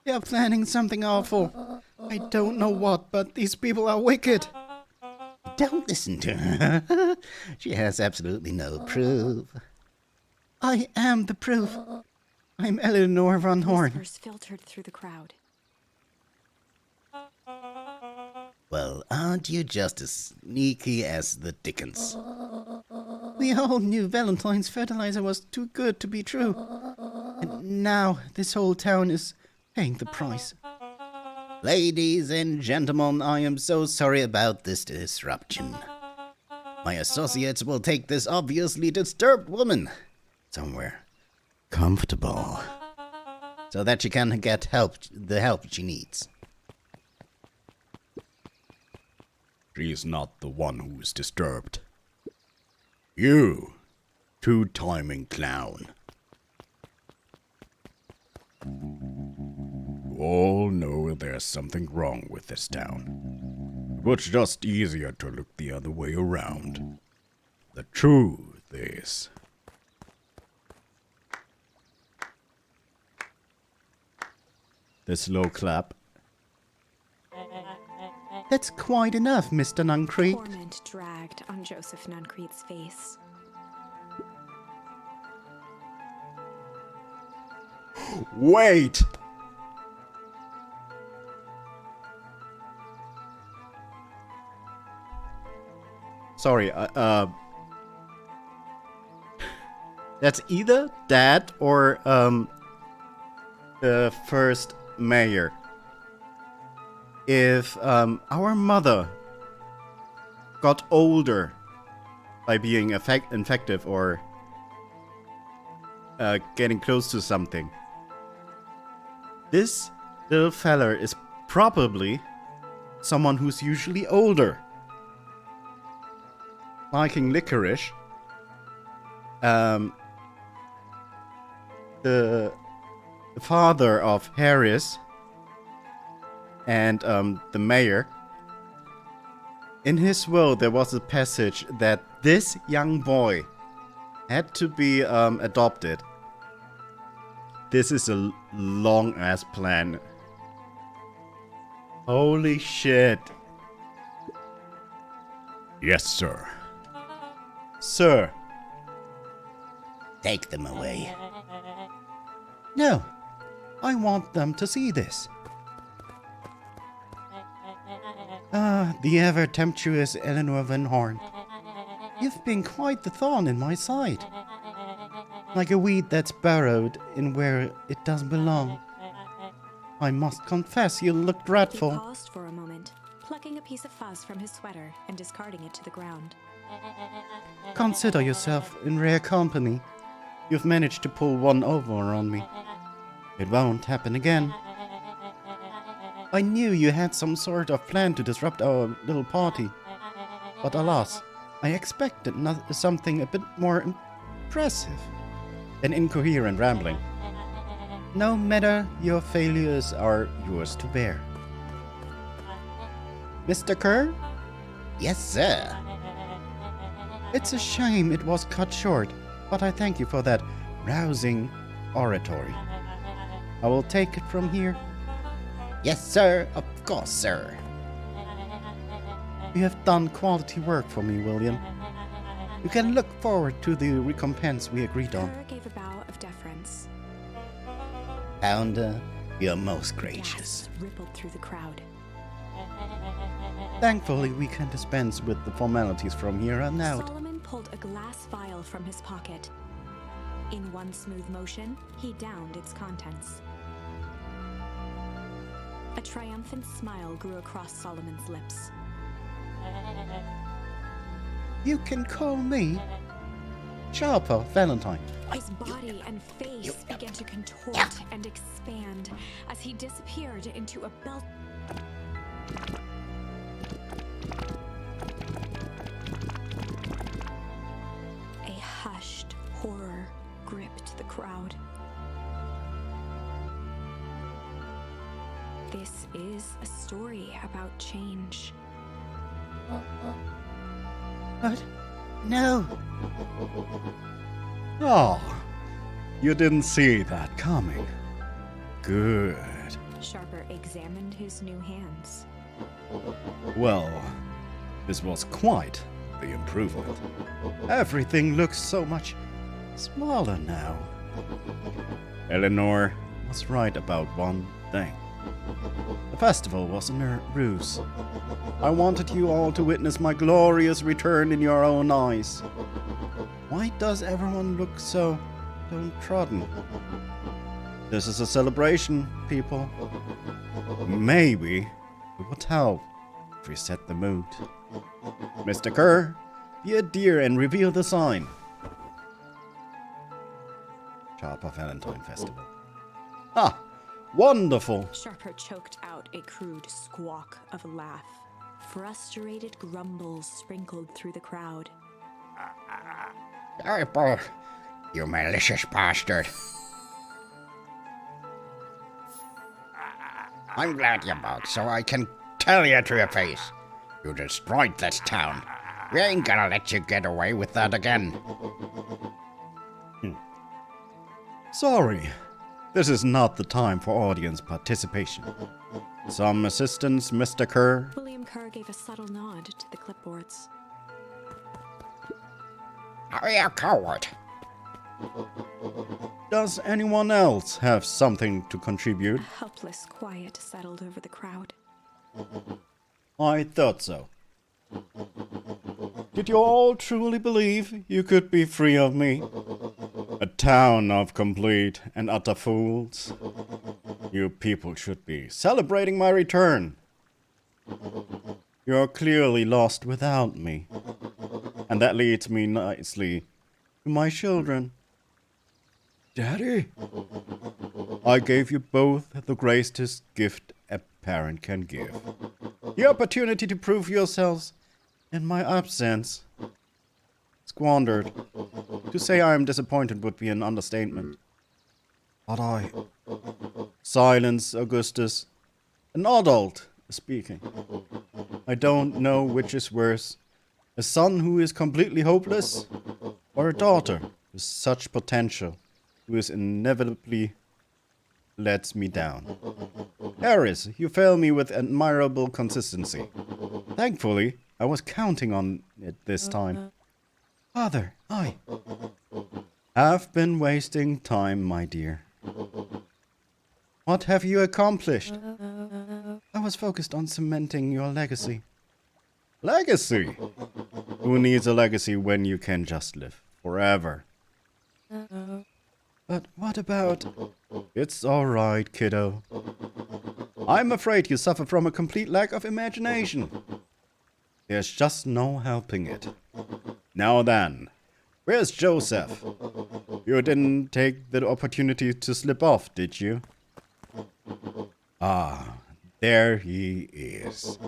They are planning something awful. I don't know what, but these people are wicked. Don't listen to her. She has absolutely no proof. I am the proof. I'm Eleanor Von Horn. Whispers filtered through the crowd. Well, aren't you just as sneaky as the Dickens? The whole new Valentine's fertilizer was too good to be true. And now this whole town is paying the price. Ladies and gentlemen, I am so sorry about this disruption. My associates will take this obviously disturbed woman somewhere comfortable so that she can get the help she needs. She's not the one who's disturbed. You, two-timing clown. You all know there's something wrong with this town. But it's just easier to look the other way around. The truth is... The slow clap. That's quite enough, Mr. Nuncrete. Torment dragged on Joseph Nuncrete's face. Wait! Sorry, that's either that or, the first mayor. if our mother got older by being infective or getting close to something, this little feller is probably someone who's usually older. Liking licorice. The father of Harris and the mayor. In his will, there was a passage that this young boy had to be adopted. This is a long-ass plan. Holy shit. Yes, sir. Sir. Take them away. No. I want them to see this. Ah, the ever-tempestuous Eleanor Van Horn. You've been quite the thorn in my side. Like a weed that's burrowed in where it doesn't belong. I must confess you look He dreadful. paused for a moment, plucking a piece of fuzz from his sweater and discarding it to the ground. Consider yourself in rare company. You've managed to pull one over on me. It won't happen again. I knew you had some sort of plan to disrupt our little party. But alas, I expected something a bit more impressive than incoherent rambling. No matter, your failures are yours to bear. Mr. Kerr? Yes, sir. It's a shame it was cut short, but I thank you for that rousing oratory. I will take it from here. Yes, sir. Of course, sir. You have done quality work for me, William. You can look forward to the recompense we agreed on. Kerr gave a bow of deference. Pounder, you're most gracious. Gasps rippled through the crowd. Thankfully, we can dispense with the formalities from here on out. Solomon pulled a glass vial from his pocket. In one smooth motion, he downed its contents. A triumphant smile grew across Solomon's lips. You can call me Sharper Valentine. His body and face began to contort and expand as he disappeared into a belt. A hushed horror gripped the crowd. This is a story about change. What? No. Oh, you didn't see that coming. Good. Sharper examined his new hands. Well, this was quite the improvement. Everything looks so much smaller now. Eleanor was right about one thing. The festival wasn't a ruse. I wanted you all to witness my glorious return in your own eyes. Why does everyone look so downtrodden? This is a celebration, people. Maybe it would help if we set the mood. Mr. Kerr, be a dear and reveal the sign. Sharper Valentine Festival. Ah, wonderful! Sharper choked out a crude squawk of a laugh. Frustrated grumbles sprinkled through the crowd. Sharper, you malicious bastard. I'm glad you're back, so I can tell you to your face. You destroyed this town. We ain't gonna let you get away with that again. Sorry, this is not the time for audience participation. Some assistance, Mr. Kerr? William Kerr gave a subtle nod to the clipboards. Are you a coward? Does anyone else have something to contribute? A helpless quiet settled over the crowd. I thought so. Did you all truly believe you could be free of me? A town of complete and utter fools. You people should be celebrating my return. You're clearly lost without me. And that leads me nicely to my children. Daddy? I gave you both the greatest gift a parent can give. The opportunity to prove yourselves in my absence. Squandered. To say I am disappointed would be an understatement. But Silence, Augustus. An adult is speaking. I don't know which is worse. A son who is completely hopeless, or a daughter with such potential who is inevitably lets me down. Harris, you fail me with admirable consistency. Thankfully, I was counting on it this time. Father, I have been wasting time, my dear. What have you accomplished? I was focused on cementing your legacy. Legacy? Who needs a legacy when you can just live forever? But what about... It's all right, kiddo. I'm afraid you suffer from a complete lack of imagination. There's just no helping it. Now then, where's Joseph? You didn't take the opportunity to slip off, did you? Ah, there he is.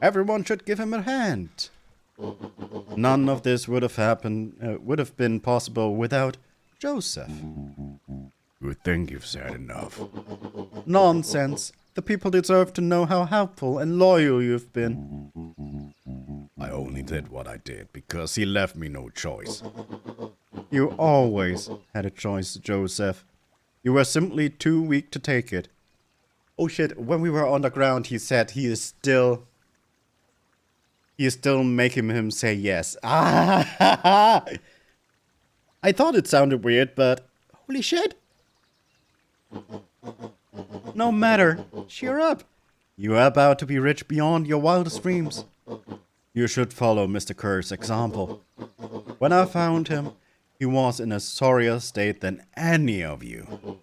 Everyone should give him a hand. None of this would have been possible without Joseph. You think you've said enough? Nonsense. The people deserve to know how helpful and loyal you've been. I only did what I did because he left me no choice. You always had a choice, Joseph. You were simply too weak to take it. Oh shit, when we were on the ground he said he is still making him say yes. Ah, I thought it sounded weird, but holy shit. No matter, cheer up. You are about to be rich beyond your wildest dreams. You should follow Mr. Kerr's example. When I found him, he was in a sorrier state than any of you.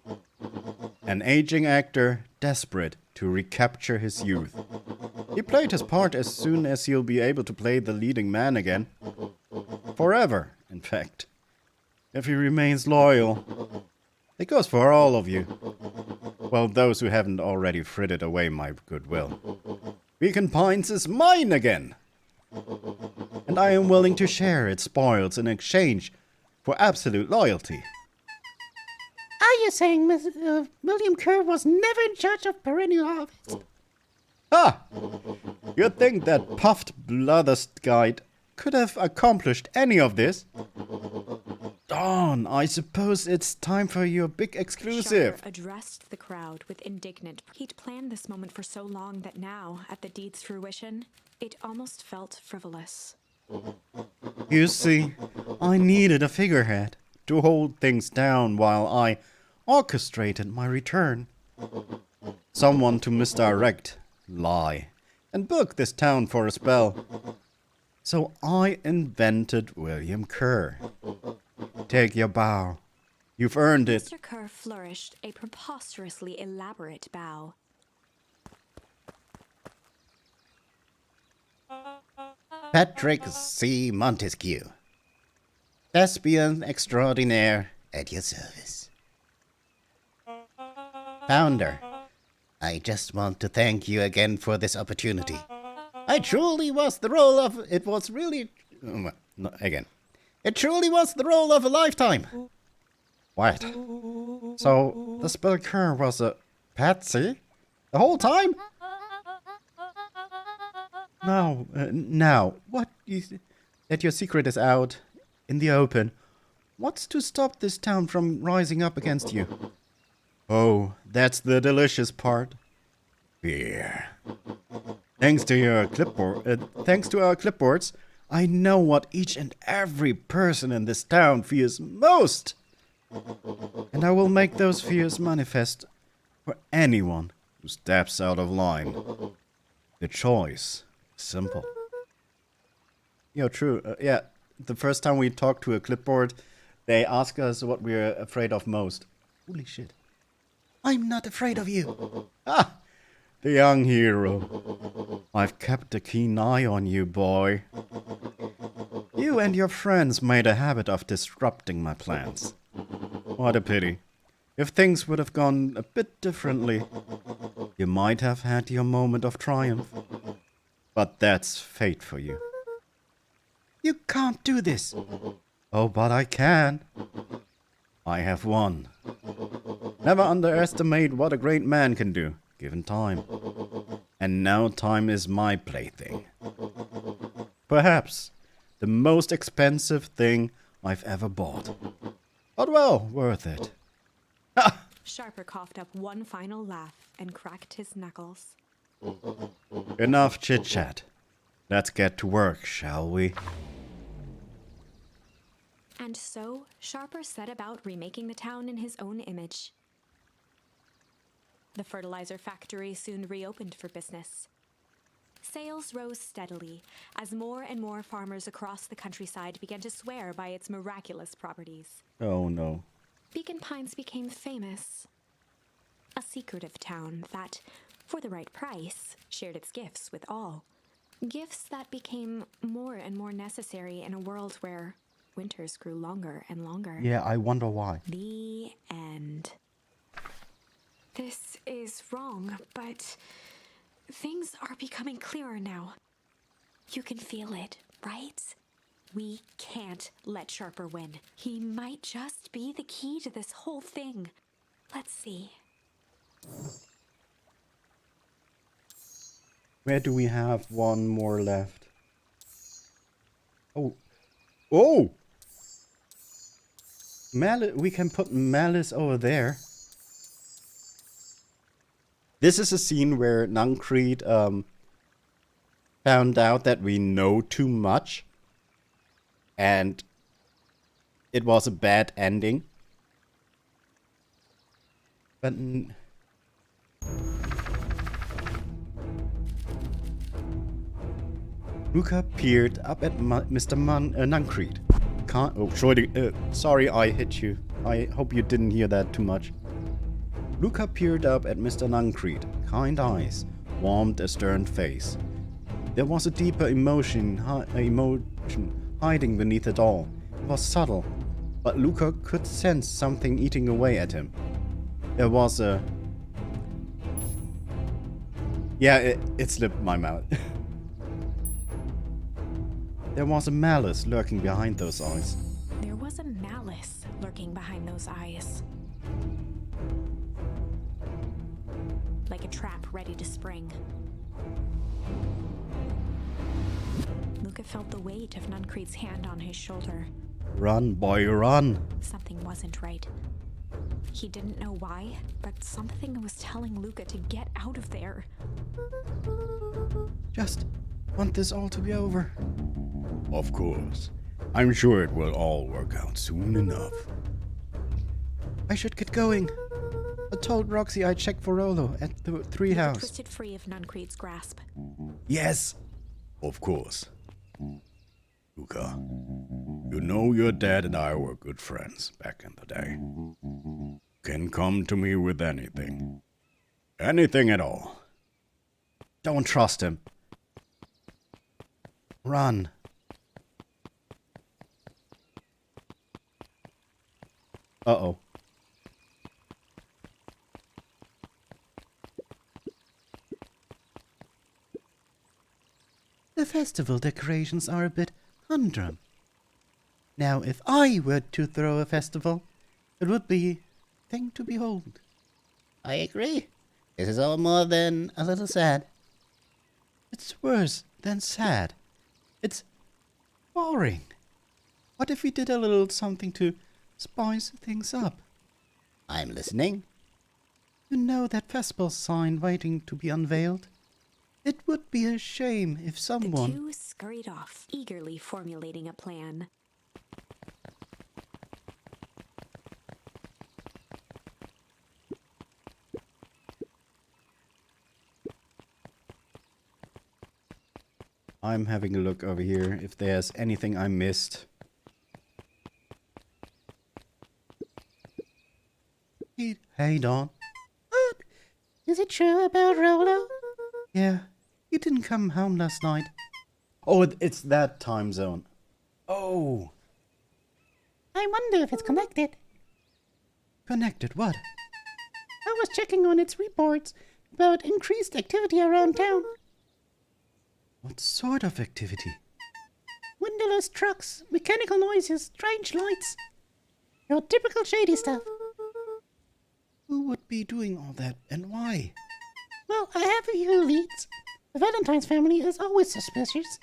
An aging actor desperate to recapture his youth. He played his part as soon as he'll be able to play the leading man again. Forever, in fact. If he remains loyal. It goes for all of you. Well, those who haven't already frittered away my goodwill. Beacon Pines is mine again! And I am willing to share its spoils in exchange for absolute loyalty. Are you saying William Kerr was never in charge of perennial harvest? Ah! You'd think that puffed blatherskite could have accomplished any of this? Dawn, I suppose it's time for your big exclusive. Shire addressed the crowd with indignant. He'd planned this moment for so long that now, at the deed's fruition, it almost felt frivolous. You see, I needed a figurehead to hold things down while I orchestrated my return. Someone to misdirect, lie, and book this town for a spell. So I invented William Kerr. Take your bow. You've earned it. Mr. Kerr flourished a preposterously elaborate bow. Patrick C. Montesquieu, thespian extraordinaire at your service. Founder, I just want to thank you again for this opportunity. It truly was the role of a lifetime. What? So, the spell Kerr was a patsy? The whole time? No, now, that your secret is out, in the open. What's to stop this town from rising up against you? Oh, that's the delicious part. Fear. Thanks to our clipboards, I know what each and every person in this town fears most. And I will make those fears manifest for anyone who steps out of line. The choice is simple. True. Yeah, the first time we talked to a clipboard, they ask us what we're afraid of most. Holy shit. I'm not afraid of you. Ah, the young hero. I've kept a keen eye on you, boy. You and your friends made a habit of disrupting my plans. What a pity. If things would have gone a bit differently, you might have had your moment of triumph. But that's fate for you. You can't do this. Oh, but I can. I have won. Never underestimate what a great man can do, given time. And now time is my plaything. Perhaps the most expensive thing I've ever bought. But well, worth it. Sharper coughed up one final laugh and cracked his knuckles. Enough chit-chat. Let's get to work, shall we? And so, Sharper set about remaking the town in his own image. The fertilizer factory soon reopened for business. Sales rose steadily as more and more farmers across the countryside began to swear by its miraculous properties. Oh no. Beacon Pines became famous. A secretive town that, for the right price, shared its gifts with all. Gifts that became more and more necessary in a world where winters grew longer and longer. Yeah, I wonder why. The end. This is wrong, but things are becoming clearer now. You can feel it, right? We can't let Sharper win. He might just be the key to this whole thing. Let's see. Where do we have one more left? Oh. Oh! We can put Malice over there. This is a scene where Nuncreed found out that we know too much. And it was a bad ending. But Luca peered up at Mr. Nuncreed. Sorry I hit you. I hope you didn't hear that too much. Luca peered up at Mr. Nuncreed. Kind eyes warmed a stern face. There was a deeper emotion hiding beneath it all. It was subtle, but Luca could sense something eating away at him. There was a... Yeah, it slipped my mouth. There was a malice lurking behind those eyes. There was a malice lurking behind those eyes. Like a trap ready to spring. Luca felt the weight of Nuncreed's hand on his shoulder. Run, boy, run. Something wasn't right. He didn't know why, but something was telling Luca to get out of there. Just want this all to be over. Of course. I'm sure it will all work out soon enough. I should get going. I told Roxy I'd check for Rolo at the treehouse. Twisted free of Nuncreed's grasp. Yes, of course. Luca, you know your dad and I were good friends back in the day. Can come to me with anything. Anything at all. Don't trust him. Run. Uh-oh. The festival decorations are a bit humdrum. Now, if I were to throw a festival, it would be a thing to behold. I agree. This is all more than a little sad. It's worse than sad. It's boring. What if we did a little something to spice things up? I'm listening. You know that festival sign waiting to be unveiled? It would be a shame if someone... The two scurried off, eagerly formulating a plan. I'm having a look over here if there's anything I missed. Hey, Dawn. What? Is it true about Rolo? Yeah, You didn't come home last night. Oh, it's that time zone. Oh. I wonder if it's connected. Connected what? I was checking on its reports about increased activity around town. What sort of activity? Windowless trucks, mechanical noises, strange lights. Your typical shady stuff. Who would be doing all that and why? Well, I have a few leads. The Valentine's family is always suspicious.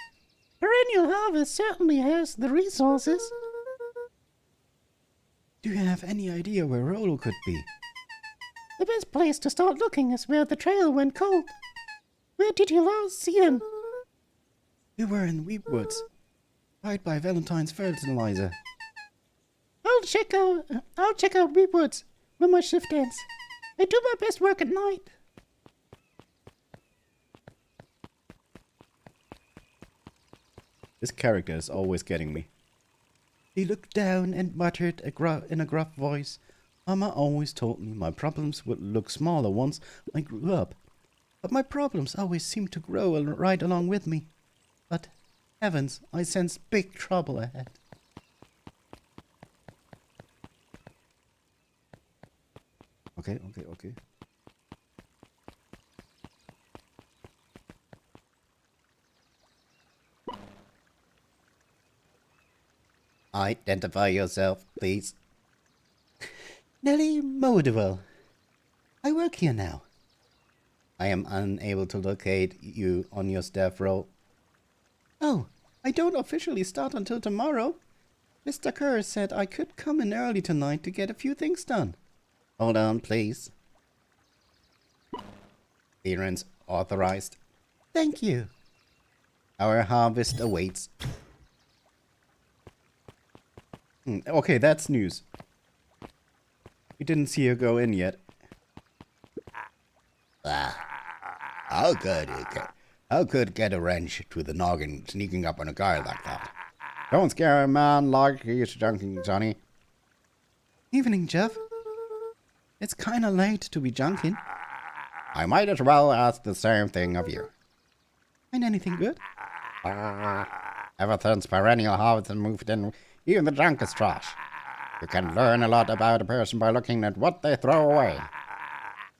Perennial Harvest certainly has the resources. Do you have any idea where Rolo could be? The best place to start looking is where the trail went cold. Where did you last see him? We were in Weepwoods, right by Valentine's fertilizer. I'll check out Weepwoods when my shift ends. I do my best work at night. This character is always getting me. He looked down and muttered in a gruff voice. Mama always told me my problems would look smaller once I grew up. But my problems always seemed to grow right along with me. But, heavens, I sense big trouble ahead. Okay. Identify yourself, please. Nellie Modewell. I work here now. I am unable to locate you on your staff roll. Oh, I don't officially start until tomorrow. Mr. Kerr said I could come in early tonight to get a few things done. Hold on, please. Clearance authorized. Thank you. Our harvest awaits. Okay, that's news. We didn't see her go in yet. How could get a wrench to the noggin sneaking up on a guy like that? Don't scare a man like he's junking, Johnny. Evening, Jeff. It's kinda late to be junking. I might as well ask the same thing of you. Ain't anything good? Ever since Perennial Harvest moved in, even the junk is trash. You can learn a lot about a person by looking at what they throw away.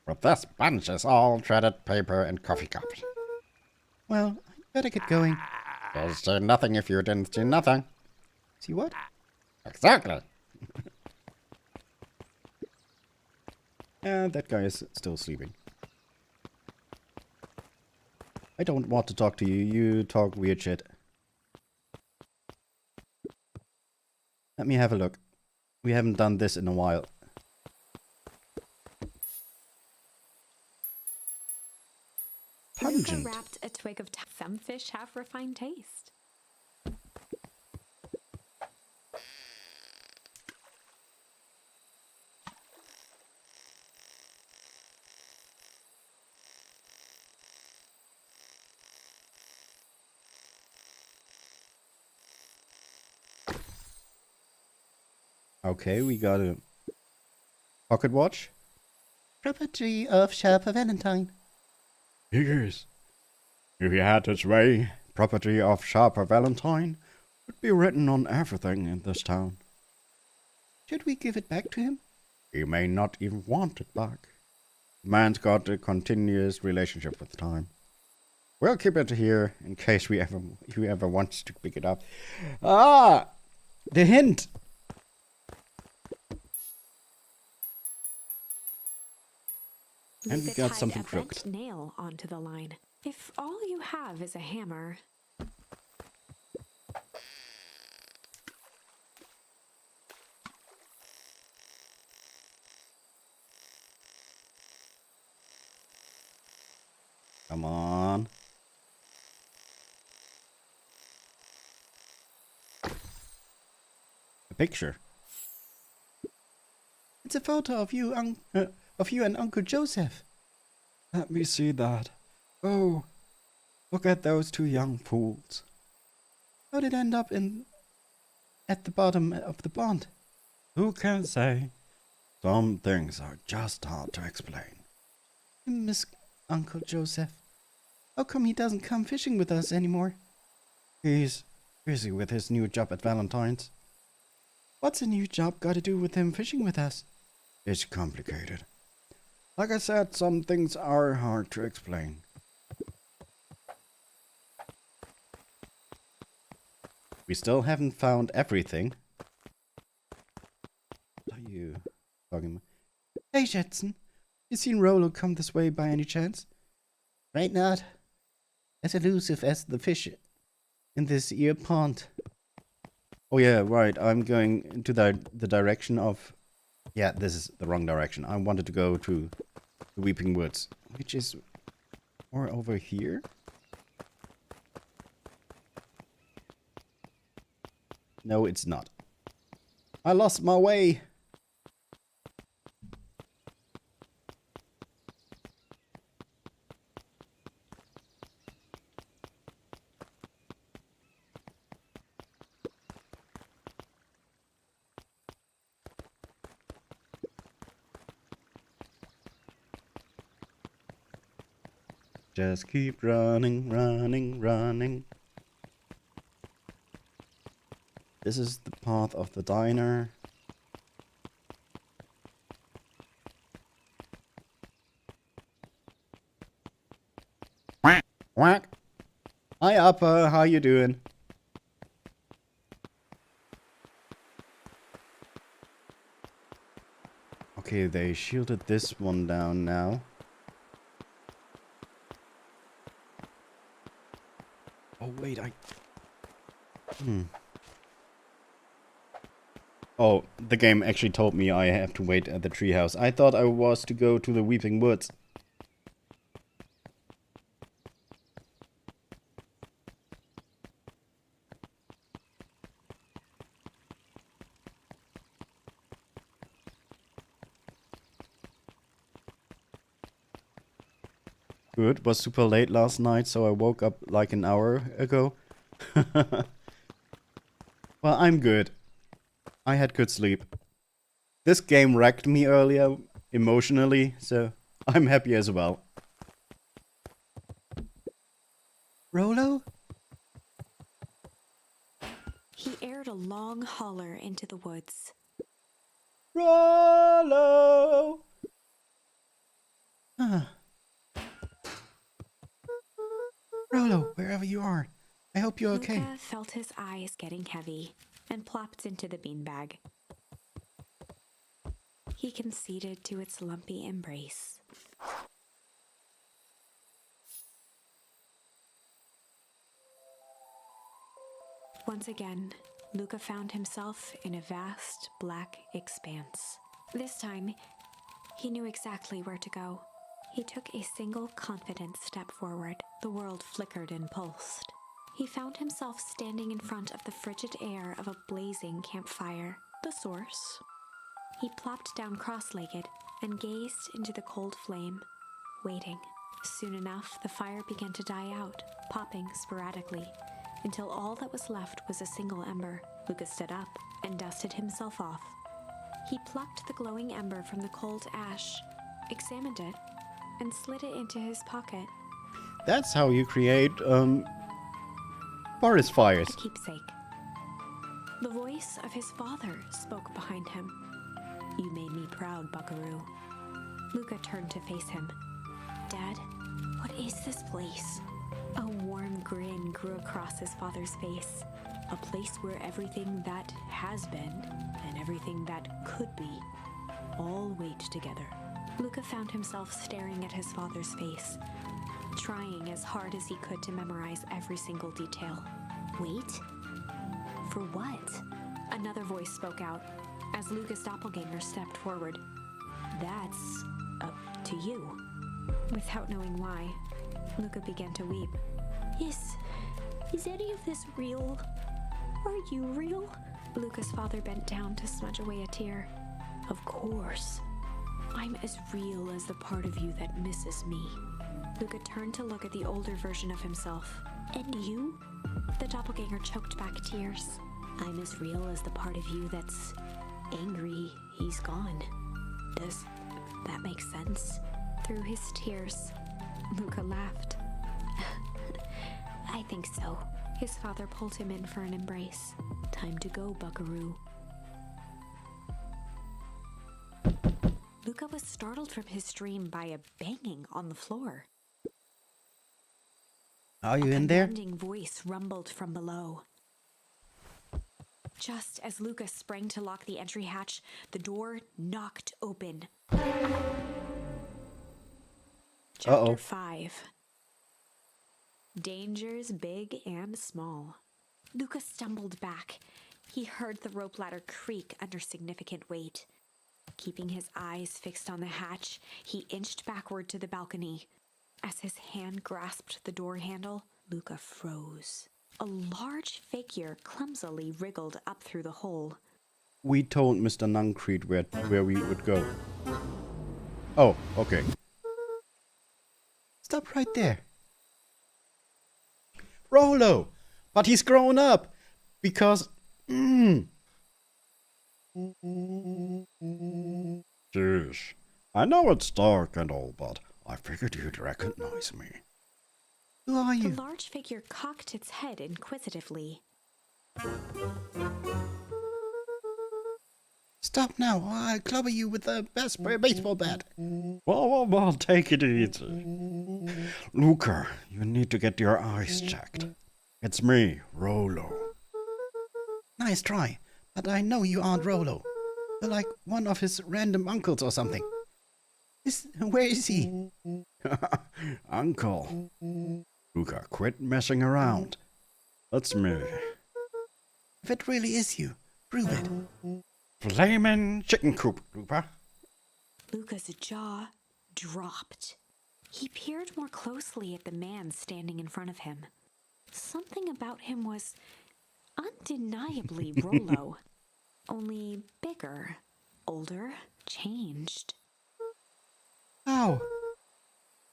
But this bunch is all shredded paper and coffee cups. Well, I'd better get going. You'll see nothing if you didn't see nothing. See what? Exactly. That guy is still sleeping. I don't want to talk to you. You talk weird shit. Let me have a look. We haven't done this in a while. Pungent. Luca wrapped a twig of some fish have refined taste. Okay, we got a pocket watch. Property of Sharper Valentine. Yes. If you had its way, property of Sharper Valentine would be written on everything in this town. Should we give it back to him? He may not even want it back. The man's got a continuous relationship with time. We'll keep it here in case whoever wants to pick it up. Ah! The hint! And we Luca got tied something a bent crooked. nail onto the line. If all you have is a hammer, Come on. A picture. It's a photo of you, and Uncle Joseph. Let me see that. Oh, look at those two young fools. How did it end up at the bottom of the pond? Who can say? Some things are just hard to explain. Miss Uncle Joseph. How come he doesn't come fishing with us anymore? He's busy with his new job at Valentine's. What's a new job got to do with him fishing with us? It's complicated. Like I said, some things are hard to explain. We still haven't found everything. What are you talking about? Hey, Jetson. You seen Rolo come this way by any chance? Right not. As elusive as the fish in this ear pond. Oh yeah, right. I'm going into the direction of... Yeah, this is the wrong direction. I wanted to go to the Weeping Woods, which is more over here. No, it's not. I lost my way. Just keep running, running, running. This is the path of the diner. Quack. Hi, Upper. How you doing? Okay, they shielded this one down now. Oh, wait, Oh, the game actually told me I have to wait at the treehouse. I thought I was to go to the Weeping Woods. Good, was super late last night, so I woke up like an hour ago. Well, I'm good. I had good sleep. This game wrecked me earlier, emotionally, so I'm happy as well. Rolo? He aired a long holler into the woods. Rolo! Rolo, wherever you are, I hope you're okay. Luca felt his eyes getting heavy and plopped into the beanbag. He conceded to its lumpy embrace. Once again, Luca found himself in a vast black expanse. This time, he knew exactly where to go. He took a single confident step forward. The world flickered and pulsed. He found himself standing in front of the frigid air of a blazing campfire, the source. He plopped down cross-legged and gazed into the cold flame, waiting. Soon enough, the fire began to die out, popping sporadically, until all that was left was a single ember. Luca stood up and dusted himself off. He plucked the glowing ember from the cold ash, examined it, and slid it into his pocket. That's how you create, forest fires. A keepsake. The voice of his father spoke behind him. "You made me proud, Buckaroo." Luca turned to face him. "Dad, what is this place?" A warm grin grew across his father's face. "A place where everything that has been and everything that could be all wait together." Luca found himself staring at his father's face, trying as hard as he could to memorize every single detail. Wait? For what? Another voice spoke out as Luca's doppelganger stepped forward. "That's up to you." Without knowing why, Luca began to weep. Is any of this real? Are you real?" Luca's father bent down to smudge away a tear. "Of course. I'm as real as the part of you that misses me." Luca turned to look at the older version of himself. "And you?" The doppelganger choked back tears. "I'm as real as the part of you that's angry he's gone." Does that make sense? Through his tears, Luca laughed. think so. His father pulled him in for an embrace. Time to go, buckaroo. Luca was startled from his dream by a banging on the floor. Are you A in there? commanding voice rumbled from below. Just as Luca sprang to lock the entry hatch, the door knocked open. Chapter 5. Dangers big and small. Luca stumbled back. He heard the rope ladder creak under significant weight. Keeping his eyes fixed on the hatch, he inched backward to the balcony. As his hand grasped the door handle, Luca froze. A large figure clumsily wriggled up through the hole. We told Mr. Nuncreed where we would go. Oh, okay. Stop right there. Rollo! But he's grown up! Because... Jeez. I know it's dark and all, but I figured you'd recognize me. Who are The you? large figure cocked its head inquisitively. Stop now, or I'll clobber you with the baseball bat. Well, take it easy. Luca, you need to get your eyes checked. It's me, Rollo. Nice try, but I know you aren't Rollo. You're like one of his random uncles or something. Where is he? Uncle. Luca, quit messing around. That's me. If it really is you, prove it. Flamin' chicken coop, Luca. Luca's jaw dropped. He peered more closely at the man standing in front of him. Something about him was undeniably Rollo, only bigger, older, changed. How?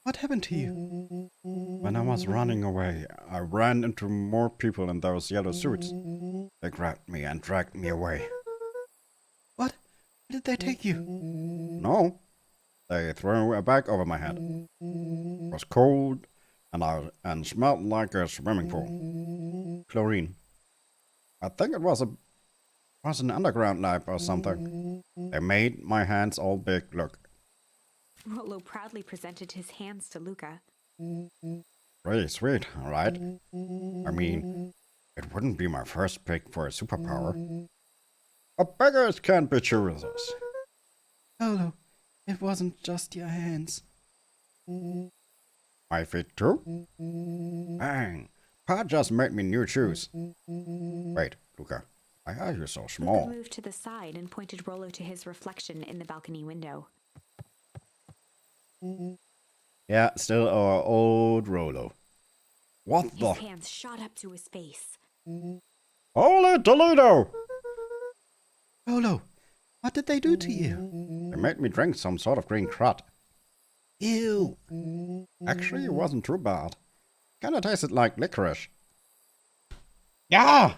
What happened to you? When I was running away, I ran into more people in those yellow suits. They grabbed me and dragged me away. What? Where did they take you? No, they threw a bag over my head. It was cold and smelled like a swimming pool. Chlorine. I think it was an underground lab or something. They made my hands all big. Look, Rollo proudly presented his hands to Luca. pretty sweet, all right? I mean, it wouldn't be my first pick for a superpower. But beggars can't be choosers. Rollo, it wasn't just your hands. My feet too? Bang! Pa just made me new shoes. Wait, Luca, why are you so Luca small? moved to the side and pointed Rollo to his reflection in the balcony window. Yeah, still our old Rollo. What His the? hands shot up to his face. Holy Toledo! Rollo, what did they do to you? They made me drink some sort of green crud. Ew. Actually, it wasn't too bad. Kinda tasted like licorice. Yeah!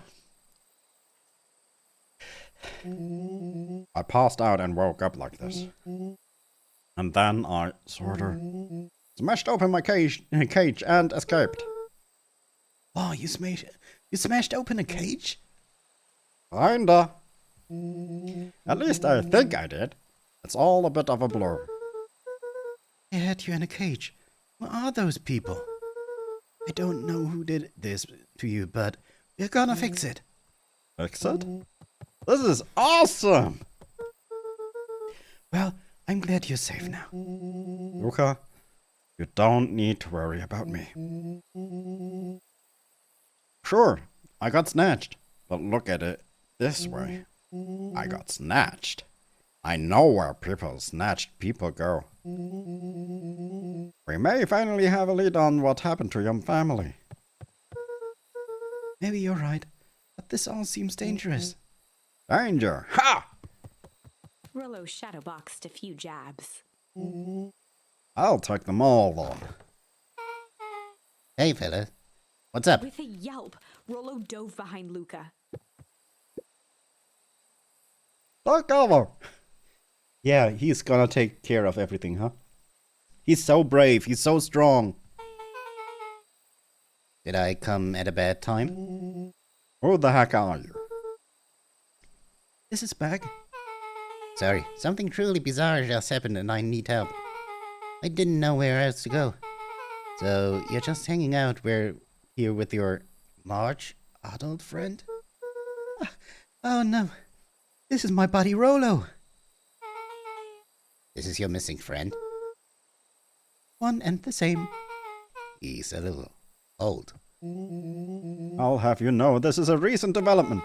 I passed out and woke up like this. And then I sorta smashed open my cage and escaped. Oh, you smashed open a cage? Kinda. At least I think I did. It's all a bit of a blur. They had you in a cage. What are those people? I don't know who did this to you, but we're gonna fix it. Fix it? This is awesome! Well, I'm glad you're safe now. Luca, you don't need to worry about me. Sure, I got snatched, but look at it this way. I got snatched. I know where snatched people go. We may finally have a lead on what happened to your family. Maybe you're right, but this all seems dangerous. Danger! Ha! Rollo shadowboxed a few jabs. I'll take them all then. Hey, fella. What's up? With a yelp, Rollo dove behind Luca. Take over! Yeah, he's gonna take care of everything, huh? He's so brave, he's so strong. Did I come at a bad time? Who the heck are you? This is Beck. Sorry, something truly bizarre just happened and I need help. I didn't know where else to go. So, you're just hanging out here with your large adult friend? Oh no, this is my buddy Rolo. This is your missing friend? One and the same. He's a little old. I'll have you know this is a recent development.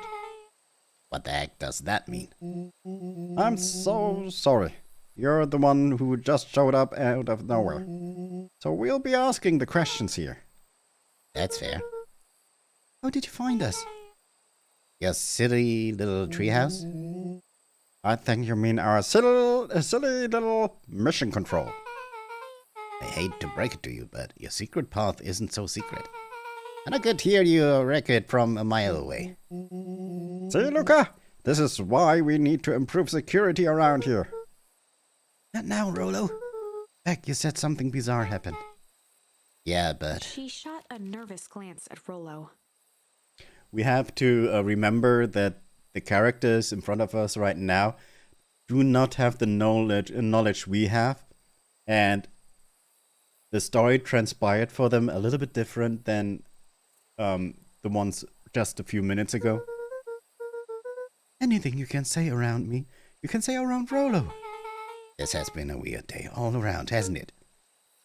What the heck does that mean? I'm so sorry. You're the one who just showed up out of nowhere. So we'll be asking the questions here. That's fair. How did you find us? Your silly little treehouse? I think you mean our silly little mission control. I hate to break it to you, but your secret path isn't so secret. And I could hear your record from a mile away. See, Luca? This is why we need to improve security around here. Not now, Rolo. Beck, you said something bizarre happened. Yeah, but She shot a nervous glance at Rolo. We have to remember that the characters in front of us right now do not have the knowledge we have, and the story transpired for them a little bit different than the ones just a few minutes ago. Anything you can say around me, you can say around Rolo. this has been a weird day all around, hasn't it?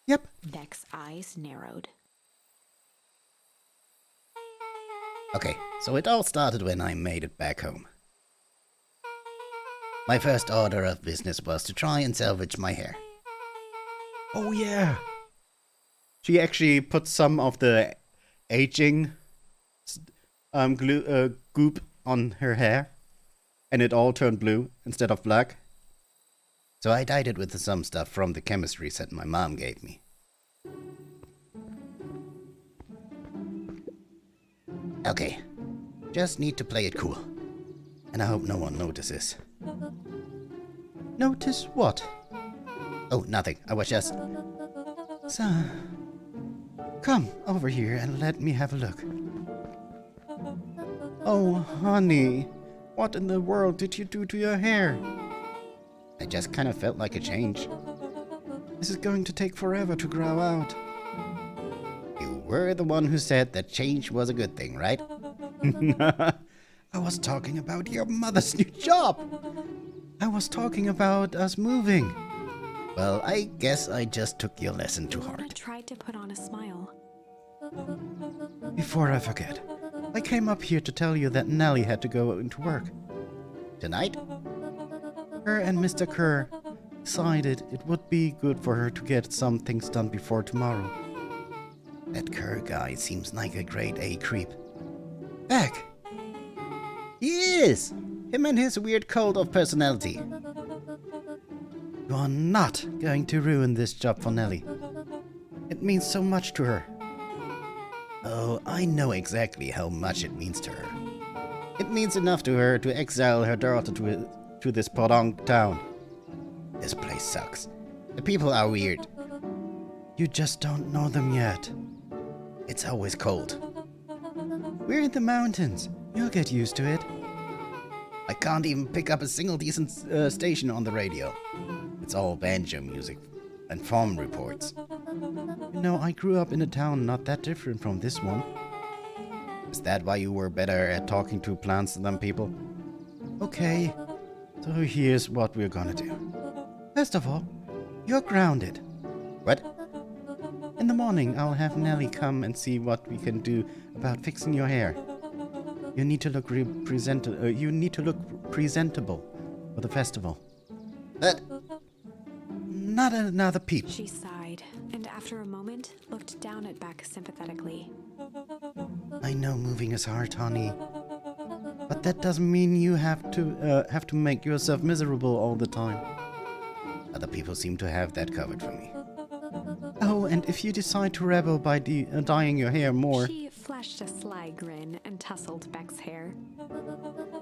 Yep. Beck's eyes narrowed. Okay, so it all started when I made it back home. My first order of business was to try and salvage my hair. Oh yeah. She actually put some of the aging goop on her hair, and it all turned blue instead of black. So I dyed it with some stuff from the chemistry set my mom gave me. Okay, just need to play it cool. And I hope no one notices. Notice what? Oh, nothing. I was just... So, come over here and let me have a look. Oh, honey, what in the world did you do to your hair? I just kind of felt like a change. This is going to take forever to grow out. You were the one who said that change was a good thing, right? I was talking about your mother's new job. I was talking about us moving. Well, I guess I just took your lesson too Luna hard. tried to put on a smile. Before I forget, I came up here to tell you that Nellie had to go into work. Tonight? Her and Mr. Kerr decided it would be good for her to get some things done before tomorrow. That Kerr guy seems like a grade A creep. Beck! He is! Him and his weird cult of personality. You are not going to ruin this job for Nellie. It means so much to her. Oh, I know exactly how much it means to her. It means enough to her to exile her daughter to this podunk town. This place sucks. The people are weird. You just don't know them yet. It's always cold. We're in the mountains. You'll get used to it. I can't even pick up a single decent station on the radio. It's all banjo music and farm reports. You know, I grew up in a town not that different from this one. Is that why you were better at talking to plants than people? Okay, so here's what we're gonna do. First of all, you're grounded. What? In the morning, I'll have Nellie come and see what we can do about fixing your hair. You need to look presentable for the festival. But Not another peep. She sighed, and after a moment, looked down at Beck sympathetically. I know moving is hard, honey, but that doesn't mean you have to make yourself miserable all the time. other people seem to have that covered for me. Oh, and if you decide to rebel by dyeing your hair more, She flashed a sly grin and tousled Beck's hair.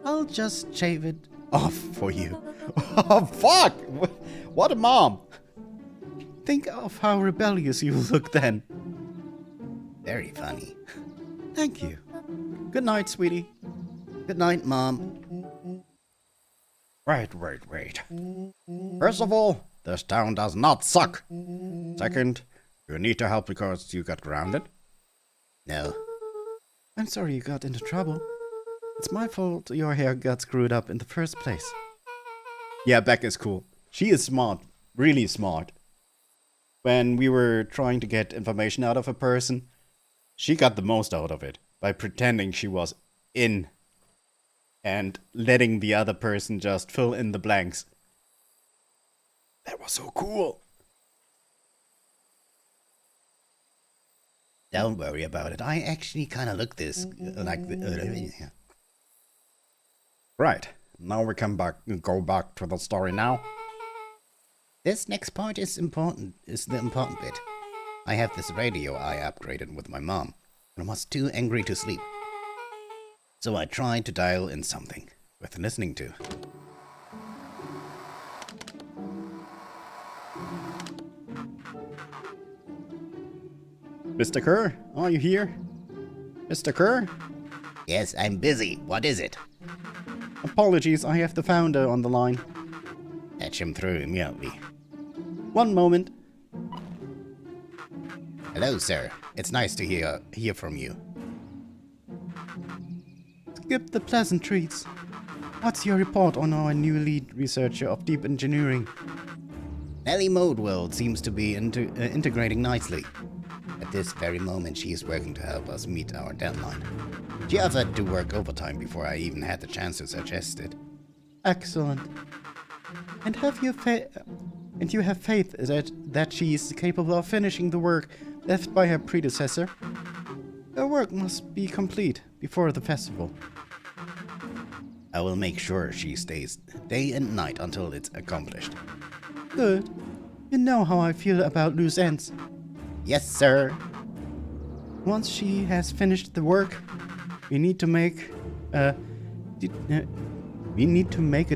I'll just shave it off for you. Oh, fuck! What a mom! Think of how rebellious you look then. Very funny. Thank you. Good night, sweetie. Good night, Mom. Wait. First of all, this town does not suck. Second, you need to help because you got grounded. No. I'm sorry you got into trouble. It's my fault your hair got screwed up in the first place. Yeah, Beck is cool. She is smart. Really smart. When we were trying to get information out of a person, she got the most out of it by pretending she was in and letting the other person just fill in the blanks. That was so cool. Don't worry about it. I actually kind of look this like the. Right. Now we can go back to the story now. This next part is important. Is the important bit. I have this radio I upgraded with my mom, and I was too angry to sleep. So I tried to dial in something worth listening to. Mr. Kerr, are you here? Mr. Kerr? Yes, I'm busy. What is it? Apologies, I have the founder on the line. Patch him through immediately. One moment. Hello, sir. It's nice to hear from you. Skip the pleasantries. What's your report on our new lead researcher of deep engineering? Nellie Modewell seems to be integrating nicely. At this very moment, she is working to help us meet our deadline. She offered to work overtime before I even had the chance to suggest it. Excellent. And you have faith that she is capable of finishing the work left by her predecessor? Her work must be complete before the festival. I will make sure she stays day and night until it's accomplished. Good. You know how I feel about loose ends. Yes, sir. Once she has finished the work, we need to make a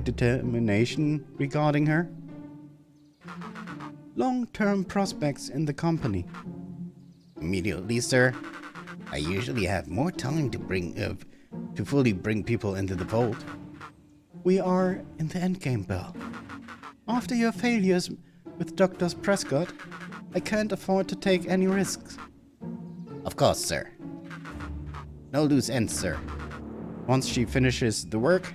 determination regarding her long-term prospects in the company. Immediately, sir. I usually have more time to fully bring people into the fold. We are in the endgame, Belle. After your failures with Dr. Prescott, I can't afford to take any risks. Of course, sir. No loose ends, sir. Once she finishes the work,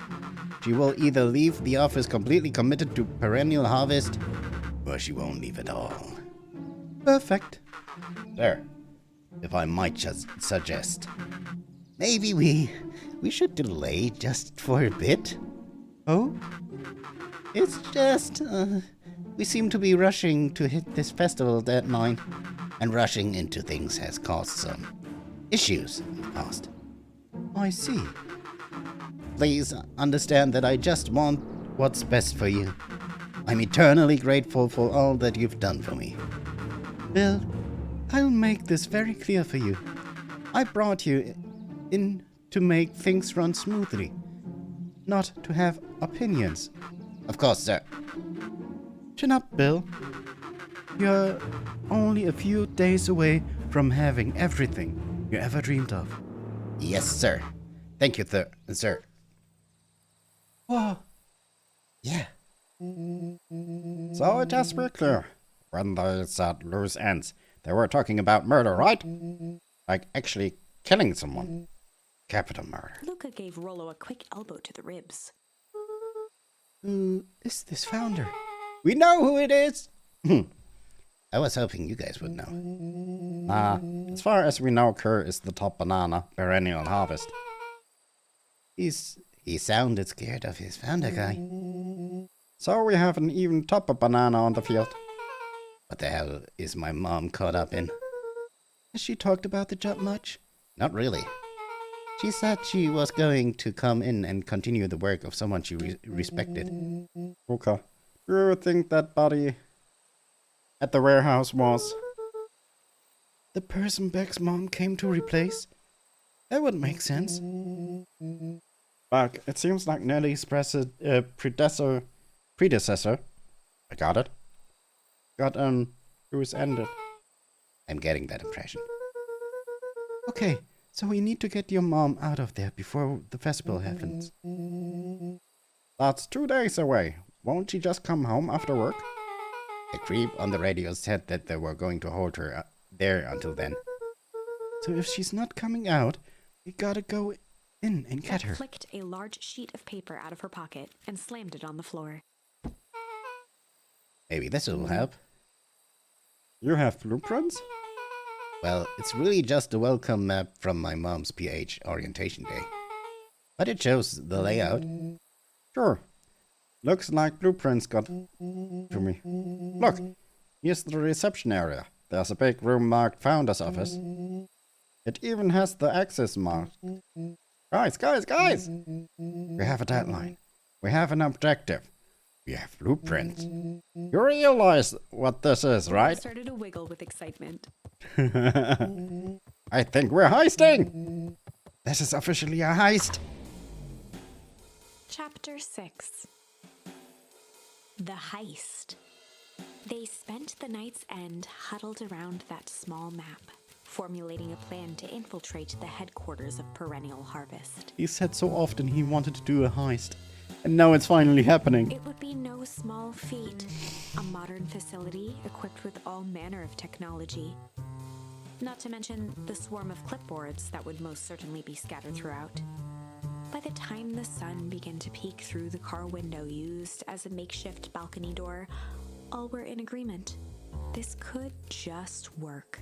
she will either leave the office completely committed to perennial harvest, or she won't leave at all. Perfect. Sir, if I might just suggest, maybe we should delay just for a bit. Oh? It's just, we seem to be rushing to hit this festival deadline, and rushing into things has caused some issues in the past. I see. Please understand that I just want what's best for you. I'm eternally grateful for all that you've done for me. Bill, I'll make this very clear for you. I brought you in to make things run smoothly, not to have opinions. Of course, sir. Chin up, Bill. You're only a few days away from having everything you ever dreamed of. Yes, sir. Thank you, sir. Oh. Yeah. So just be clear. When they said loose ends, they were talking about murder, right? Like actually killing someone. Capital murder. Luca gave Rollo a quick elbow to the ribs. Who is this founder? We know who it is! I was hoping you guys would know. As far as we know, Kerr is the top banana, perennial harvest. He sounded scared of his founder guy. So we have an even topper banana on the field. What the hell is my mom caught up in? Has she talked about the job much? Not really. She said she was going to come in and continue the work of someone she respected. Okay. Do you think that body at the warehouse was the person Beck's mom came to replace? That would make sense. But it seems like Nellie's predecessor. I got it. Got who's ended. I'm getting that impression. Okay, So we need to get your mom out of there before the festival happens. That's 2 days away. Won't she just come home after work? The creep on the radio said that they were going to hold her there until then. So if she's not coming out, we gotta go in and get Beth her. flicked a large sheet of paper out of her pocket and slammed it on the floor. Maybe this will help. You have blueprints? Well, it's really just a welcome map from my mom's PH orientation day. But it shows the layout. Sure. Looks like blueprints got to me. Look, here's the reception area. There's a big room marked Founder's Office. It even has the access marked. Guys! We have a deadline. We have an objective. We have blueprints. You realize what this is, right? Started to wiggle with excitement. I think we're heisting! This is officially a heist! Chapter 6. The Heist. They spent the night's end huddled around that small map, formulating a plan to infiltrate the headquarters of Perennial Harvest. He said so often he wanted to do a heist. And now it's finally happening. It would be no small feat. A modern facility equipped with all manner of technology. Not to mention the swarm of clipboards that would most certainly be scattered throughout. By the time the sun began to peek through the car window used as a makeshift balcony door, all were in agreement. This could just work.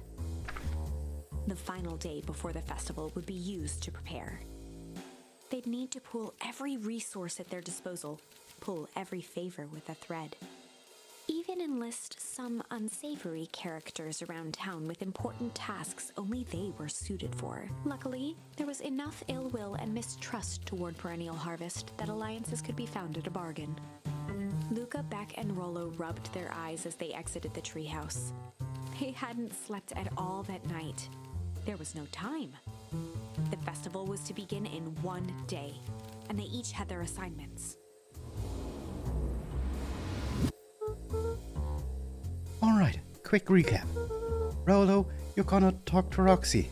The final day before the festival would be used to prepare. They'd need to pool every resource at their disposal, pull every favor with a thread. Even enlist some unsavory characters around town with important tasks only they were suited for. Luckily, there was enough ill will and mistrust toward Perennial Harvest that alliances could be found at a bargain. Luca, Beck, and Rollo rubbed their eyes as they exited the treehouse. They hadn't slept at all that night. There was no time. The festival was to begin in 1 day, and they each had their assignments. Alright, quick recap. Rolo, you're gonna talk to Roxy.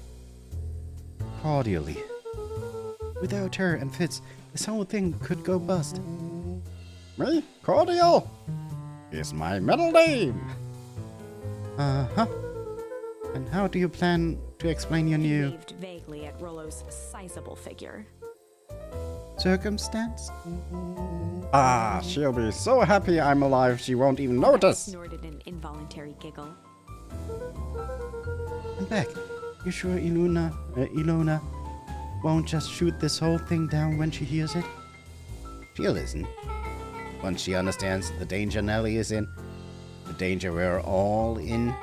Cordially. Without her and Fitz, this whole thing could go bust. Me? Cordial? Is my middle name. Uh-huh. And how do you plan to explain your He new waved vaguely at Rollo's sizable figure. circumstance? Ah, she'll be so happy I'm alive she won't even Beck notice. snorted an involuntary giggle. And Beck, you sure Ilona won't just shoot this whole thing down when she hears it? She'll listen. Once she understands the danger Nellie is in, the danger we're all in,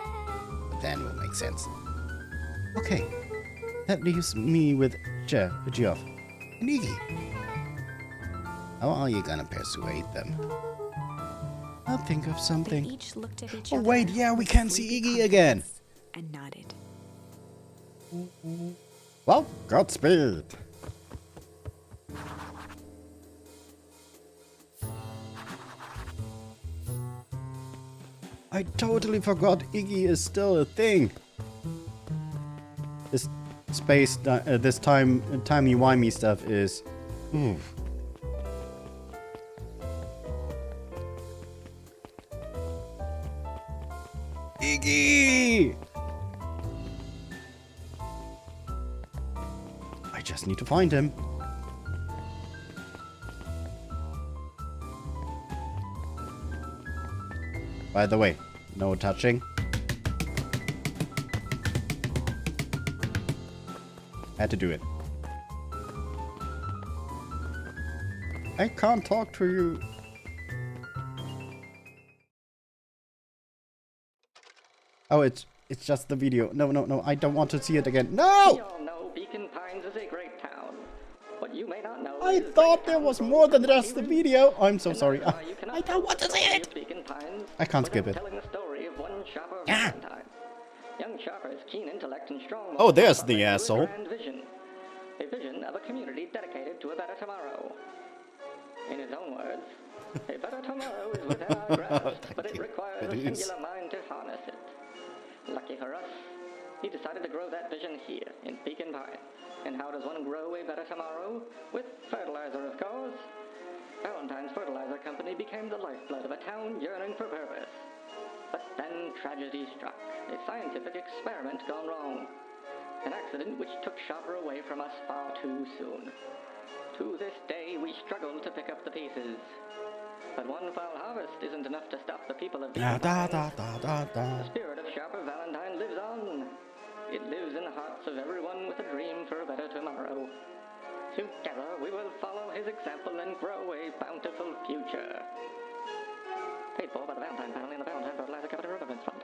then will make sense. Okay, that leaves me with Geoff and Iggy. How are you gonna persuade them? I'll think of They something. each looked at each Oh, other. wait, yeah, we with can see sleepy Iggy again. confidence and nodded. Well, Godspeed. I totally forgot Iggy is still a thing. This this timey-wimey stuff is... Oof. Iggy! I just need to find him. By the way, no touching. Had to do it. I can't talk to you. Oh, it's just the video. No, I don't want to see it again. We No! all know Beacon Pines is a great town. What you may not know I is thought great there was towns more than also just the have video. I'm so and sorry. that's why you cannot I don't want to tell see the story it. of Beacon Pines I can't skip without it. telling the story of one shopper of Ah. Valentine. Young shopper's keen intellect and strong Oh, will there's brought the him to a asshole. grand vision. A vision of a community dedicated to a better tomorrow. In his own words, a better tomorrow is within our grasp, but it requires a It is. singular mind to harness it. Lucky for us, he decided to grow that vision here in Beacon Pine. And how does one grow a better tomorrow? With fertilizer, of course. Valentine's Fertilizer Company became the lifeblood of a town yearning for purpose. But then tragedy struck, a scientific experiment gone wrong. An accident which took Chopper away from us far too soon. To this day, we struggle to pick up the pieces. But one foul harvest isn't enough to stop the people of Beacon Pines. The spirit of Sharper Valentine lives on. It lives in the hearts of everyone with a dream for a better tomorrow. Together, we will follow his example and grow a bountiful future. Paid for by the Valentine family and the Valentine Fertilizer Company Remembrance Fund.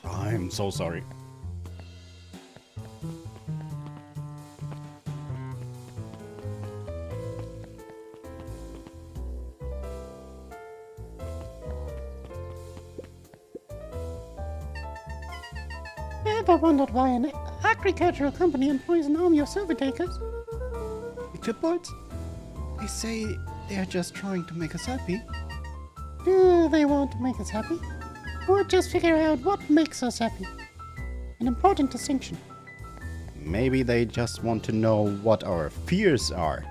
I'm so sorry. Ever wondered why an agricultural company employs an army of silver takers? The clipboards? They say they're just trying to make us happy. Do they want to make us happy? Or just figure out what makes us happy? An important distinction. Maybe they just want to know what our fears are.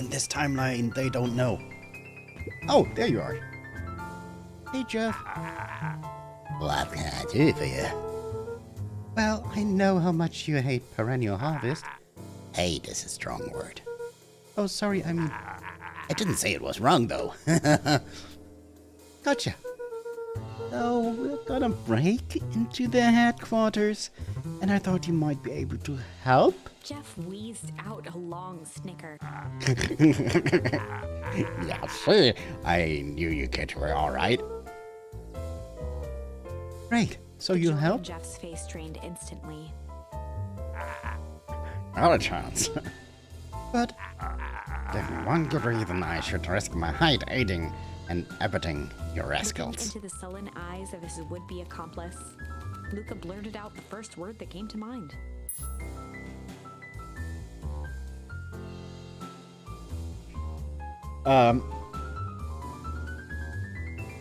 In this timeline, they don't know. Oh, there you are. Hey, Jeff. What can I do for you? Well, I know how much you hate perennial harvest. Hate is a strong word. Oh, sorry, I mean... I didn't say it was wrong, though. Gotcha. So, we're gonna break into the headquarters, and I thought you might be able to help? Jeff wheezed out a long snicker. Yeah, see, I knew you kids were all right. Great. So The you'll joy in help? Jeff's face drained instantly. Not a chance. But There's one good reason I should risk my hide aiding and abetting your Looking rascals. into the sullen eyes of his would-be accomplice, Luca blurted out the first word that came to mind.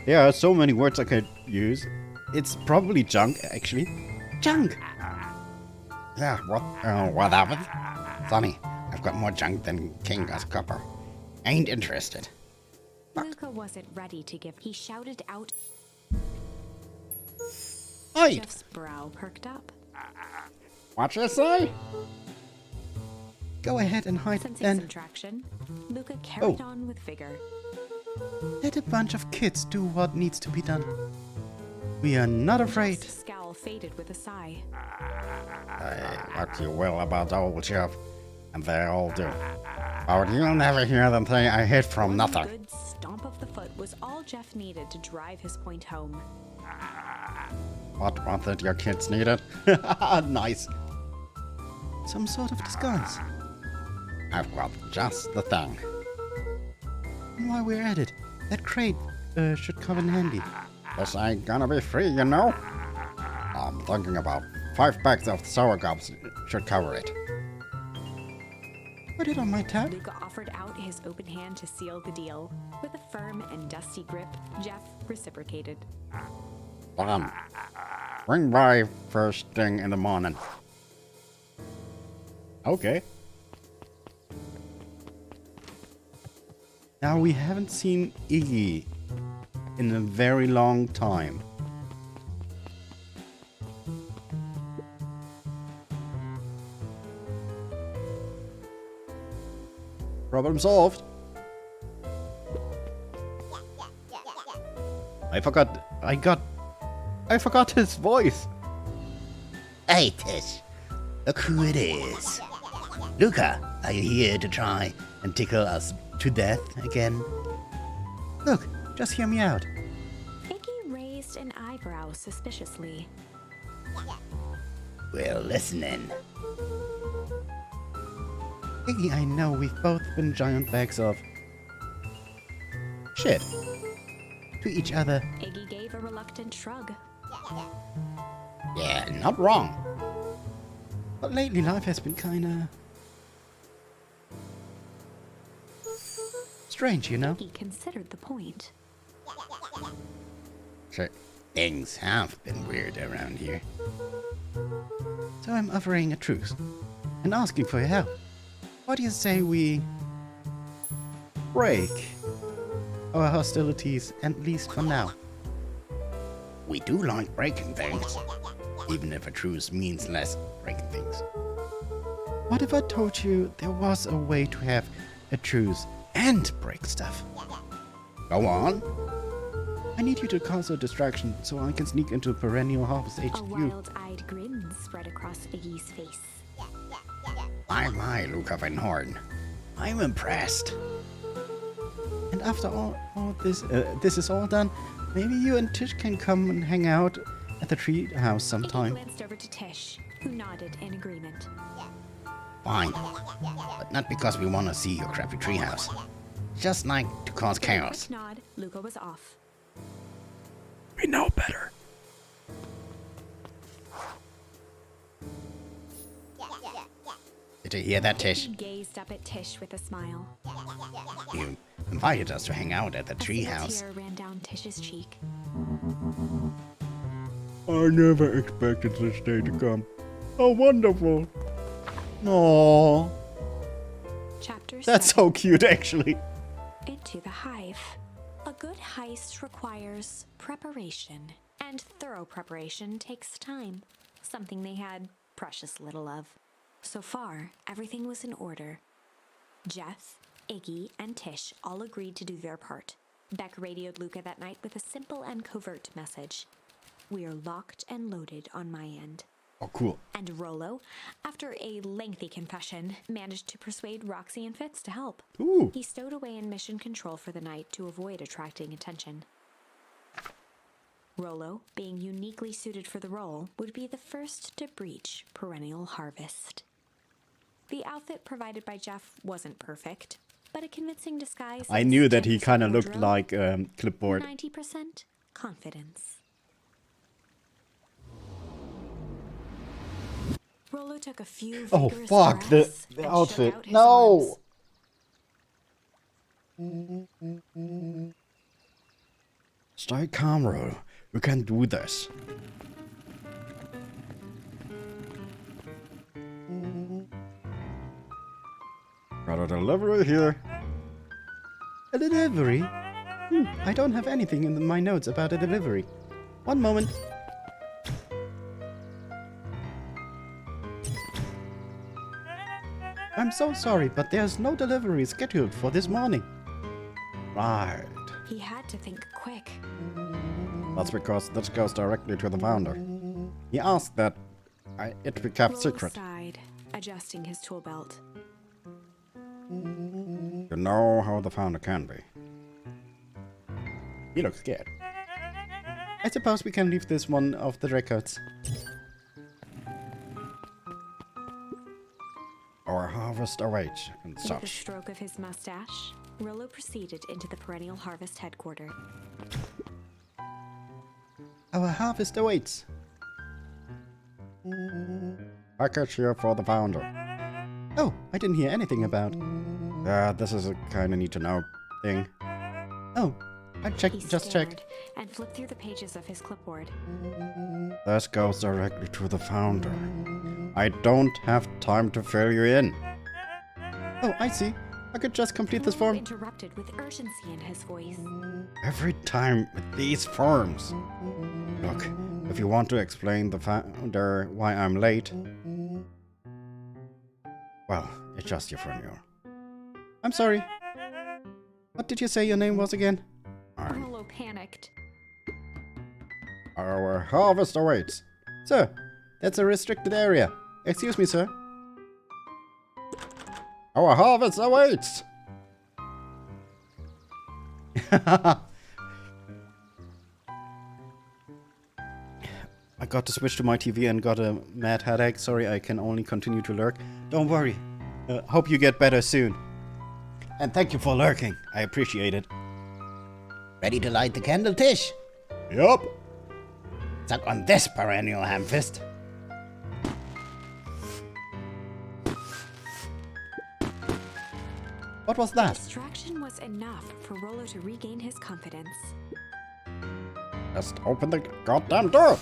there are so many words I could use. It's probably junk, actually. Junk! Yeah, what happened? Sonny, I've got more junk than King has copper. Ain't interested. Luca wasn't ready to give. He shouted out. Oi! Jeff's brow perked up. What you say? Go ahead and hide Sensing some and traction, Luca carried Oh. on with vigor. let a bunch of kids do what needs to be done. We are not afraid. Jeff's scowl faded with a sigh. What you will about old Jeff, and they all do. But you'll never hear them say I hid from One nothing. good stomp of the foot was all Jeff needed to drive his point home. What did your kids needed? Nice. Some sort of disguise. I've got just the thing. And while we're at it, that crate should come in handy. This ain't gonna be free, you know. I'm thinking about 5 bags of sour gobs should cover it. Put it on my tab. Luca offered out his open hand to seal the deal. With a firm and dusty grip, Jeff reciprocated. Done. Bring by first thing in the morning. Okay. Now we haven't seen Iggy in a very long time. Problem solved. I forgot his voice. Hey, Tish. Look who it is. Luca, are you here to try and tickle us to death again? Look, just hear me out. Iggy raised an eyebrow suspiciously. We're listening. Iggy, I know we've both been giant bags of shit to each other. Iggy gave a reluctant shrug. Yeah, not wrong. But lately life has been kinda strange, you know? He considered the point. Sure, things have been weird around here. So I'm offering a truce and asking for your help. What do you say we break our hostilities, at least for now? We do like breaking things, even if a truce means less breaking things. What if I told you there was a way to have a truce and break stuff? Go on. I need you to cause a distraction so I can sneak into Perennial Harvest HQ. A wild-eyed grin spread across Iggy's face. My, Luca Van Horn. I'm impressed. And after all this is all done, maybe you and Tish can come and hang out at the tree house Iggy sometime. glanced over to Tish, who nodded in agreement. Fine. But not because we want to see your crappy treehouse. Just like to cause With a chaos. quick nod, Luca was off. We know better. Did you hear that, Tish? He gazed up at Tish with a smile. You invited us to hang out at the A single treehouse. tear ran down Tish's cheek. I never expected this day to come. How wonderful. Aww, Chapter that's 7. so cute actually. Into the hive. A good heist requires preparation, and thorough preparation takes time, something they had precious little of. So far, everything was in order. Jeff, Iggy, and Tish all agreed to do their part. Beck radioed Luca that night with a simple and covert message. We are locked and loaded on my end. Oh, cool. And Rollo, after a lengthy confession, managed to persuade Roxy and Fitz to help. Ooh. He stowed away in mission control for the night to avoid attracting attention. Rollo, being uniquely suited for the role, would be the first to breach Perennial Harvest. The outfit provided by Jeff wasn't perfect, but a convincing disguise. I and knew that he stiffness kind of of looked wardrobe, like Clipboard. 90% confidence. Rollo took a few Oh vigorous fuck, the breaths and shook outfit. out his No! arms. Stay calm, Ro. We can do this. Got a delivery here. A delivery? I don't have anything in my notes about a delivery. One moment. I'm so sorry, but there's no delivery scheduled for this morning. Right. He had to think quick. That's because this goes directly to the founder. He asked that it be kept Rollo secret. sighed, adjusting his tool belt. You know how the founder can be. He looks scared. I suppose we can leave this one off the records. Our harvest awaits and With a such. stroke of his mustache, Rollo proceeded into the Perennial Harvest headquarters. Our harvest awaits. Package here for the founder. Oh, I didn't hear anything about. This is a kinda need to know thing. Oh, I checked, He just stared checked. and flipped through the pages of his clipboard. This goes directly to the founder. I don't have time to fill you in. Oh, I see. I could just complete this Rollo form. interrupted with urgency in his voice. Every time with these forms. Look, if you want to explain the founder why I'm late, well, it's just your funeral. I'm sorry. What did you say your name was again? Rollo panicked. Our harvest awaits. Sir, that's a restricted area. Excuse me, sir. Our harvest awaits! I got to switch to my TV and got a mad headache. Sorry, I can only continue to lurk. Don't worry. Hope you get better soon. And thank you for lurking. I appreciate it. Ready to light the candle, Tish? Yup. Suck on this perennial ham fist. What was The that? distraction was enough for Rollo to regain his confidence. Just open the goddamn door.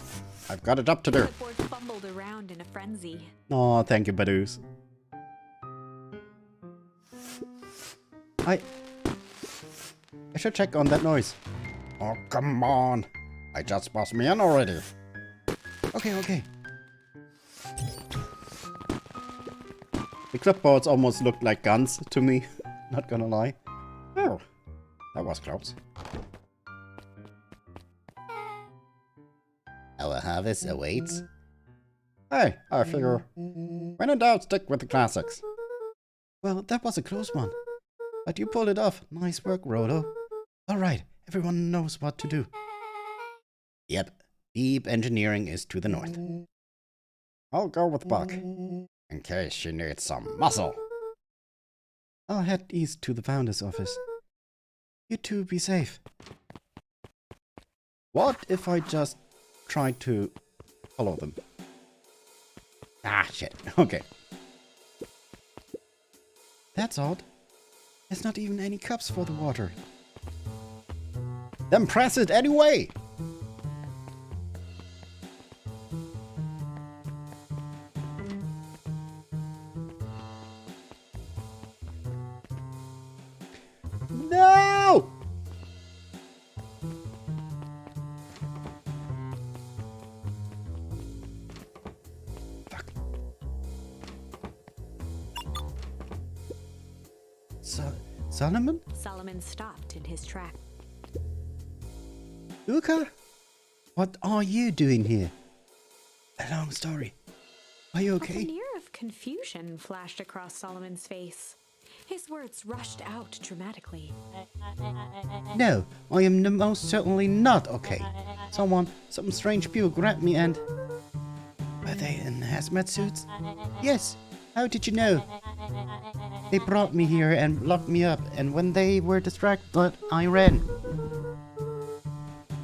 I've got a job to do. Clipboard fumbled around in a frenzy. Oh, thank you, Badoos. I should check on that noise. Oh, come on. I just bossed me in already. Okay, okay. The clipboards almost looked like guns to me, not gonna lie. Oh, that was close. Our harvest awaits. Hey, I figure, when in doubt, stick with the classics. Well, that was a close one. But you pulled it off. Nice work, Rollo. Alright, everyone knows what to do. Yep, deep engineering is to the north. I'll go with Buck, in case she needs some muscle. I'll head east to the founder's office. You two be safe. What if I just tried to follow them? Ah, shit. Okay. That's odd. There's not even any cups for the water. Then press it anyway! No! Fuck. Solomon? Solomon stopped in his track. Luca? What are you doing here? A long story. Are you A okay? veneer of confusion flashed across Solomon's face. His words rushed out dramatically. No, I am most certainly not okay. Some strange people grabbed me and... Were they in hazmat suits? Yes. How did you know? They brought me here and locked me up, and when they were distracted, I ran.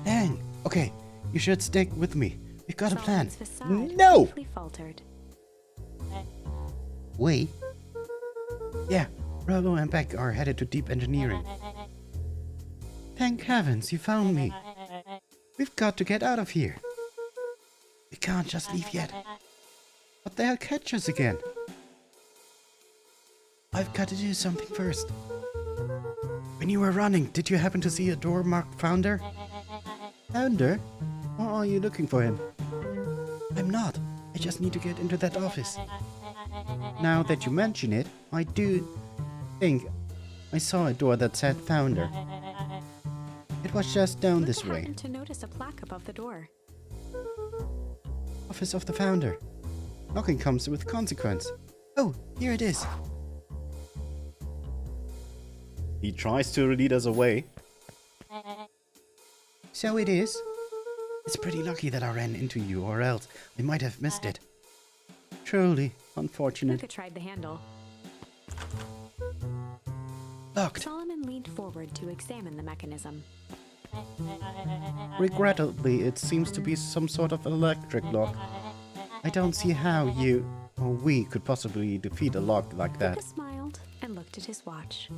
Dang. Okay, you should stick with me. We've got a plan. Solomon's facade No! briefly faltered. We? Yeah, Rollo and Beck are headed to deep engineering. Thank heavens you found me. We've got to get out of here. We can't just leave yet. But they'll catch us again. I've got to do something first. When you were running, did you happen to see a door marked Founder? Founder? Or are you looking for him? I'm not. I just need to get into that office. Now that you mention it, I do think I saw a door that said Founder. It was just down this Luca way. happened to notice a plaque above the door. Office of the Founder. Knocking comes with consequence. Oh, here it is. He tries to lead us away. So it is. It's pretty lucky that I ran into you, or else I might have missed it. Truly unfortunate. Luca tried the handle. Locked. Solomon leaned forward to examine the mechanism. Regrettably, it seems to be some sort of electric lock. I don't see how you or we could possibly defeat a lock like that. Luca smiled and looked at his watch.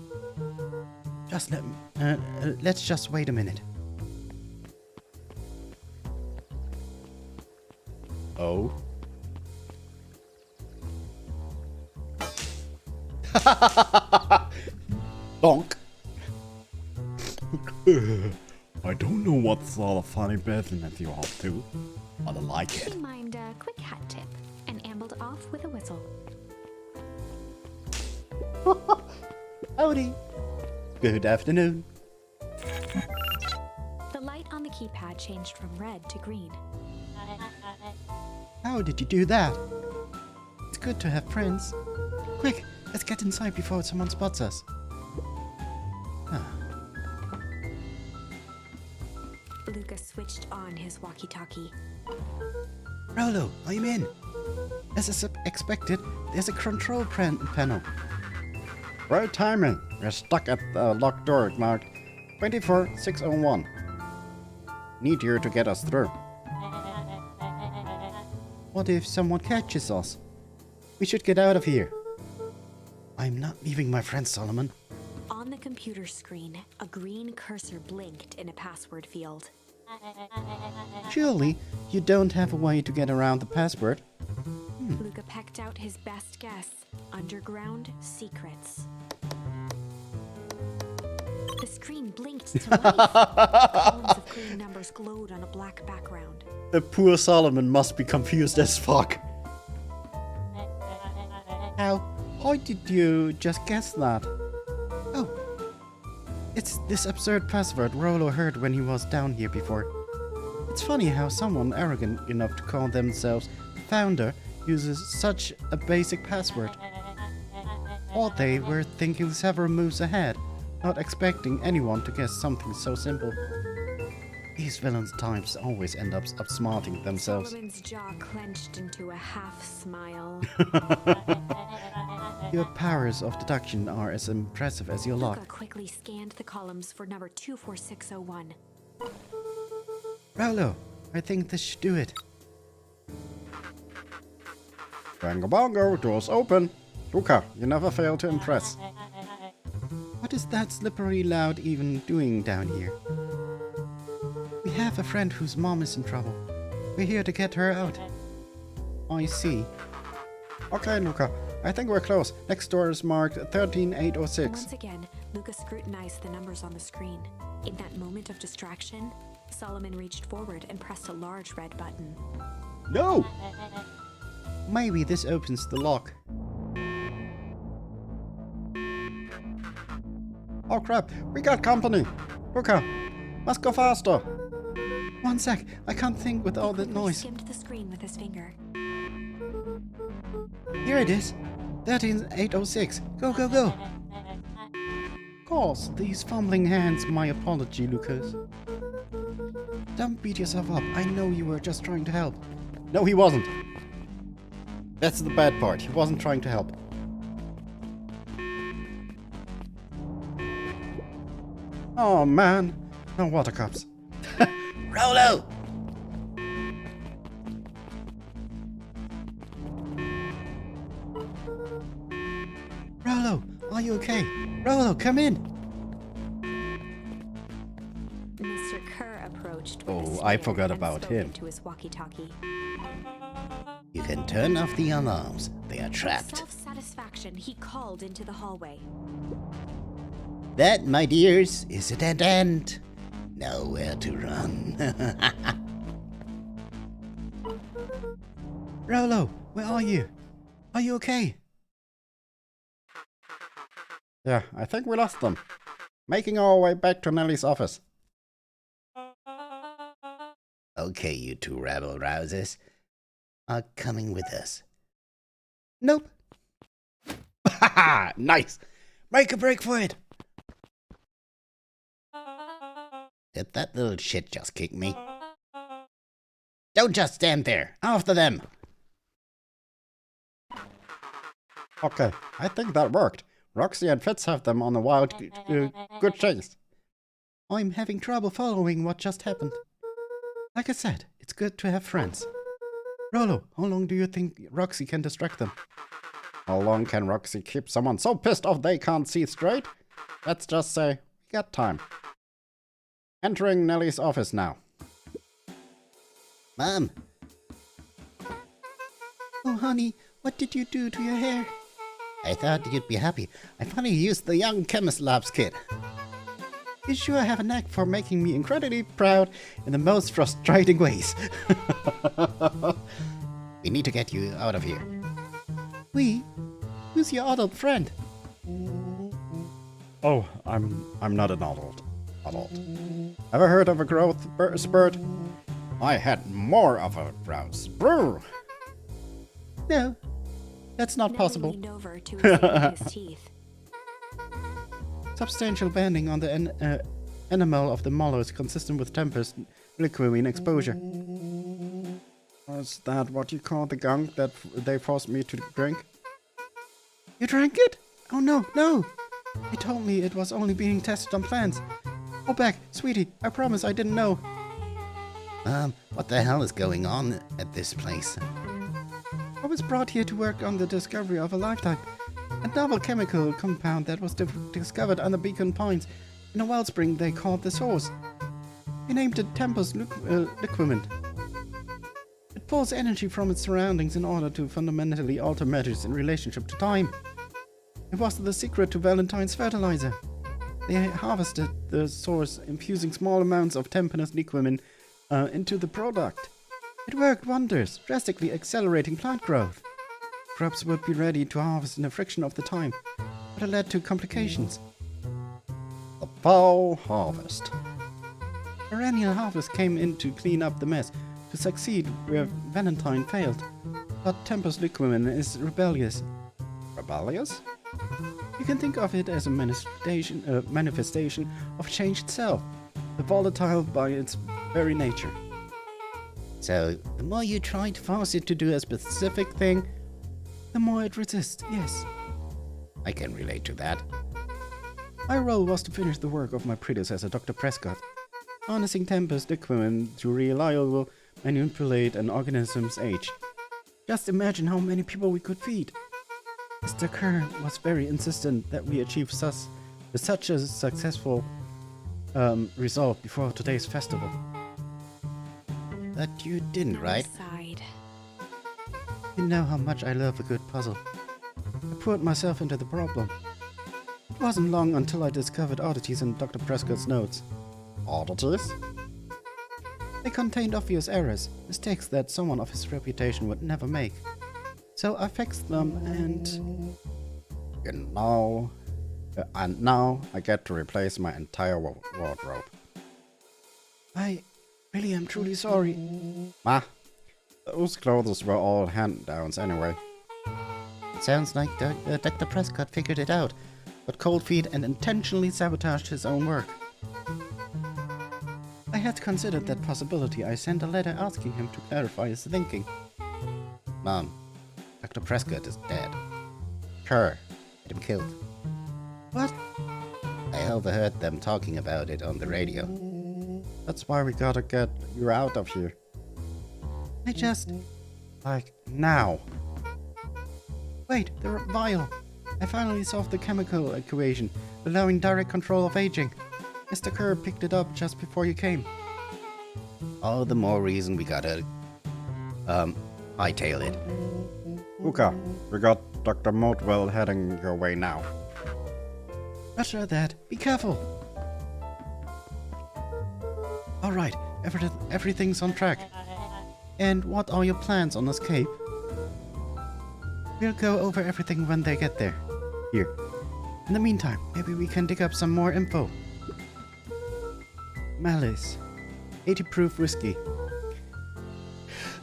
Just let's just wait a minute. Oh. Donk. I don't know what sort of funny business you're up to, but I like She it. mimed a quick hat tip and ambled off with a whistle. Howdy. Good afternoon. The light on the keypad changed from red to green. How did you do that? It's good to have friends. Quick, let's get inside before someone spots us. Luca switched on his walkie-talkie. Rollo, I'm in. As expected, there's a control panel. Great timing. We're stuck at the locked door marked 24601. Need you to get us through. What if someone catches us? We should get out of here. I'm not leaving my friend Solomon. On the computer screen, a green cursor blinked in a password field. Surely, you don't have a way to get around the password. Luca pecked out his best guess. Underground secrets. The screen blinked to life. Columns of green numbers glowed on a black background. The poor Solomon must be confused as fuck. How did you just guess that? Oh, it's this absurd password Rollo heard when he was down here before. It's funny how someone arrogant enough to call themselves founder uses such a basic password. Or they were thinking several moves ahead, not expecting anyone to guess something so simple. These villains types always end up outsmarting themselves. Solomon's jaw clenched into a half smile. Your powers of deduction are as impressive as your luck. Luca quickly scanned the columns for number 24601. Rollo, I think this should do it. Bango bongo, doors open. Luca, you never fail to impress. What is that slippery loud even doing down here? We have a friend whose mom is in trouble. We're here to get her out. I see. Okay, Luca, I think we're close. Next door is marked 13806. Once again, Luca scrutinized the numbers on the screen. In that moment of distraction, Solomon reached forward and pressed a large red button. No! Maybe this opens the lock. Oh crap, we got company. Luca, must go faster. One sec, I can't think with all that Quickly noise. skimmed the screen with his finger. Here it is. 13806. Go, go, go. Of course, these fumbling hands. My apology, Lucas. Don't beat yourself up. I know you were just trying to help. No, he wasn't. That's the bad part. He wasn't trying to help. Oh man, no water cups. Rollo! Rollo, are you okay? Rollo, come in. Mr. Kerr approached with Oh, a I sneer forgot and about spoke him. into his walkie-talkie. You can turn off the alarms. They are With trapped. self-satisfaction, he called into the hallway. That, my dears, is a dead end. Nowhere to run. Rollo, where are you? Are you okay? Yeah, I think we lost them. Making our way back to Nellie's office. Okay, you two rabble-rousers are coming with us. Nope. Haha, nice. Make a break for it. Did that little shit just kick me? Don't just stand there. After them. Okay, I think that worked. Roxy and Fitz have them on a wild, good chase. I'm having trouble following what just happened. Like I said, it's good to have friends. Rollo, how long do you think Roxy can distract them? How long can Roxy keep someone so pissed off they can't see straight? Let's just say we got time. Entering Nellie's office now. Mom, Oh, honey, what did you do to your hair? I thought you'd be happy. I finally used the Young Chemist Labs kit. You sure have a knack for making me incredibly proud in the most frustrating ways. We need to get you out of here. We? Who's your adult friend? Oh, I'm not an adult. Ever heard of a growth spurt? I had more of a growth spurt. No, that's not Nellie possible. leaned over to examine his teeth. Substantial banding on the enamel of the molar is consistent with tempest liquid exposure. Is that what you call the gunk that they forced me to drink? You drank it? Oh no, no! They told me it was only being tested on plants. Go back, sweetie, I promise I didn't know. What the hell is going on at this place? I was brought here to work on the discovery of a lifetime. A novel chemical compound that was discovered under Beacon Pines in a wellspring they called the source. They named it Tempus Liquament. It pulls energy from its surroundings in order to fundamentally alter matters in relationship to time. It was the secret to Valentine's fertilizer. They harvested the source, infusing small amounts of Tempus Liquament into the product. It worked wonders, drastically accelerating plant growth. Crops would be ready to harvest in a fraction of the time, but it led to complications. The fall harvest. Perennial harvest came in to clean up the mess, to succeed where Valentine failed. But Tempus Liquament is rebellious. Rebellious? You can think of it as a manifestation of change itself, the volatile by its very nature. So, the more you try to force it to do a specific thing, the more it resists, yes. I can relate to that. My role was to finish the work of my predecessor, Dr. Prescott, harnessing Tempus Liquament to reliably manipulate an organism's age. Just imagine how many people we could feed. Mr. Kerr was very insistent that we achieve such a successful result before today's festival. But you didn't, right? Sighed. You know how much I love a good puzzle. I put myself into the problem. It wasn't long until I discovered oddities in Dr. Prescott's notes. Oddities? They contained obvious errors, mistakes that someone of his reputation would never make. So I fixed them and now I get to replace my entire wardrobe. I really am truly sorry. Ma, those clothes were all hand-downs anyway. It sounds like Dr. Prescott figured it out, but cold feet and intentionally sabotaged his own work. I had considered that possibility. I sent a letter asking him to clarify his thinking. Mom, Dr. Prescott is dead. Kerr had him killed. What? I overheard them talking about it on the radio. That's why we gotta get you out of here. Like, now. Wait, the vial. I finally solved the chemical equation, allowing direct control of aging. Mr. Kerr picked it up just before you came. All the more reason we gotta, hightail it. Uka, we got Dr. Modwell heading your way now. Roger that. Be careful. Alright, everything's on track. And what are your plans on escape? We'll go over everything when they get there. Here. In the meantime, maybe we can dig up some more info. Malice. 80 proof whiskey.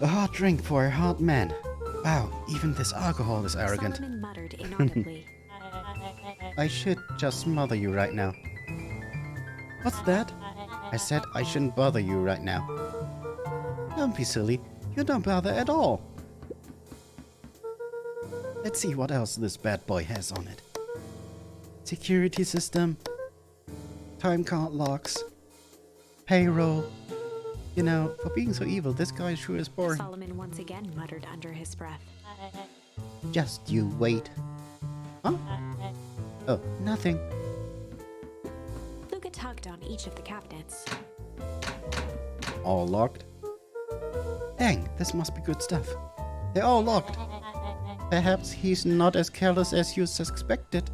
A hard drink for a hard man. Wow, even this alcohol is arrogant. Solomon muttered inaudibly. I should just smother you right now. What's that? I said I shouldn't bother you right now. Don't be silly. You don't bother at all. Let's see what else this bad boy has on it. Security system. Time card locks. Payroll. You know, for being so evil, this guy sure is boring. Solomon once again muttered under his breath. Just you wait. Huh? Oh, nothing. Luca tugged on each of the cabinets. All locked? Dang, this must be good stuff. They're all locked. Perhaps he's not as careless as you suspected.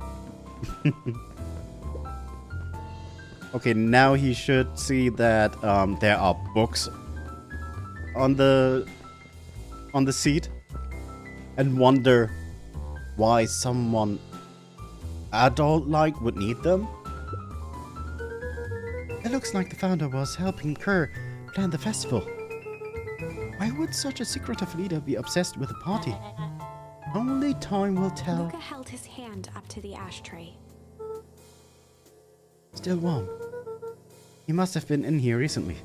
Okay, now he should see that there are books on the seat and wonder why someone adult-like would need them. It looks like the founder was helping Kerr plan the festival. Why would such a secretive leader be obsessed with a party? Only time will tell. Luca held his hand up to the ashtray. Still warm. He must have been in here recently.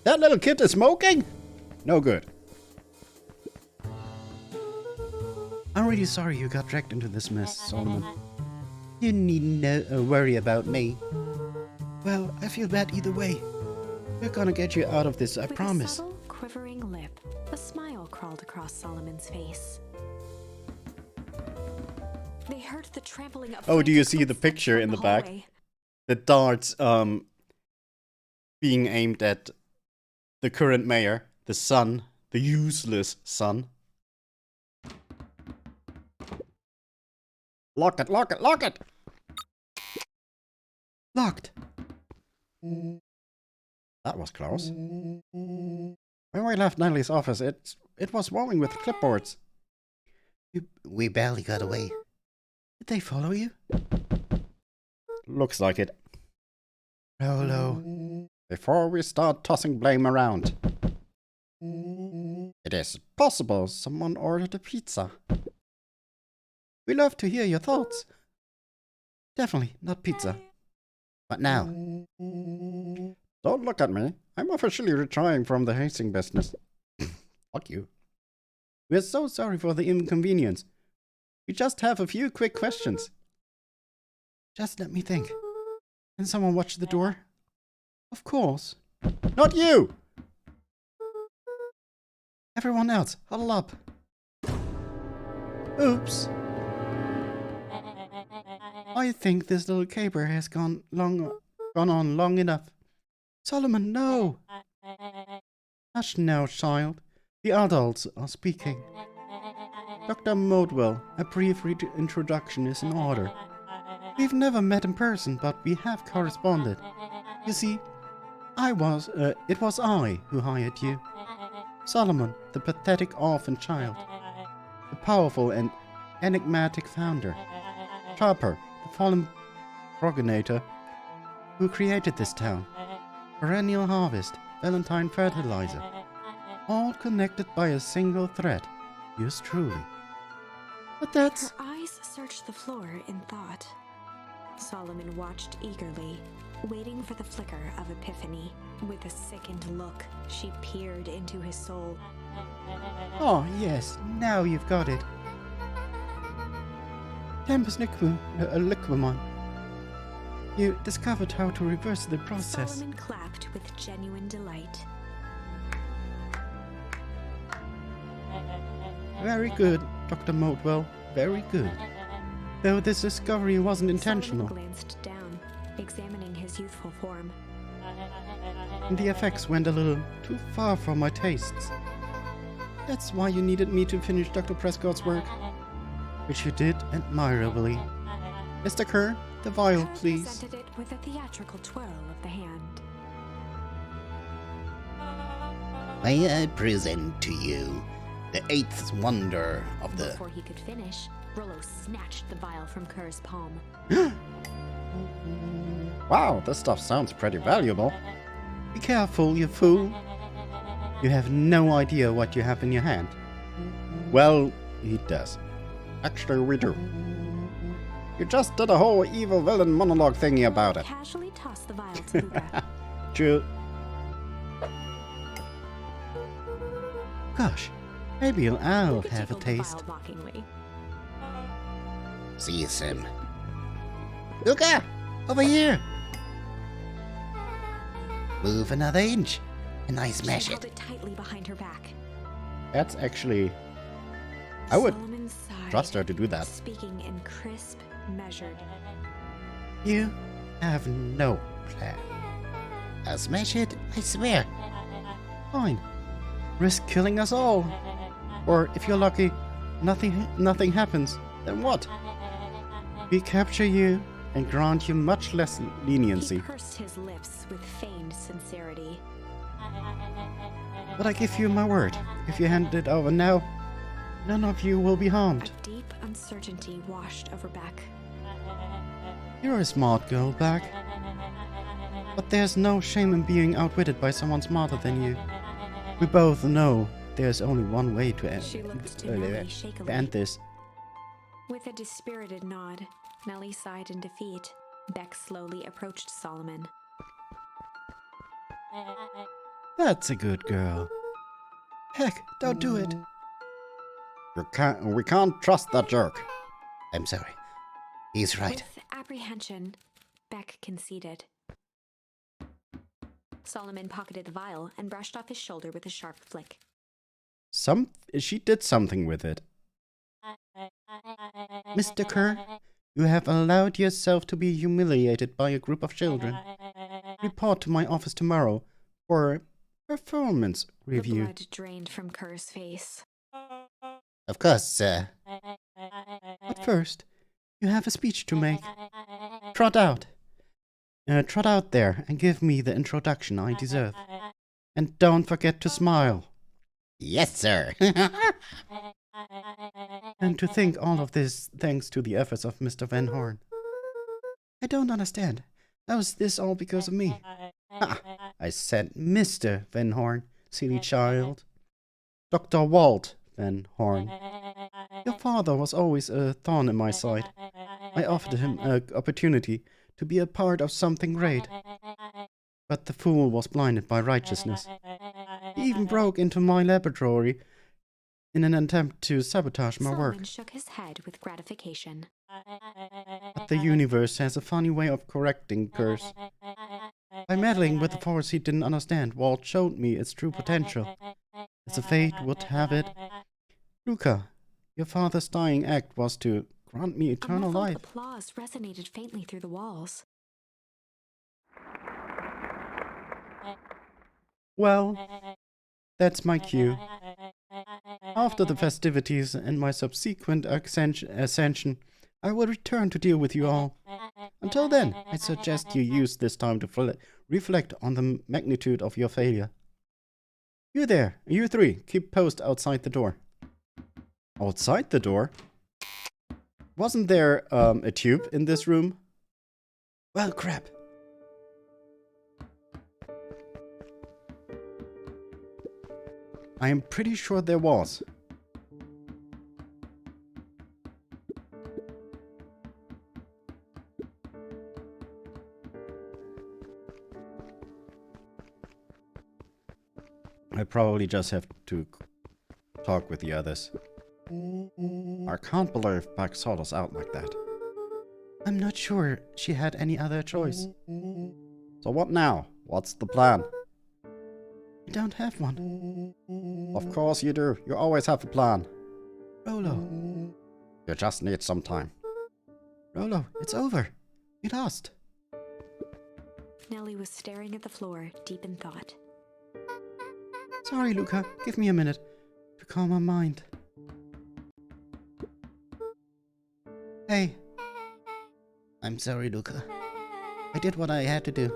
That little kid is smoking? No good. I'm really sorry you got dragged into this mess, Solomon. You needn't worry about me. Well, I feel bad either way. We're gonna get you out of this, I promise. With a subtle, quivering lip, a smile crawled across Solomon's face. They heard the trampling of Oh, do you frantic see the footsteps picture down in the back? hallway. The darts being aimed at the current mayor, the son, the useless son. Lock it, lock it, lock it! Locked. That was close. When we left Nellie's office, it was swarming with clipboards. We barely got away. Did they follow you? Looks like it. Rolo, before we start tossing blame around, it is possible someone ordered a pizza. We love to hear your thoughts. Definitely not pizza. What now? Don't look at me. I'm officially retiring from the hazing business. Fuck you. We're so sorry for the inconvenience. We just have a few quick questions. Just let me think. Can someone watch the door? Of course. Not you! Everyone else, huddle up. Oops. I think this little caper has gone on long enough. Solomon, no! Hush now, child. The adults are speaking. Dr. Modwell, a brief introduction is in order. We've never met in person, but we have corresponded. You see, it was I who hired you. Solomon, the pathetic orphan child. The powerful and enigmatic founder. Sharper, the fallen progenitor who created this town. Perennial harvest, Valentine fertilizer. All connected by a single thread. Yours truly. But that's... Her eyes searched the floor in thought. Solomon watched eagerly, waiting for the flicker of epiphany. With a sickened look, she peered into his soul. Oh, yes, now you've got it. Tempus Liquimon. You discovered how to reverse the process. Solomon clapped with genuine delight. Very good, Dr. Modwell. Very good. Though this discovery wasn't intentional. Solomon glanced down, examining his youthful form. And the effects went a little too far for my tastes. That's why you needed me to finish Dr. Prescott's work. Which you did admirably. Mr. Kerr, the vial, Kerr please. presented it with a theatrical twirl of the hand. May I present to you the eighth wonder of the... Before he could finish, Rollo snatched the vial from Kerr's palm. Wow, this stuff sounds pretty valuable. Be careful, you fool. You have no idea what you have in your hand. Well, he does. Actually, we do. You just did a whole evil villain monologue thingy about it. Casually tossed the vial to Luca. True. Gosh, maybe I'll Luca have a tickled the taste. vial mockingly. See you soon. Luca, over here. Move another inch, and I smash She held it. it tightly behind her back. That's actually... I would Solomon sighed, trust her to do that. speaking in crisp, measured. You have no plan. I'll smash it, I swear. Fine. Risk killing us all. Or if you're lucky, nothing happens. Then what? We capture you and grant you much less leniency. He pursed his lips with feigned sincerity. But I give you my word. If you hand it over now, none of you will be harmed. A deep uncertainty washed over Beck. You're a smart girl, Beck. But there's no shame in being outwitted by someone smarter than you. We both know there's only one way to She looked to Nellie shakily. end this. With a dispirited nod, Nellie sighed in defeat. Beck slowly approached Solomon. That's a good girl. Heck, don't do it. We can't trust that jerk. I'm sorry. He's right. With apprehension, Beck conceded. Solomon pocketed the vial and brushed off his shoulder with a sharp flick. She did something with it. Mr. Kerr, you have allowed yourself to be humiliated by a group of children. Report to my office tomorrow for a performance The review. blood drained from Kerr's face. Of course, sir. But first, you have a speech to make. Trot out. Trot out there and give me the introduction I deserve. And don't forget to smile. Yes, sir. And to think all of this thanks to the efforts of Mr. Van Horn. I don't understand. How is this all because of me? Ha! I said Mr. Van Horn, silly child. Dr. Walt Van Horn. Your father was always a thorn in my side. I offered him an opportunity to be a part of something great. But the fool was blinded by righteousness. He even broke into my laboratory in an attempt to sabotage my work. Solomon shook his head with gratification. But the universe has a funny way of correcting curse. By meddling with the force he didn't understand, Walt showed me its true potential. As the fate would have it, Luca, your father's dying act was to grant me eternal muffled life. applause resonated faintly through the walls. Well, that's my cue. After the festivities and my subsequent ascension, I will return to deal with you all. Until then, I suggest you use this time to reflect on the magnitude of your failure. You there, you three, keep post outside the door. Outside the door? Wasn't there a tube in this room? Well, crap. I am pretty sure there was. I probably just have to talk with the others. I can't believe Buck sought us out like that. I'm not sure she had any other choice. So what now? What's the plan? I don't have one. Of course you do. You always have a plan. Rolo. You just need some time. Rolo, it's over. We lost. Nellie was staring at the floor, deep in thought. Sorry, Luca. Give me a minute to calm my mind. Hey. I'm sorry, Luca. I did what I had to do.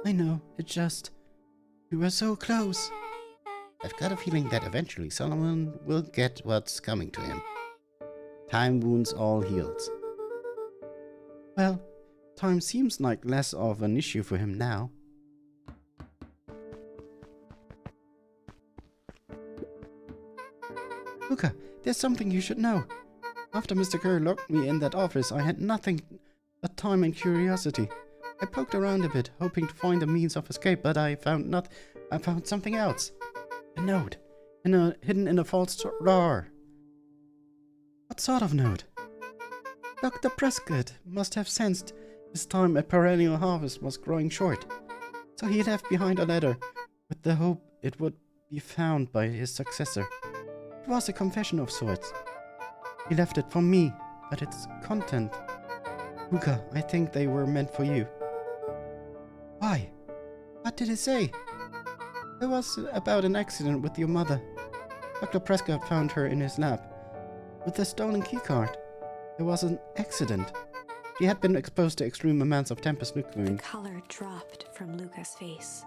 I know. It's just... You were so close. I've got a feeling that eventually Solomon will get what's coming to him. Time wounds all heals. Well, time seems like less of an issue for him now. Luca, there's something you should know. After Mr. Kerr locked me in that office, I had nothing but time and curiosity. I poked around a bit, hoping to find a means of escape, but I found something else. A note, hidden in a false drawer. What sort of note? Dr. Prescott must have sensed his time at Perennial Harvest was growing short, so he left behind a letter with the hope it would be found by his successor. It was a confession of sorts. He left it for me, but its content... Luca, I think they were meant for you. Why? What did it say? It was about an accident with your mother. Dr. Prescott found her in his lab with a stolen keycard. It was an accident. She had been exposed to extreme amounts of Tempest The nuclearing. color dropped from Luca's face.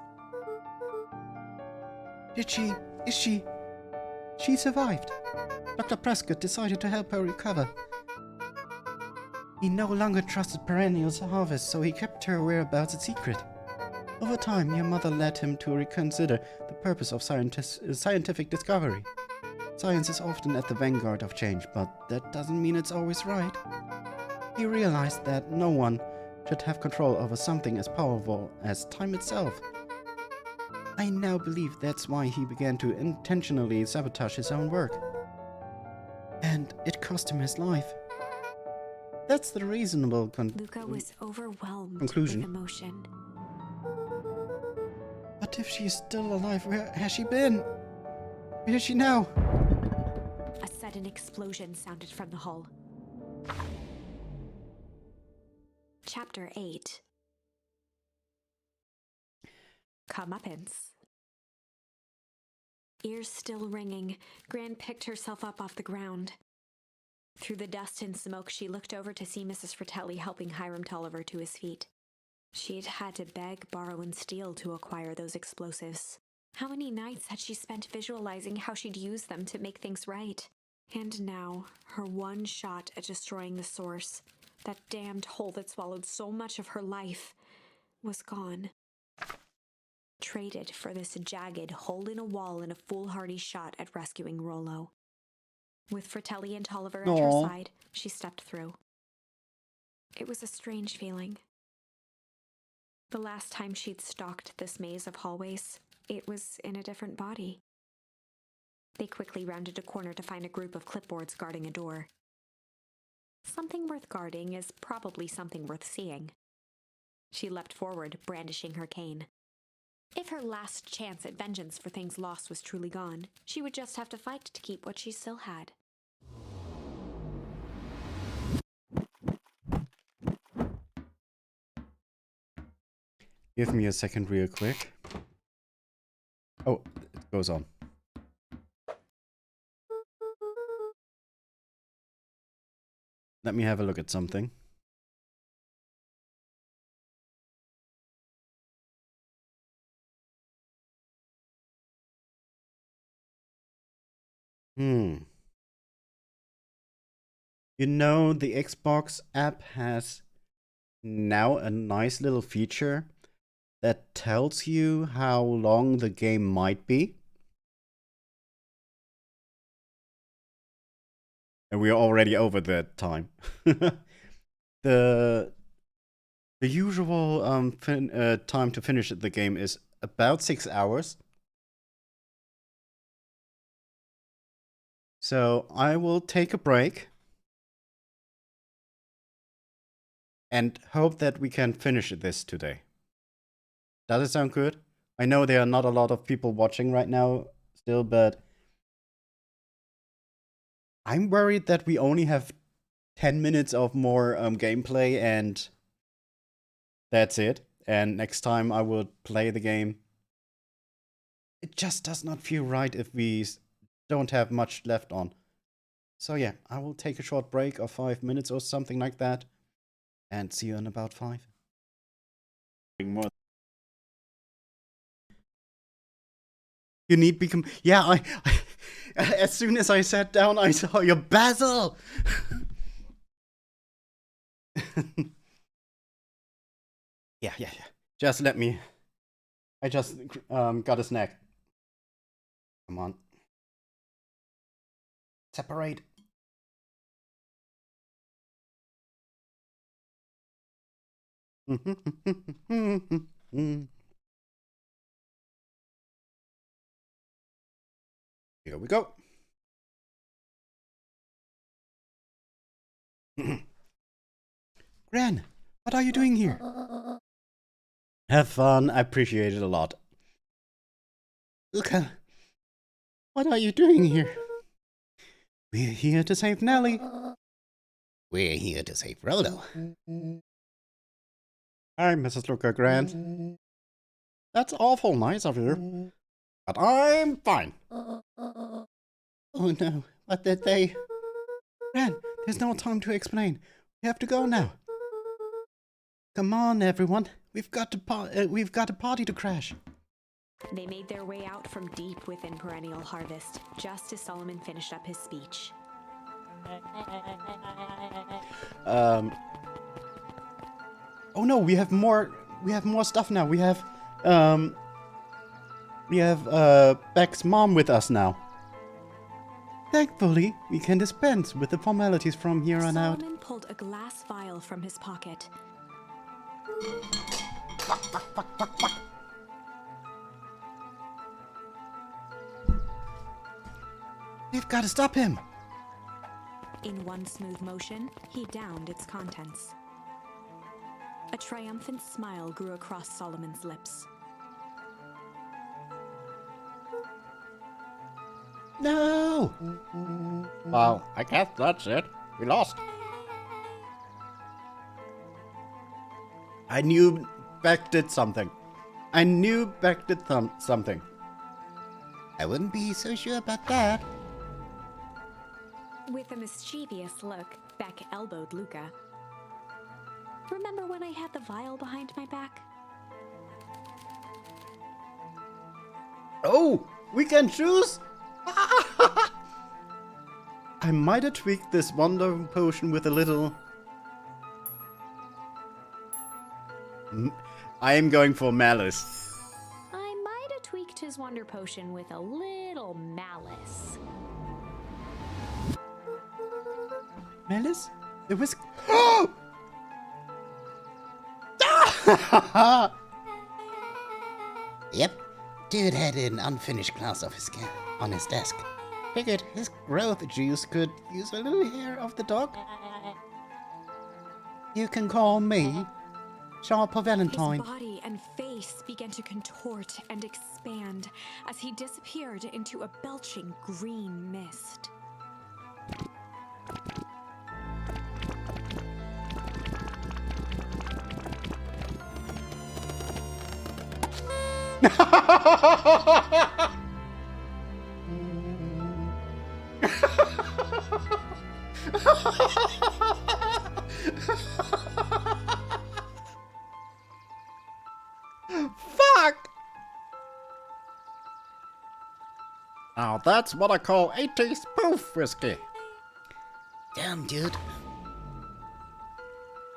She survived. Dr. Prescott decided to help her recover. He no longer trusted Perennial's Harvest, so he kept her whereabouts a secret. Over time, your mother led him to reconsider the purpose of scientific discovery. Science is often at the vanguard of change, but that doesn't mean it's always right. He realized that no one should have control over something as powerful as time itself. I now believe that's why he began to intentionally sabotage his own work. And it cost him his life. That's the reasonable Luca was overwhelmed conclusion. with emotion. But if she's still alive, where has she been? Where is she now? A sudden explosion sounded from the hull. Chapter 8. Comeuppance. Ears still ringing, Gran picked herself up off the ground. Through the dust and smoke, she looked over to see Mrs. Fratelli helping Hiram Tolliver to his feet. She'd had to beg, borrow, and steal to acquire those explosives. How many nights had she spent visualizing how she'd use them to make things right? And now, her one shot at destroying the source, that damned hole that swallowed so much of her life, was gone. Traded for this jagged hole in a wall and a foolhardy shot at rescuing Rollo. With Fratelli and Tolliver at her side, she stepped through. It was a strange feeling. The last time she'd stalked this maze of hallways, it was in a different body. They quickly rounded a corner to find a group of clipboards guarding a door. Something worth guarding is probably something worth seeing. She leapt forward, brandishing her cane. If her last chance at vengeance for things lost was truly gone, she would just have to fight to keep what she still had. Give me a second real quick. Oh, it goes on. Let me have a look at something. You know, the Xbox app has now a nice little feature that tells you how long the game might be. And we are already over that time. The usual time to finish the game is about 6 hours. So I will take a break and hope that we can finish this today. Does it sound good? I know there are not a lot of people watching right now still, but I'm worried that we only have 10 minutes of more gameplay and that's it. And next time I will play the game. It just does not feel right if we don't have much left on. So yeah, I will take a short break of 5 minutes or something like that. And see you in about 5. More. You need become. Yeah, I as soon as I sat down, I saw your Basil. Yeah. Just let me. I just got a snack. Come on. Separate. Here we go. Gran, what are you doing here? Have fun. I appreciate it a lot. Luca, what are you doing here? We're here to save Nellie. We're here to save Rollo. Hi, Mrs. Luca Grant. That's awful nice of you. But I'm fine. Oh no, what did they? Gran, there's no time to explain. We have to go now. Come on, everyone. We've got a party to crash. They made their way out from deep within Perennial Harvest, just as Solomon finished up his speech. Oh no, we have more stuff now. We have Beck's mom with us now. Thankfully, we can dispense with the formalities from here on out. Solomon pulled a glass vial from his pocket. We've got to stop him. In one smooth motion, he downed its contents. A triumphant smile grew across Solomon's lips. No! Well, I guess that's it. We lost. I knew Beck did something. I knew Beck did something. I wouldn't be so sure about that. With a mischievous look, Beck elbowed Luca. Remember when I had the vial behind my back? Oh, we can choose? I might have tweaked this wonder potion with a little... I am going for malice. I might have tweaked his wonder potion with a little malice. Malice? It was... Yep, dude had an unfinished glass of his on his desk. Figured his growth juice could use a little hair of the dog. You can call me Sharper Valentine. His body and face began to contort and expand as he disappeared into a belching green mist. Fuck! Now that's what I call 80s spoof whiskey. Damn, dude.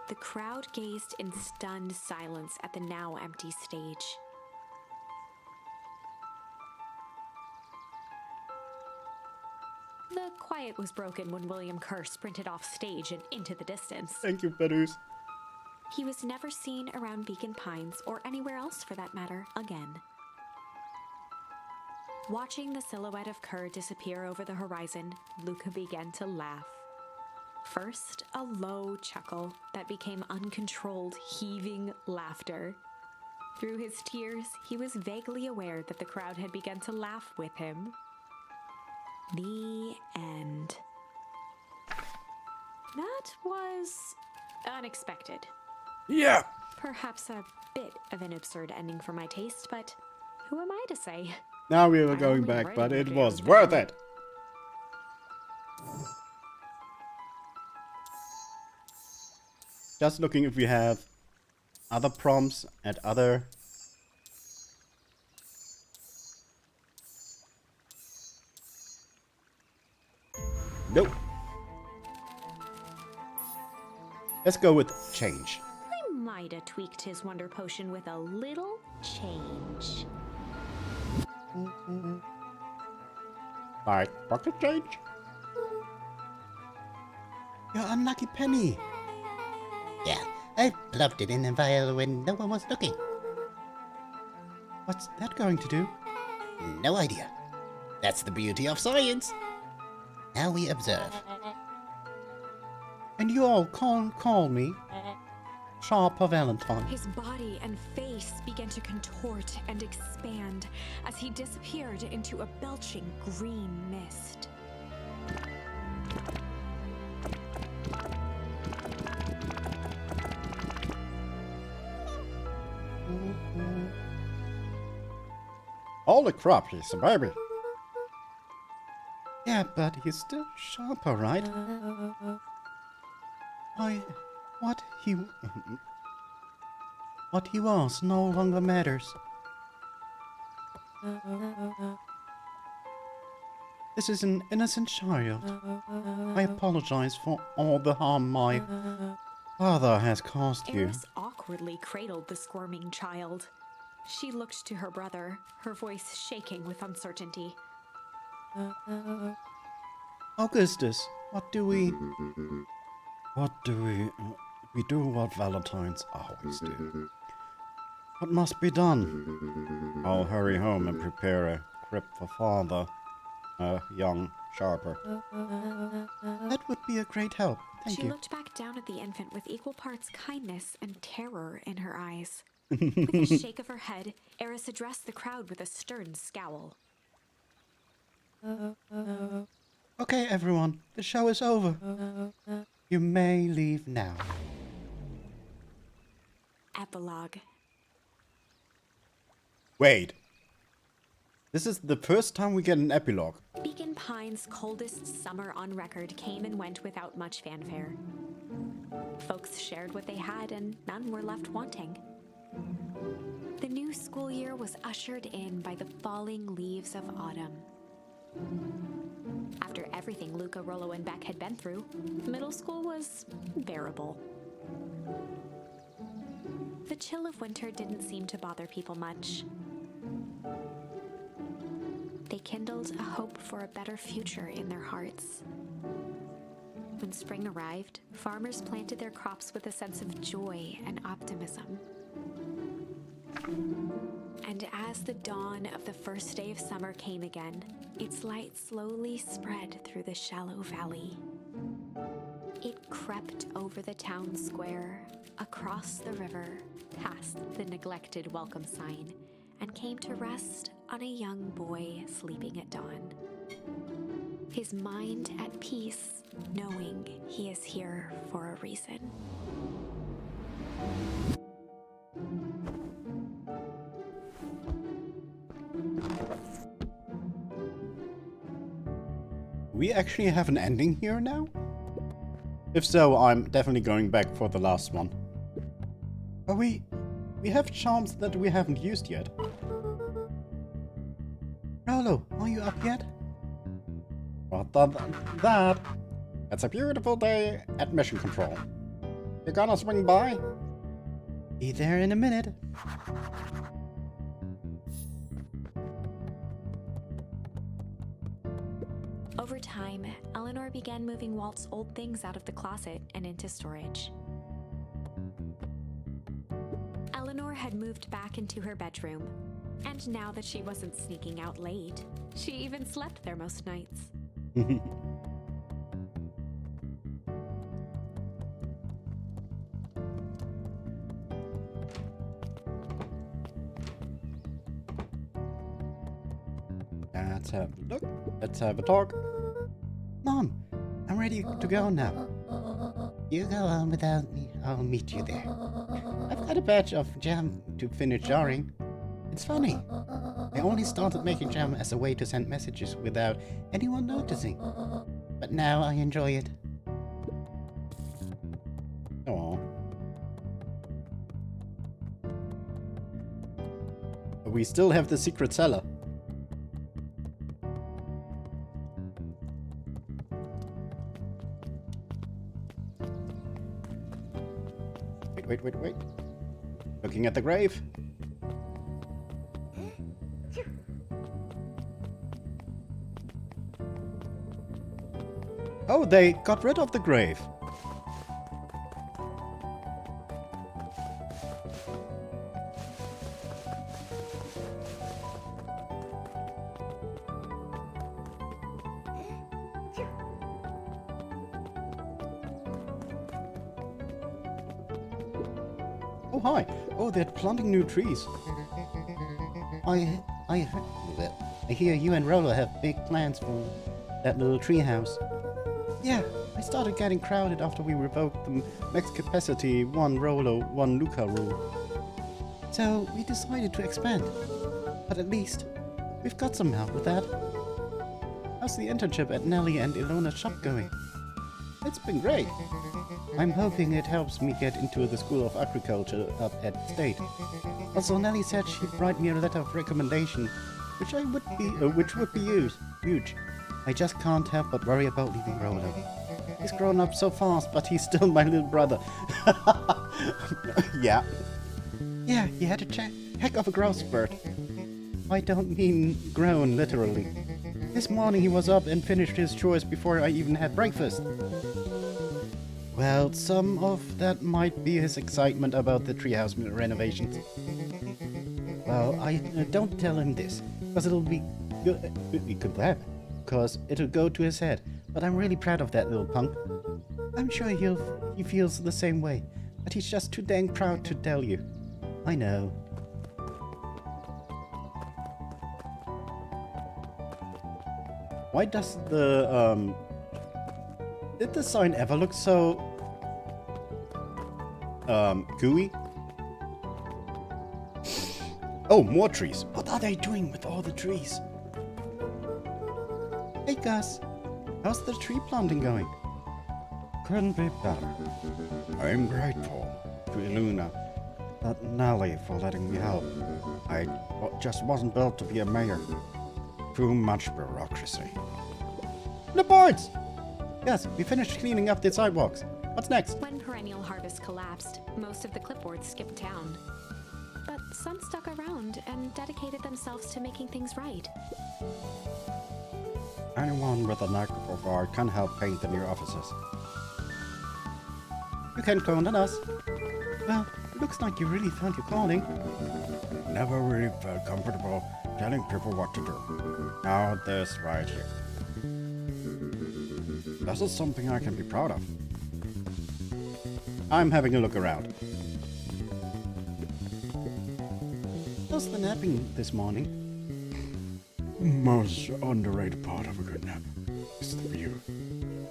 The crowd gazed in stunned silence at the now empty stage. The quiet was broken when William Kerr sprinted off stage and into the distance. Thank you, Beddoes. He was never seen around Beacon Pines, or anywhere else for that matter, again. Watching the silhouette of Kerr disappear over the horizon, Luca began to laugh. First, a low chuckle that became uncontrolled, heaving laughter. Through his tears, he was vaguely aware that the crowd had begun to laugh with him. The end. That was unexpected. Yeah. Perhaps a bit of an absurd ending for my taste, but who am I to say? Now we were I'm going only back, but writing it the was damn worth thing. it. Just looking if we have other prompts and other... Nope. Let's go with change. I might have tweaked his wonder potion with a little change. Alright, pocket change? Your unlucky penny. Yeah, I plopped it in a vial when no one was looking. What's that going to do? No idea. That's the beauty of science. Now we observe. And you all can't call me Sharper Valentine. His body and face began to contort and expand as he disappeared into a belching green mist. Holy crap, he's a baby. Yeah, but he's still Sharper, right? What he was no longer matters. This is an innocent child. I apologize for all the harm my father has caused you. Eris awkwardly cradled the squirming child. She looked to her brother, her voice shaking with uncertainty. Augustus, what do we do what Valentines always do. What must be done? I'll hurry home and prepare a crypt for father, young Sharper. That would be a great help. Thank She you. looked back down at the infant with equal parts kindness and terror in her eyes. With a shake of her head, Eris addressed the crowd with a stern scowl. Okay, everyone, the show is over. You may leave now. Epilogue. Wait. This is the first time we get an epilogue. Beacon Pine's coldest summer on record came and went without much fanfare. Folks shared what they had, and none were left wanting. The new school year was ushered in by the falling leaves of autumn. After everything Luca, Rollo, and Beck had been through, middle school was bearable. The chill of winter didn't seem to bother people much. They kindled a hope for a better future in their hearts. When spring arrived, farmers planted their crops with a sense of joy and optimism. And as the dawn of the first day of summer came again, its light slowly spread through the shallow valley. It crept over the town square, across the river, past the neglected welcome sign, and came to rest on a young boy sleeping at dawn. His mind at peace, knowing he is here for a reason. We actually have an ending here now? If so, I'm definitely going back for the last one. But we have charms that we haven't used yet. Rolo, are you up yet? Rather than that, it's a beautiful day at Mission Control. You gonna swing by? Be there in a minute. Over time, Eleanor began moving Walt's old things out of the closet and into storage. Eleanor had moved back into her bedroom, and now that she wasn't sneaking out late, she even slept there most nights. Let's have a look. Let's have a talk. Mom, I'm ready to go now. You go on without me. I'll meet you there. I've got a batch of jam to finish jarring. It's funny. I only started making jam as a way to send messages without anyone noticing. But now I enjoy it. Aww. But we still have the secret cellar. Wait. Looking at the grave. Oh, they got rid of the grave. Oh, hi. Oh, they're planting new trees. I hear you and Rolo have big plans for that little tree house. Yeah, I started getting crowded after we revoked the max capacity 1 Rolo, 1 Luca rule. So we decided to expand. But at least, we've got some help with that. How's the internship at Nellie and Ilona's shop going? It's been great. I'm hoping it helps me get into the School of Agriculture up at State. Also, Nellie said she'd write me a letter of recommendation, which would be huge. I just can't help but worry about leaving Rolo. He's grown up so fast, but he's still my little brother. Yeah. Yeah, he had a heck of a growth spurt. I don't mean grown, literally. This morning he was up and finished his chores before I even had breakfast. Well, some of that might be his excitement about the treehouse renovations. Well, I don't tell him this, because it'll be good. Because it'll go to his head. But I'm really proud of that little punk. I'm sure he feels the same way, but he's just too dang proud to tell you. I know. Why does the did the sign ever look so gooey? Oh, more trees. What are they doing with all the trees? Hey Gus, how's the tree planting going? Couldn't be better. I'm grateful to Iluna, that Nelly, for letting me help. I just wasn't built to be a mayor. Too much bureaucracy. The boards! Yes, we finished cleaning up the sidewalks. What's next? When Perennial Harvest collapsed, most of the clipboards skipped town. But some stuck around and dedicated themselves to making things right. Anyone with a knack of art can help paint the new offices. You can count on us. Well, it looks like you really found your calling. Never really felt comfortable telling people what to do. Now this right here. This is something I can be proud of. I'm having a look around. How's the napping this morning? Most underrated part of a good nap is the view.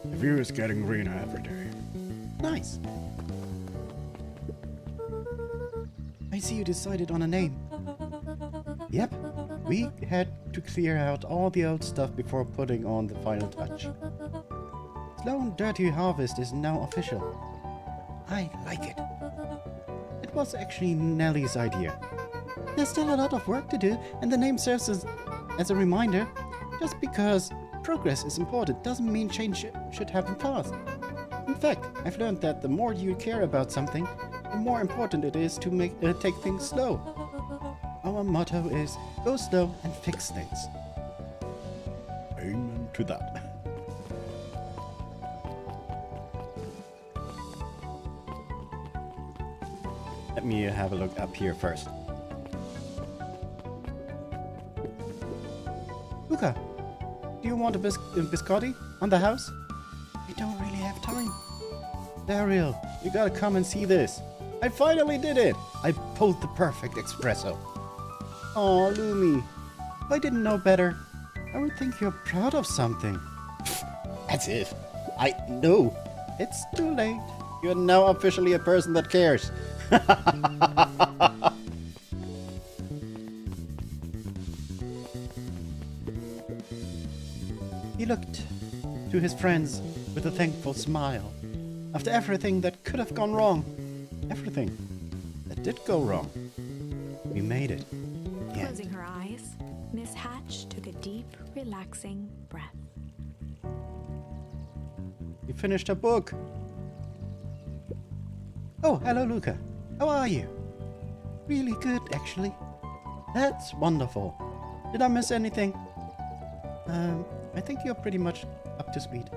The view is getting greener every day. Nice. I see you decided on a name. Yep, we had to clear out all the old stuff before putting on the final touch. Slow and Dirty Harvest is now official. I like it. It was actually Nelly's idea. There's still a lot of work to do, and the name serves as a reminder. Just because progress is important doesn't mean change should happen fast. In fact, I've learned that the more you care about something, the more important it is to take things slow. Our motto is, go slow and fix things. Amen to that. Let me have a look up here first. Luca, do you want a biscotti on the house? I don't really have time. Daryl, you gotta come and see this. I finally did it! I pulled the perfect espresso. Aw, Lumi. If I didn't know better, I would think you're proud of something. As if. I know. It's too late. You're now officially a person that cares. He looked to his friends with a thankful smile. After everything that could have gone wrong, everything that did go wrong, we made it. Yeah. Closing her eyes, Miss Hatch took a deep, relaxing breath. You finished a book. Oh, hello, Luca. How are you? Really good, actually. That's wonderful. Did I miss anything? I think you're pretty much up to speed.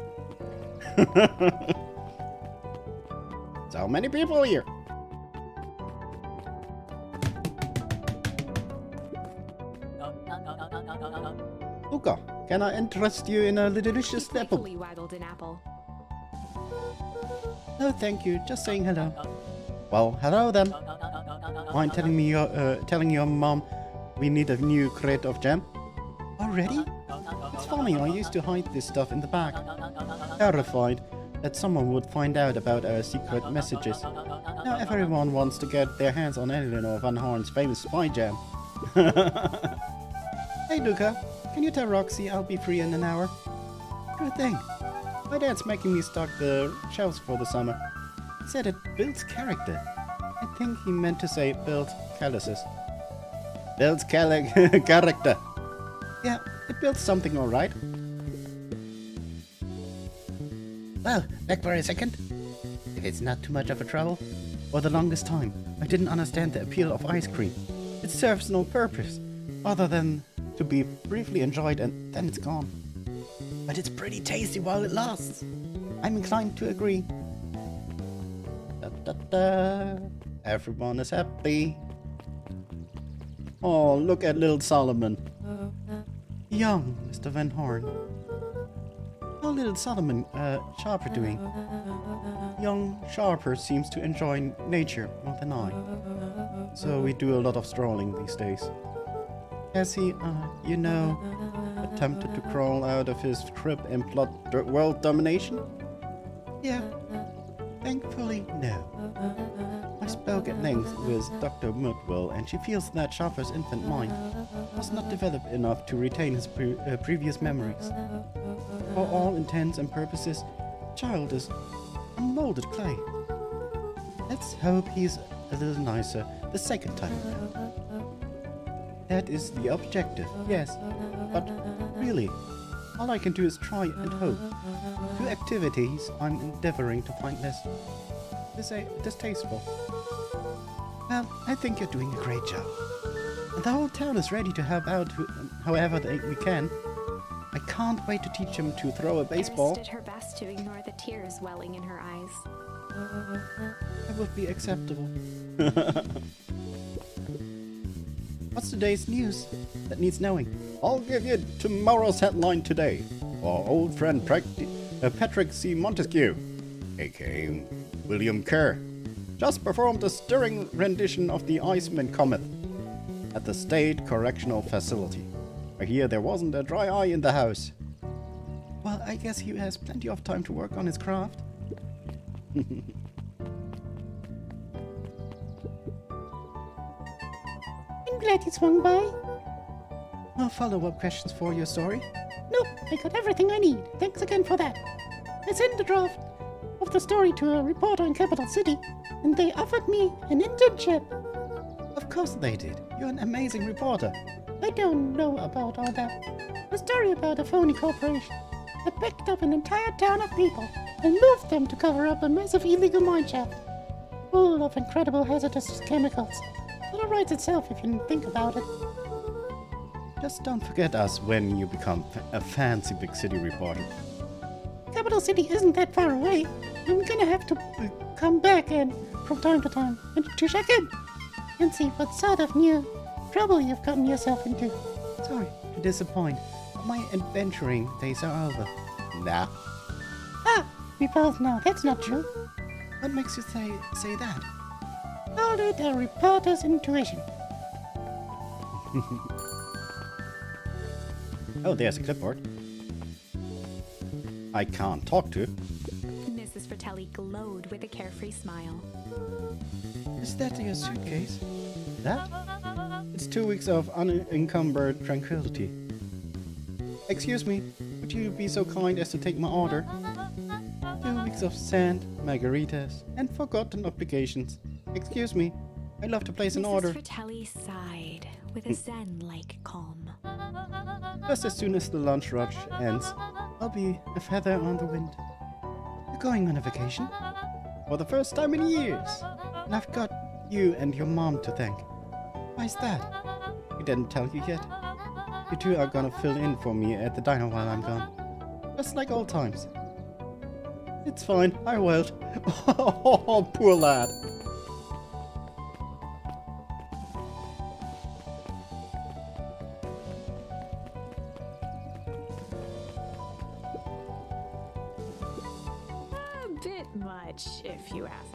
So many people here. Luca, can I interest you in a delicious He apple? playfully waggled an apple. No, thank you. Just saying hello. Well, hello then. Mind telling your mom we need a new crate of jam? Already? It's funny, I used to hide this stuff in the back. Terrified that someone would find out about our secret messages. Now everyone wants to get their hands on Eleanor Van Horn's famous spy jam. Hey Luca, can you tell Roxy I'll be free in an hour? Good thing. My dad's making me stock the shelves for the summer. He said it builds character. I think he meant to say builds calluses. Builds character. Yeah, it builds something alright. Well, back for a second. If it's not too much of a trouble. For the longest time, I didn't understand the appeal of ice cream. It serves no purpose, other than to be briefly enjoyed and then it's gone. But it's pretty tasty while it lasts. I'm inclined to agree. Da, da, da. Everyone is happy. Oh, look at little Solomon. Young Mr. Van Horn. How little Solomon Sharper doing? Young Sharper seems to enjoy nature more than I. So we do a lot of strolling these days. Has he, attempted to crawl out of his crib and plot world domination? Yeah. Thankfully, no. I spoke at length with Dr. Mudwell, and she feels that Schafer's infant mind was not developed enough to retain his previous memories. For all intents and purposes, child is unmolded clay. Let's hope he's a little nicer the second time around. That is the objective, yes, but really, all I can do is try and hope. Two activities I'm endeavoring to find less distasteful. Well, I think you're doing a great job. And the whole town is ready to help out however we can. I can't wait to teach him to throw a baseball. Eris did her best to ignore the tears welling in her eyes. That would be acceptable. What's today's news that needs knowing? I'll give you tomorrow's headline today. Our old friend Patrick C. Montesquieu, aka William Kerr, just performed a stirring rendition of the Iceman Comet at the State Correctional Facility. I hear there wasn't a dry eye in the house. Well, I guess he has plenty of time to work on his craft. I'm glad you swung by. No follow-up questions for your story? Nope, I got everything I need. Thanks again for that. I sent the draft of the story to a reporter in Capital City, and they offered me an internship. Of course they did. You're an amazing reporter. I don't know about all that. A story about a phony corporation that picked up an entire town of people and moved them to cover up a massive illegal mine shaft full of incredible hazardous chemicals. It all writes itself if you think about it. Just don't forget us when you become a fancy big city reporter. Capital City isn't that far away. I'm gonna have to come back and from time to time and to check in and see what sort of new trouble you've gotten yourself into. Sorry to disappoint. My adventuring days are over. Nah. Ah, we both know that's not true. What makes you say that? Call it a reporter's intuition. Oh, there's a clipboard. I can't talk to. Mrs. Fratelli glowed with a carefree smile. Is that your suitcase? That? It's 2 weeks of unencumbered tranquility. Excuse me, would you be so kind as to take my order? 2 weeks of sand, margaritas, and forgotten obligations. Excuse me, I'd love to place an order. Mrs. Fratelli sighed with a zen-like calm. Just as soon as the lunch rush ends, I'll be a feather on the wind. You're going on a vacation? For the first time in years. And I've got you and your mom to thank. Why's that? We didn't tell you yet. You two are gonna fill in for me at the diner while I'm gone. Just like old times. It's fine, I will. Oh, poor lad. A bit much, if you ask.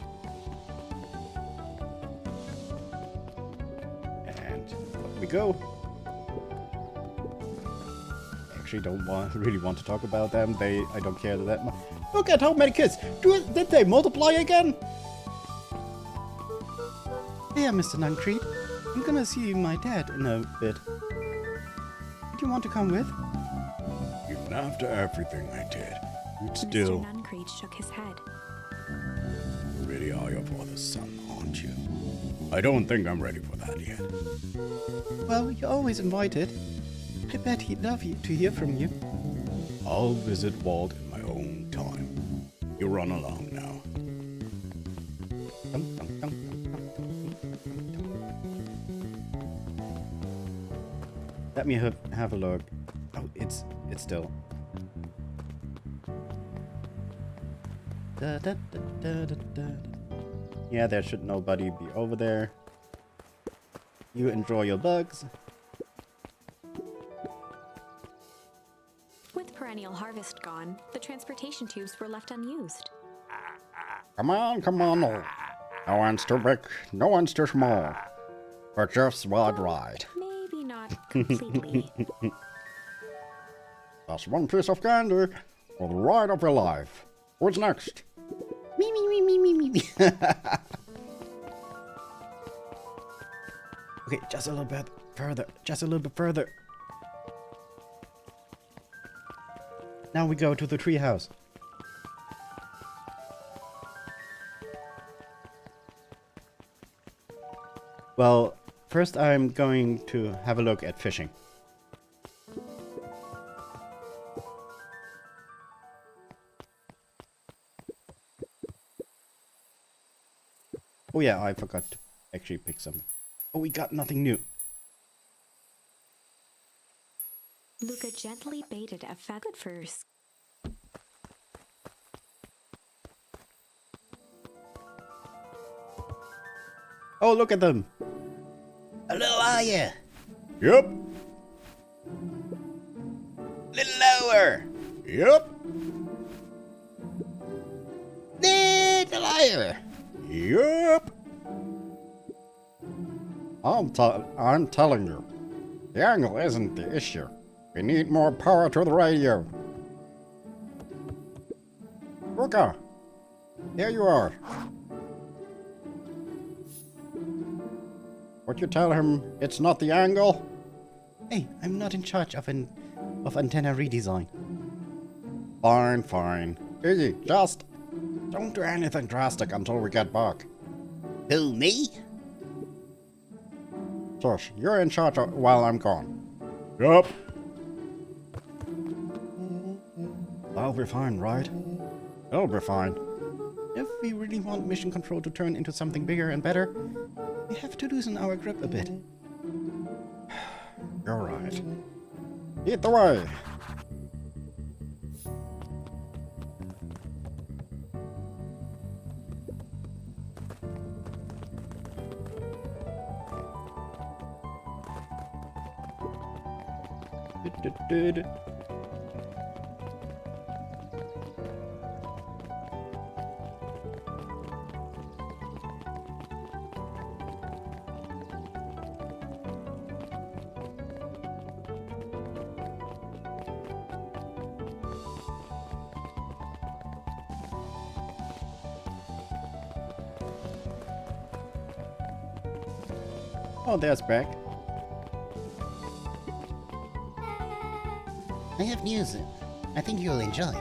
And up we go. Actually, don't really want to talk about them. I don't care that much. Look at how many kids. Did they multiply again? Here, Mr. Nuncreed. I'm gonna see my dad in a bit. Do you want to come with? Even after everything I did, you'd Mr. still Nuncreed shook his head. really are your father's son, aren't you? I don't think I'm ready for that yet. Well, you're always invited. I bet he'd love to hear from you. I'll visit Walt in my own time. You run along now. Dum, dum, dum, dum, dum, dum. Let me have a look. Oh, it's still. Da, da, da, da, da, da. Yeah, there should nobody be over there. You enjoy your bugs. With perennial harvest gone, the transportation tubes were left unused. Come on. No one's too big, no one's too small. But just one ride. Maybe not completely. That's one piece of candy for the ride of your life. Who's next? Me. Okay, just a little bit further. Just a little bit further. Now we go to the treehouse. Well, first I'm going to have a look at fishing. Oh yeah, I forgot to actually pick something. Oh, we got nothing new. Luca gently baited a feathered furs. Oh, look at them. Hello, are you? Yep. Little lower. Yep. Little higher. Yep. I'm telling you, the angle isn't the issue. We need more power to the radio. Luca, there you are. Would you tell him it's not the angle? Hey, I'm not in charge of antenna redesign. Fine, fine. Easy, just don't do anything drastic until we get back. Who, me? Josh, you're in charge while I'm gone. Yep. I'll be fine, right? I'll be fine. If we really want Mission Control to turn into something bigger and better, we have to loosen our grip a bit. You're right. Lead the way! Du-du-du-du. Oh, there's Beck. I have news I think you'll enjoy.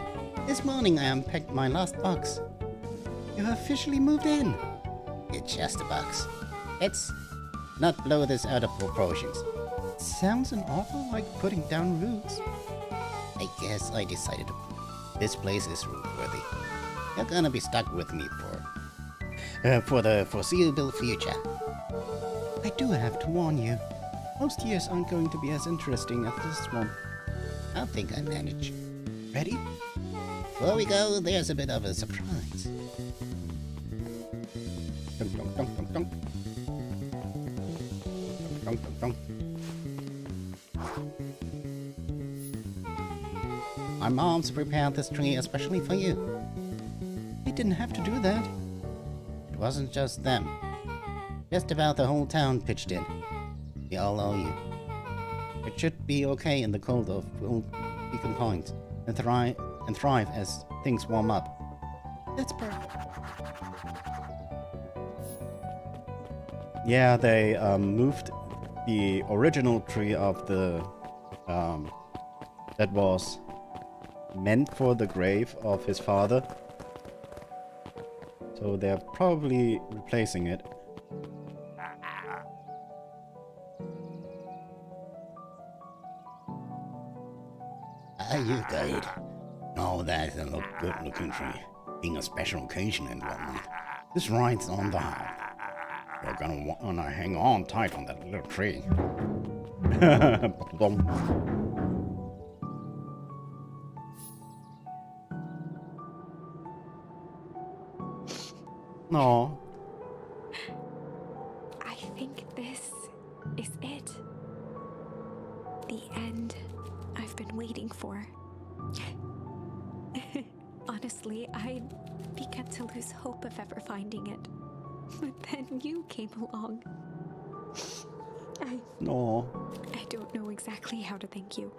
This morning I unpacked my last box. You officially moved in. It's just a box. Let's not blow this out of proportions. Sounds an awful like putting down roots. I guess I decided this place is root worthy. You're gonna be stuck with me for the foreseeable future. I do have to warn you. Most years aren't going to be as interesting as this one. I think I manage. Ready? Before we go, there's a bit of a surprise. Dunk, dunk, dunk, dunk, dunk. Dunk, dunk, dunk. My mom's prepared this tree especially for you. They didn't have to do that. It wasn't just them. Just about the whole town pitched in. We all owe you. It should be okay in the cold of Beacon Point and thrive as things warm up. That's perfect. Yeah, they moved the original tree of the that was meant for the grave of his father. So they're probably replacing it. Are you good? Oh, that's a good looking tree. Being a special occasion and whatnot. This ride's on the high. You're gonna wanna hang on tight on that little tree. No. I think this is it. The end I've been waiting for. Honestly, I began to lose hope of ever finding it. But then you came along. No. I don't know exactly how to thank you.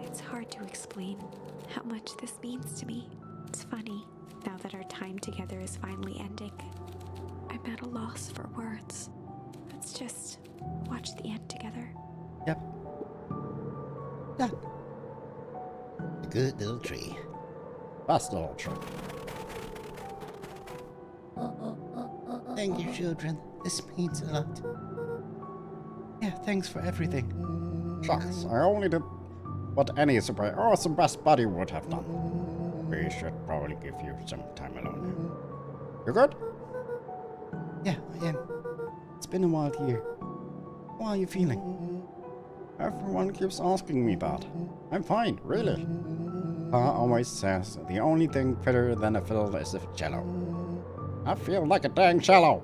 It's hard to explain how much this means to me. It's funny. Now that our time together is finally ending, I'm at a loss for words. Let's just watch the end together. Yep. Done. A good little tree. Fast little tree. Thank you, children. This means a lot. Yeah, thanks for everything. Shucks, I only did what any super awesome best buddy would have done. We should probably give you some time alone. You good? Yeah, I am. It's been a wild year. How are you feeling? Everyone keeps asking me that. I'm fine, really. Pa always says the only thing fitter than a fiddle is a cello. I feel like a dang cello.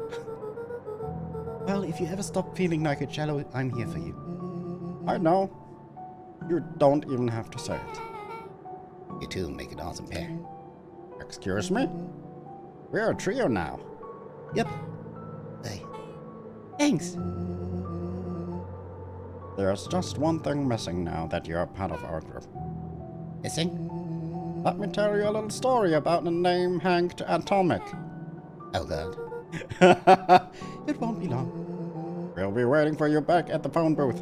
Well, if you ever stop feeling like a cello, I'm here for you. I know. You don't even have to say it. You two make an awesome pair. Excuse me? We're a trio now. Yep. Hey. Thanks. There's just one thing missing now that you're part of our group. Missing? Let me tell you a little story about the name Hank Atomic. Oh, God. It won't be long. We'll be waiting for you back at the phone booth.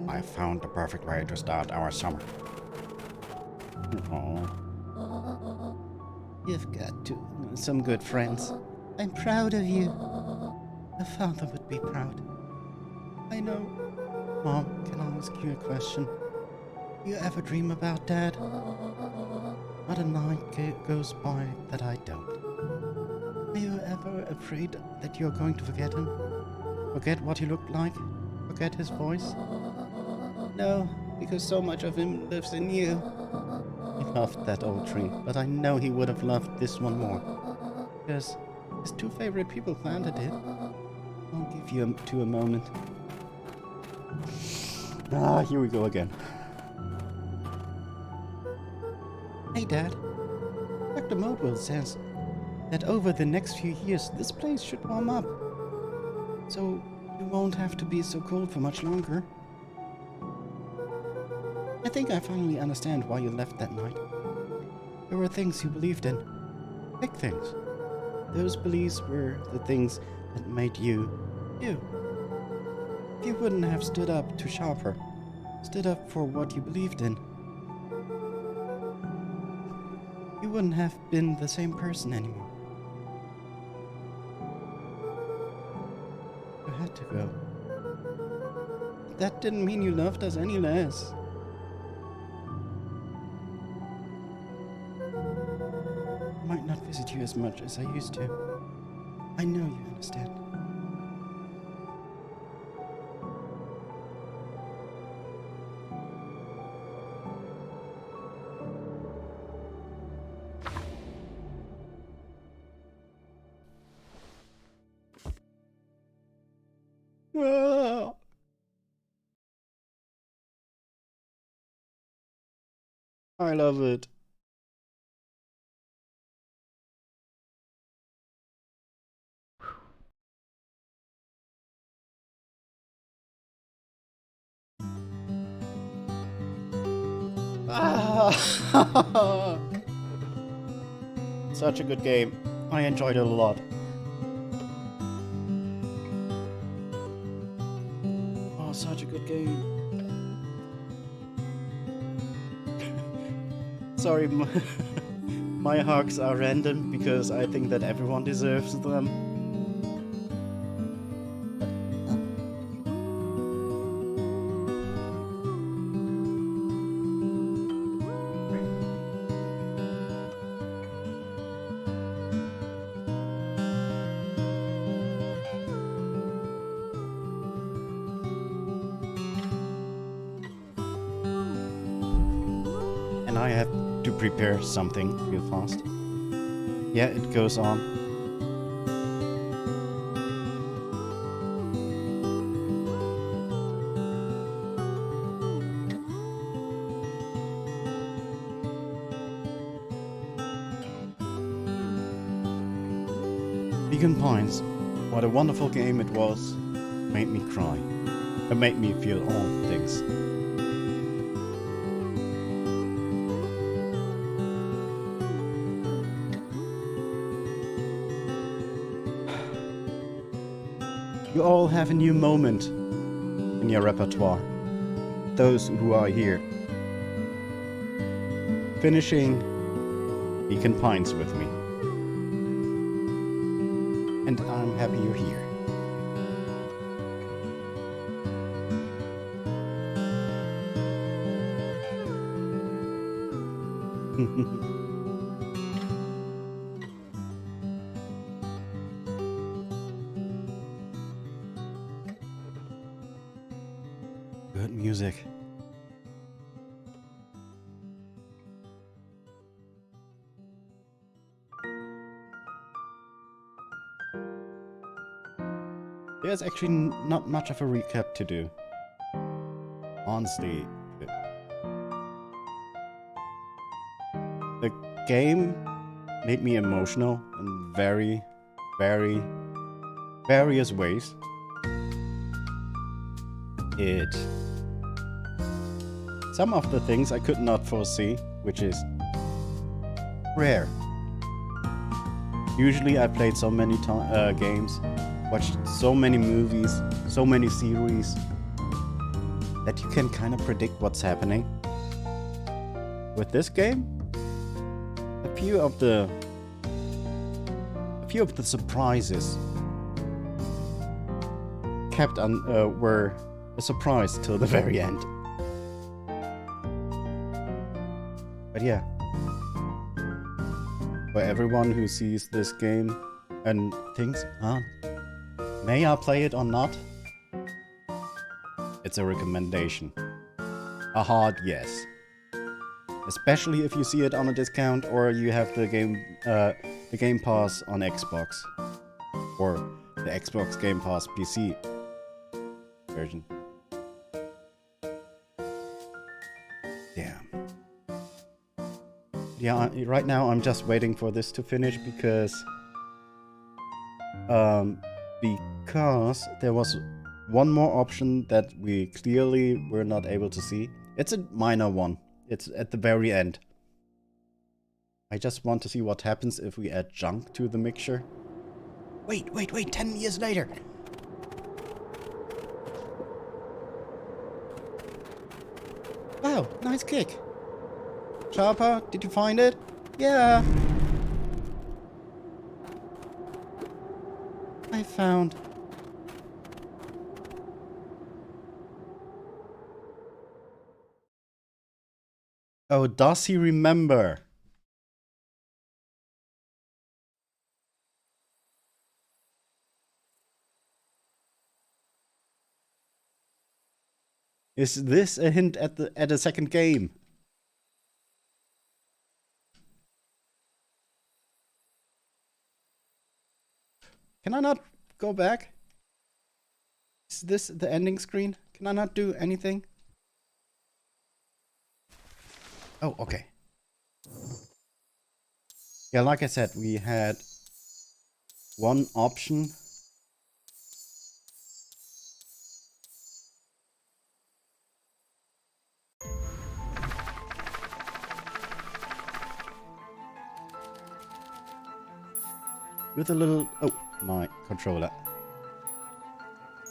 I found the perfect way to start our summer. Aww. You've got some good friends. I'm proud of you. A father would be proud. I know. Mom, can I ask you a question? You ever dream about Dad? Not a night goes by that I don't. Are you ever afraid that you're going to forget him? Forget what he looked like? Forget his voice? No, because so much of him lives in you. He loved that old tree, but I know he would have loved this one more. Because his two favorite people planted it. I'll give you a moment. Ah, here we go again. Hey, Dad. Dr. Modwell says that over the next few years, this place should warm up. So you won't have to be so cold for much longer. I think I finally understand why you left that night. There were things you believed in. Big things. Those beliefs were the things that made you, you. If you wouldn't have stood up to Sharper, stood up for what you believed in, you wouldn't have been the same person anymore. You had to go. That didn't mean you loved us any less. I might not visit you as much as I used to. I know you understand. Ah. I love it. Ah. Such a good game. I enjoyed it a lot. Oh, such a good game. Sorry, my hugs are random because I think that everyone deserves them. And I have to prepare something real fast. Yeah, it goes on. Beacon Pines, what a wonderful game it was. Made me cry. It made me feel all things. You all have a new moment in your repertoire. Those who are here. Finishing Beacon Pines with me. And I'm happy you're here. Good music. There's actually not much of a recap to do. Honestly. The game made me emotional in very various ways. Some of the things I could not foresee, which is rare. Usually I played so many games, watched so many movies, so many series, that you can kind of predict what's happening. With this game, a few of the surprises were a surprise till the very end. But yeah, for everyone who sees this game and thinks, may I play it or not? It's a recommendation. A hard yes. Especially if you see it on a discount or you have the Game Pass on Xbox or the Xbox Game Pass PC version. Yeah, right now I'm just waiting for this to finish because there was one more option that we clearly were not able to see. It's a minor one. It's at the very end. I just want to see what happens if we add junk to the mixture. Wait, 10 years later! Wow, nice kick. Chopper, did you find it? Yeah. I found. Oh, does he remember? Is this a hint at a second game? Can I not go back? Is this the ending screen? Can I not do anything? Oh, okay. Yeah, like I said, we had one option. With a little... Oh, my controller.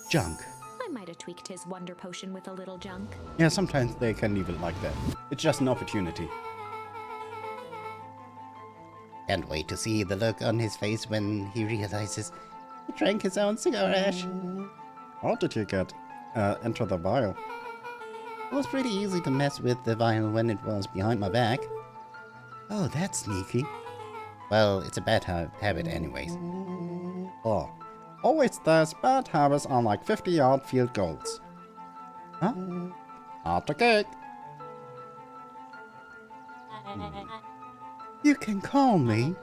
Junk. I might have tweaked his wonder potion with a little junk. Yeah, sometimes they can leave it like that. It's just an opportunity. Can't wait to see the look on his face when he realizes he drank his own cigar ash. How did you get enter the vial? It was pretty easy to mess with the vial when it was behind my back. Oh, that's sneaky. Well, it's a bad habit anyways. Oh, always there's bad habits on like 50-yard field goals. Huh? Hard to kick. You can call me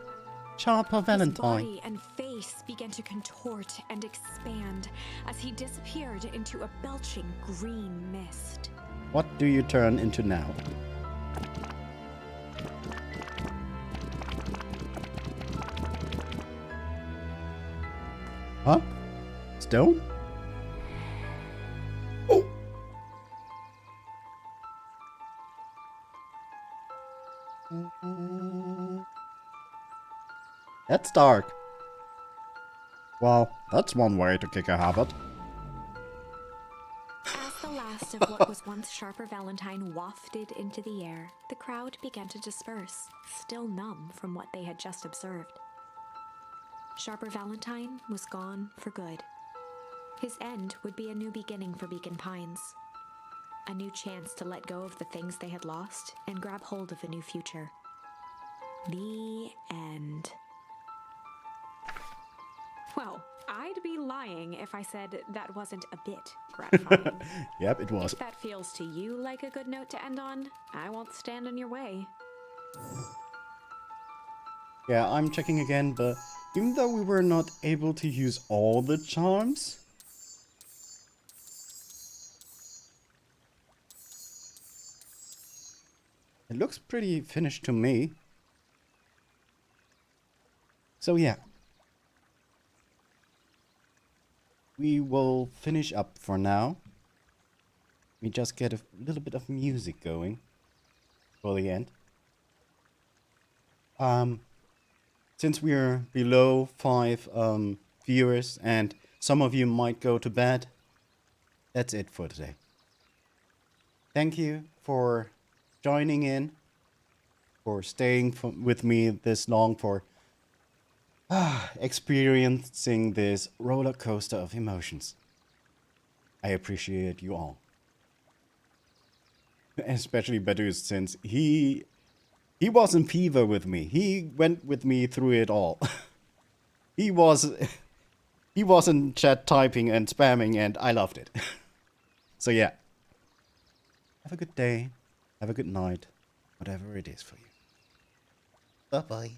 Chopper Valentine. His body and face began to contort and expand as he disappeared into a belching green mist. What do you turn into now? Huh? Stone? Oh! That's dark. Well, that's one way to kick a habit. As the last of what was once Sharper Valentine wafted into the air, the crowd began to disperse, still numb from what they had just observed. Sharper Valentine was gone for good. His end would be a new beginning for Beacon Pines. A new chance to let go of the things they had lost and grab hold of a new future. The end. Well, I'd be lying if I said that wasn't a bit gratifying. Yep, it was. If that feels to you like a good note to end on, I won't stand in your way. Yeah, I'm checking again, but even though we were not able to use all the charms, it looks pretty finished to me. So yeah. We will finish up for now. We just get a little bit of music going for the end. Since we're below 5 viewers and some of you might go to bed, that's it for today. Thank you for joining in, for staying with me this long, for experiencing this roller coaster of emotions. I appreciate you all. Especially Bedus, since he was in fever with me. He went with me through it all. he was in chat typing and spamming, and I loved it. So yeah. Have a good day. Have a good night. Whatever it is for you. Bye-bye.